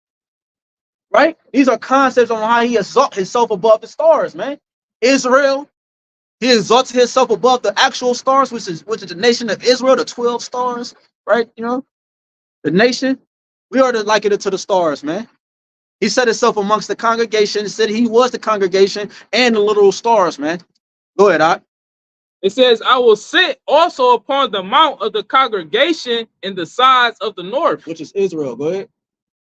Right? These are concepts on how he exalts himself above the stars, man. Israel, he exalted himself above the actual stars, which is the nation of Israel, the 12 stars, right? You know, the nation. We are to liken it to the stars, man. He set himself amongst the congregation, said he was the congregation and the literal stars, man. Go ahead, Doc. It says, I will sit also upon the mount of the congregation in the sides of the north. Which is Israel. Go ahead.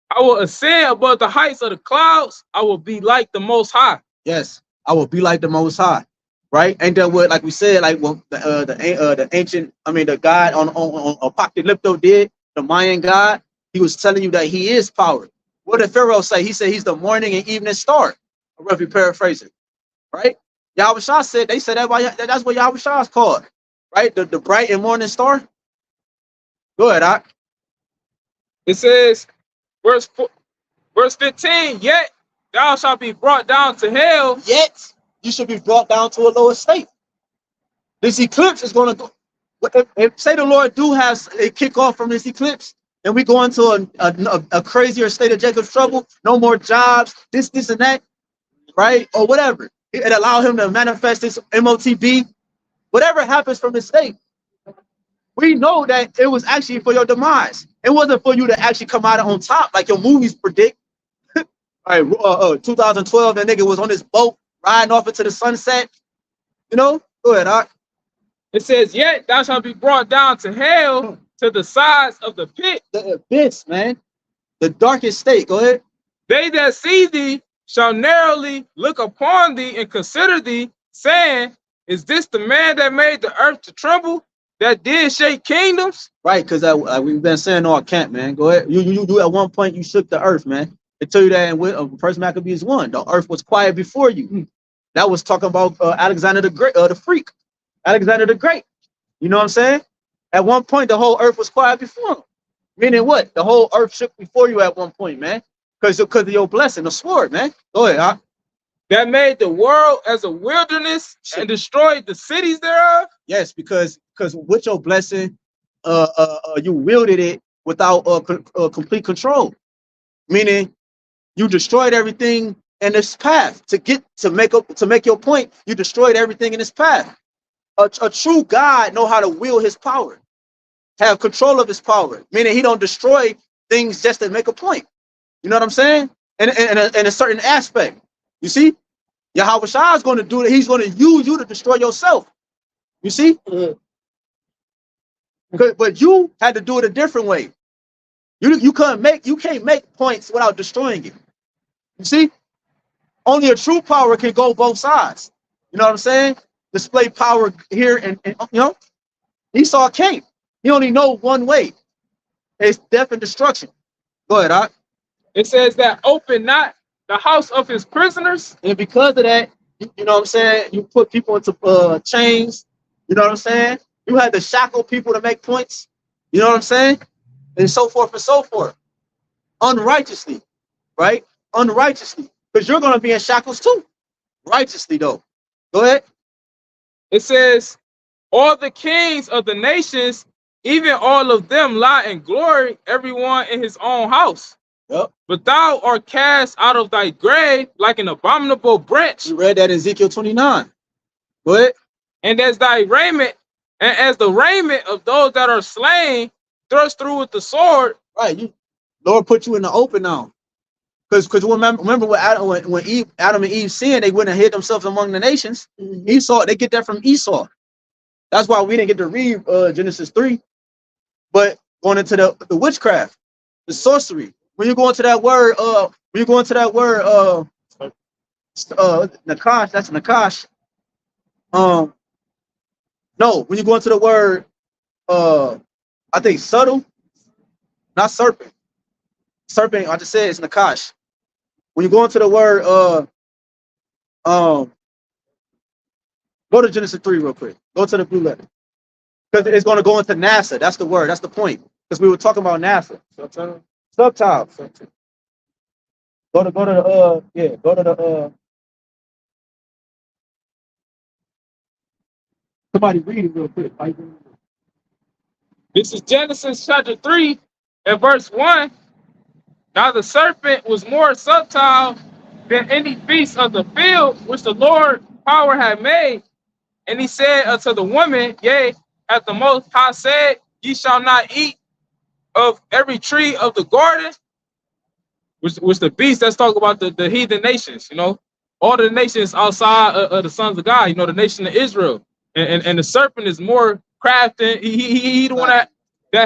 I will ascend above the heights of the clouds. I will be like the Most High. Yes, I will be like the Most High. Right? Ain't that what, like we said, like what the ancient, the God on Apocalypto did, the Mayan God, he was telling you that he is power. What did Pharaoh say? He said he's the morning and evening star. I'm roughly paraphrasing. Right? YAHWASHI said, they said that's what YAHWASHI is called, right? The bright and morning star. Go ahead, Doc. It says, verse 15, yet thou shalt be brought down to hell. Yet you should be brought down to a lower state. This eclipse is going to go. If say the Lord do have a kickoff from this eclipse, and we go into a crazier state of Jacob's trouble, no more jobs, this and that, right? Or whatever. It allowed him to manifest his MOTB. Whatever happens from this state, we know that it was actually for your demise. It wasn't for you to actually come out on top like your movies predict. All right, 2012, that nigga was on his boat riding off into the sunset. You know, go ahead, Doc. It says, yet thou shalt be brought down to hell, to the sides of the pit. The abyss, man. The darkest state. Go ahead. They that see thee shall narrowly look upon thee and consider thee, saying, is this the man that made the earth to tremble, that did shake kingdoms? Right, because we've been saying all camp, man. Go ahead. You at one point you shook the earth, man. They tell you that in First Maccabees 1. The earth was quiet before you. That was talking about Alexander the Great, the freak. Alexander the Great. You know what I'm saying? At one point, the whole earth was quiet before him. Meaning what? The whole earth shook before you at one point, man. Because of your blessing, the sword, man. Go ahead, huh? That made the world as a wilderness and destroyed the cities thereof? Yes, because with your blessing, you wielded it without complete control. Meaning you destroyed everything in its path. To make your point, you destroyed everything in its path. A true God know how to wield his power, have control of his power, meaning he don't destroy things just to make a point. You know what I'm saying? In a certain aspect. You see? Yahawashi is going to do it. He's going to use you to destroy yourself. You see? But you had to do it a different way. You can't make points without destroying it. You see? Only a true power can go both sides. You know what I'm saying? Display power here and you know, Esau can't. He only know one way. It's death and destruction. Go ahead, Doc. It says that open not the house of his prisoners. And because of that, you know what I'm saying, you put people into chains. You know what I'm saying? You had to shackle people to make points. You know what I'm saying? And so forth and so forth. Unrighteously, right? Unrighteously. Because you're going to be in shackles too. Righteously, though. Go ahead. It says, all the kings of the nations, even all of them lie in glory, everyone in his own house. Yep. But thou art cast out of thy grave like an abominable branch. We read that in Ezekiel 29. Go ahead. And as thy raiment, and as the raiment of those that are slain, thrust through with the sword. Right. Lord put you in the open now. Because remember when Adam and Eve sinned, they went and hid themselves among the nations. Esau, they get that from Esau. That's why we didn't get to read Genesis 3. But going into the witchcraft, the sorcery. When you go into that word, Nakash, that's Nakash. No, when you go into the word, I think subtle, not serpent. Serpent, I just said it's Nakash. When you go into the word, go to Genesis 3 real quick. Go to the blue letter. Because it's going to go into NASA. That's the word. That's the point. Because we were talking about NASA. Subtitle. Go to the somebody read it real quick. This is Genesis chapter 3 and verse 1. Now the serpent was more subtle than any beast of the field which the Lord power had made. And he said unto the woman, yea, as the Most High said, ye shall not eat of every tree of the garden. Which the beast, that's talking about the heathen nations, you know, all the nations outside of the sons of God, you know, the nation of Israel. And the serpent is more crafty. He the one that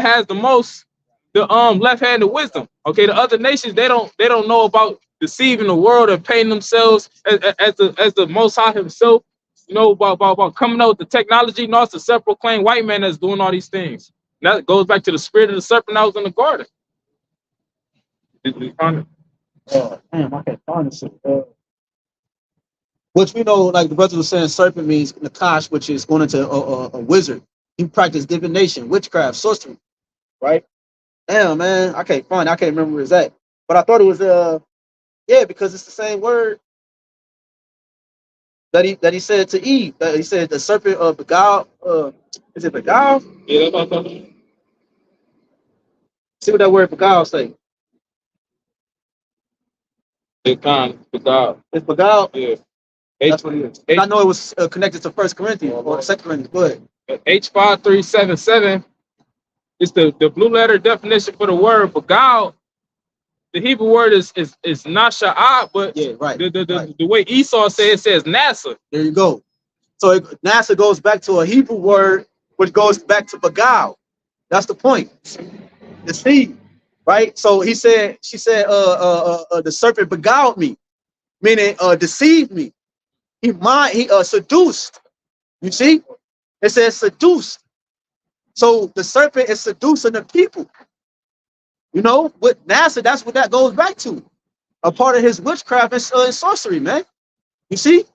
has the most left-handed wisdom. Okay, the other nations, they don't know about deceiving the world and painting themselves as the Most High himself, you know, about coming out with the technology. No, it's the self-proclaimed white man that's doing all these things. And that goes back to the spirit of the serpent that was in the garden. Did you find it? Damn, I can't find it. Which we know, like the brother was saying, serpent means Nakash, which is going into a wizard. He practiced divination, witchcraft, sorcery, right? Damn, man, I can't find it. I can't remember where it's at. But I thought it was yeah, because it's the same word that he said to Eve. That he said the serpent of Beguile. Is it Beguile? Yeah, that's what I'm talking about. See what that word Beguile say. It's Beguile. It's Beguile? Yeah. That's what it is. I know it was connected to 1 Corinthians or 2 Corinthians. Go ahead. H5377 is the blue letter definition for the word Beguile. The Hebrew word is Nasha'ah, but yeah, right. The way Esau says, it says NASA. There you go. So NASA goes back to a Hebrew word, which goes back to beguile. That's the point. Deceive, right? So she said, the serpent beguiled me, meaning deceived me. He seduced. You see, it says seduced. So the serpent is seducing the people. You know, with NASA, that's what that goes back to. A part of his witchcraft and sorcery, man. You see?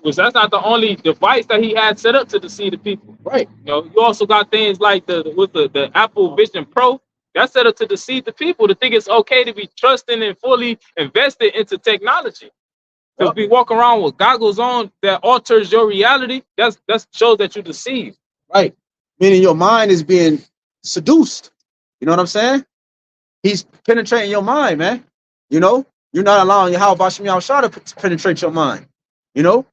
Which that's not the only device that he had set up to deceive the people. Right. You know, you also got things like the Apple Vision Pro. That's set up to deceive the people to think it's okay to be trusting and fully invested into technology. To be walking around with goggles on that alters your reality, that shows that you deceive. Right. Meaning your mind is being seduced. You know what I'm saying? He's penetrating your mind, man. You know, you're not allowing YAHWAH to penetrate your mind. You know,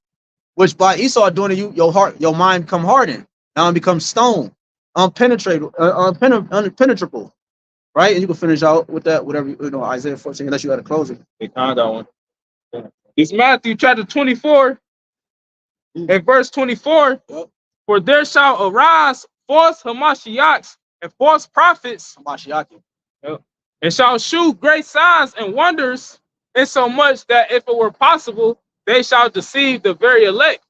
which by Esau doing to you, your mind come hardened. Now it becomes stone, unpenetrable, right? And you can finish out with that, whatever, you know, Isaiah 14, unless you got to close it. I got one. It's Matthew chapter 24 and verse 24. Yep. For there shall arise false Hamashiachs and false prophets, and shall shew great signs and wonders, insomuch that if it were possible, they shall deceive the very elect.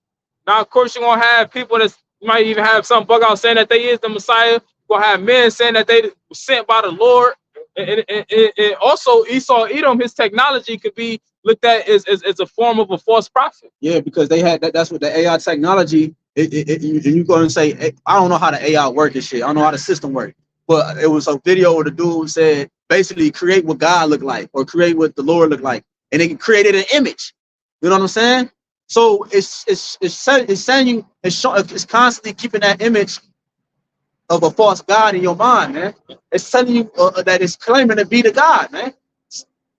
Now, of course, you're going to have people that might even have some bug out saying that they is the Messiah. You're going to have men saying that they were sent by the Lord. And also, Esau Edom, his technology could be looked at as a form of a false prophet. Yeah, because they had that's what the AI technology, you're going to say, I don't know how the AI work and shit. I don't know how the system works. But it was a video where the dude said, basically, create what God looked like or create what the Lord looked like. And they created an image. You know what I'm saying? So it's saying you, it's constantly keeping that image of a false God in your mind, man. It's telling you that it's claiming to be the God, man.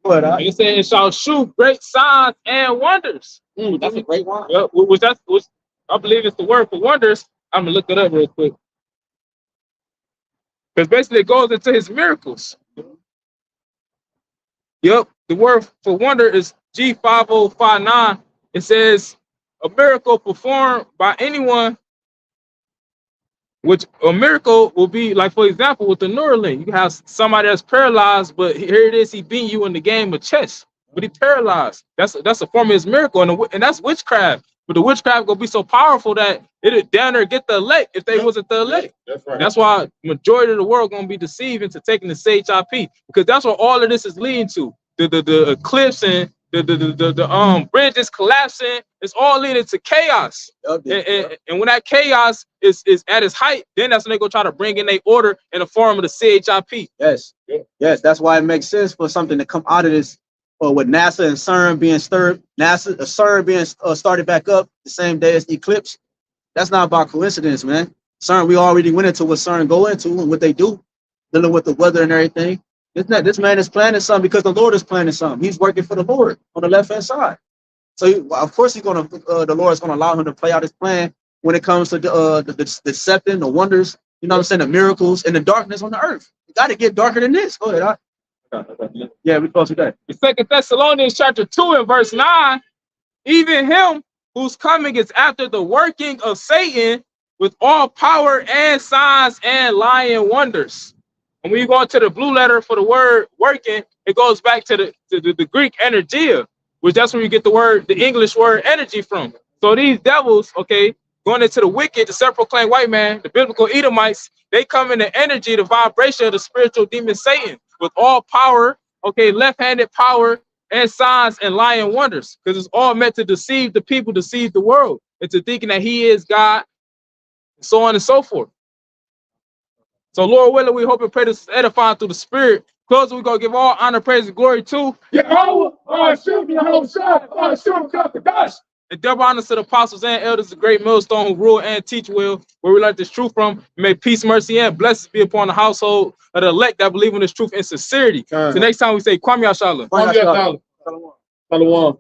But it said it shall shew great signs and wonders. That's a great one. Yeah, which I believe it's the word for wonders. I'm gonna look it up real quick. Because basically it goes into his miracles. Yep, the word for wonder is G5059. It says a miracle performed by anyone, which a miracle will be like, for example, with the Neuralink. You can have somebody that's paralyzed, but here it is, he beat you in the game of chess, but he paralyzed. That's a form of his miracle, and that's witchcraft. But the witchcraft gonna be so powerful that it'll down there get the elect if they wasn't the elect. That's right. That's why majority of the world gonna be deceived into taking the CHIP, because that's what all of this is leading to. The eclipse and the bridges collapsing. It's all leading to chaos. And when that chaos is at its height, then that's when they go try to bring in their order in the form of the CHIP. Yes, yes, that's why it makes sense for something to come out of this. With NASA and CERN being CERN being started back up the same day as the eclipse, that's not by coincidence, man. CERN, we already went into what CERN go into and what they do, dealing with the weather and everything. It's not, this man is planning something because the Lord is planning something. He's working for the Lord on the left hand side. So of course he's gonna, the Lord is gonna allow him to play out his plan when it comes to the deception, the wonders, you know what I'm saying, the miracles and the darkness on the earth. You got to get darker than this. Go ahead. Yeah, we close today. 2 Thessalonians chapter 2 and verse 9, even him whose coming is after the working of Satan with all power and signs and lying wonders. And when you go into the blue letter for the word working, it goes back to the Greek energia, which that's where you get the English word energy from. So these devils, okay, going into the wicked, the self-proclaimed white man, the biblical Edomites, they come in the energy, the vibration of the spiritual demon Satan with all power, okay, left-handed power and signs and lying wonders, because it's all meant to deceive the people, deceive the world into thinking that he is God, and so on and so forth. So Lord willing, we hope and pray this is edifying through the Spirit. Closing, we're going to give all honor, praise, and glory to YAHAWAH, BAHASHAM, YAHAWASHI, BAHASHAM, HAQADASH. and double honors to the apostles and elders, the great millstone who rule and teach well, where we learn this truth from. May peace, mercy, and blessings be upon the household of the elect that believe in this truth in sincerity. So next time we say, Kwame Yashala. Shalom.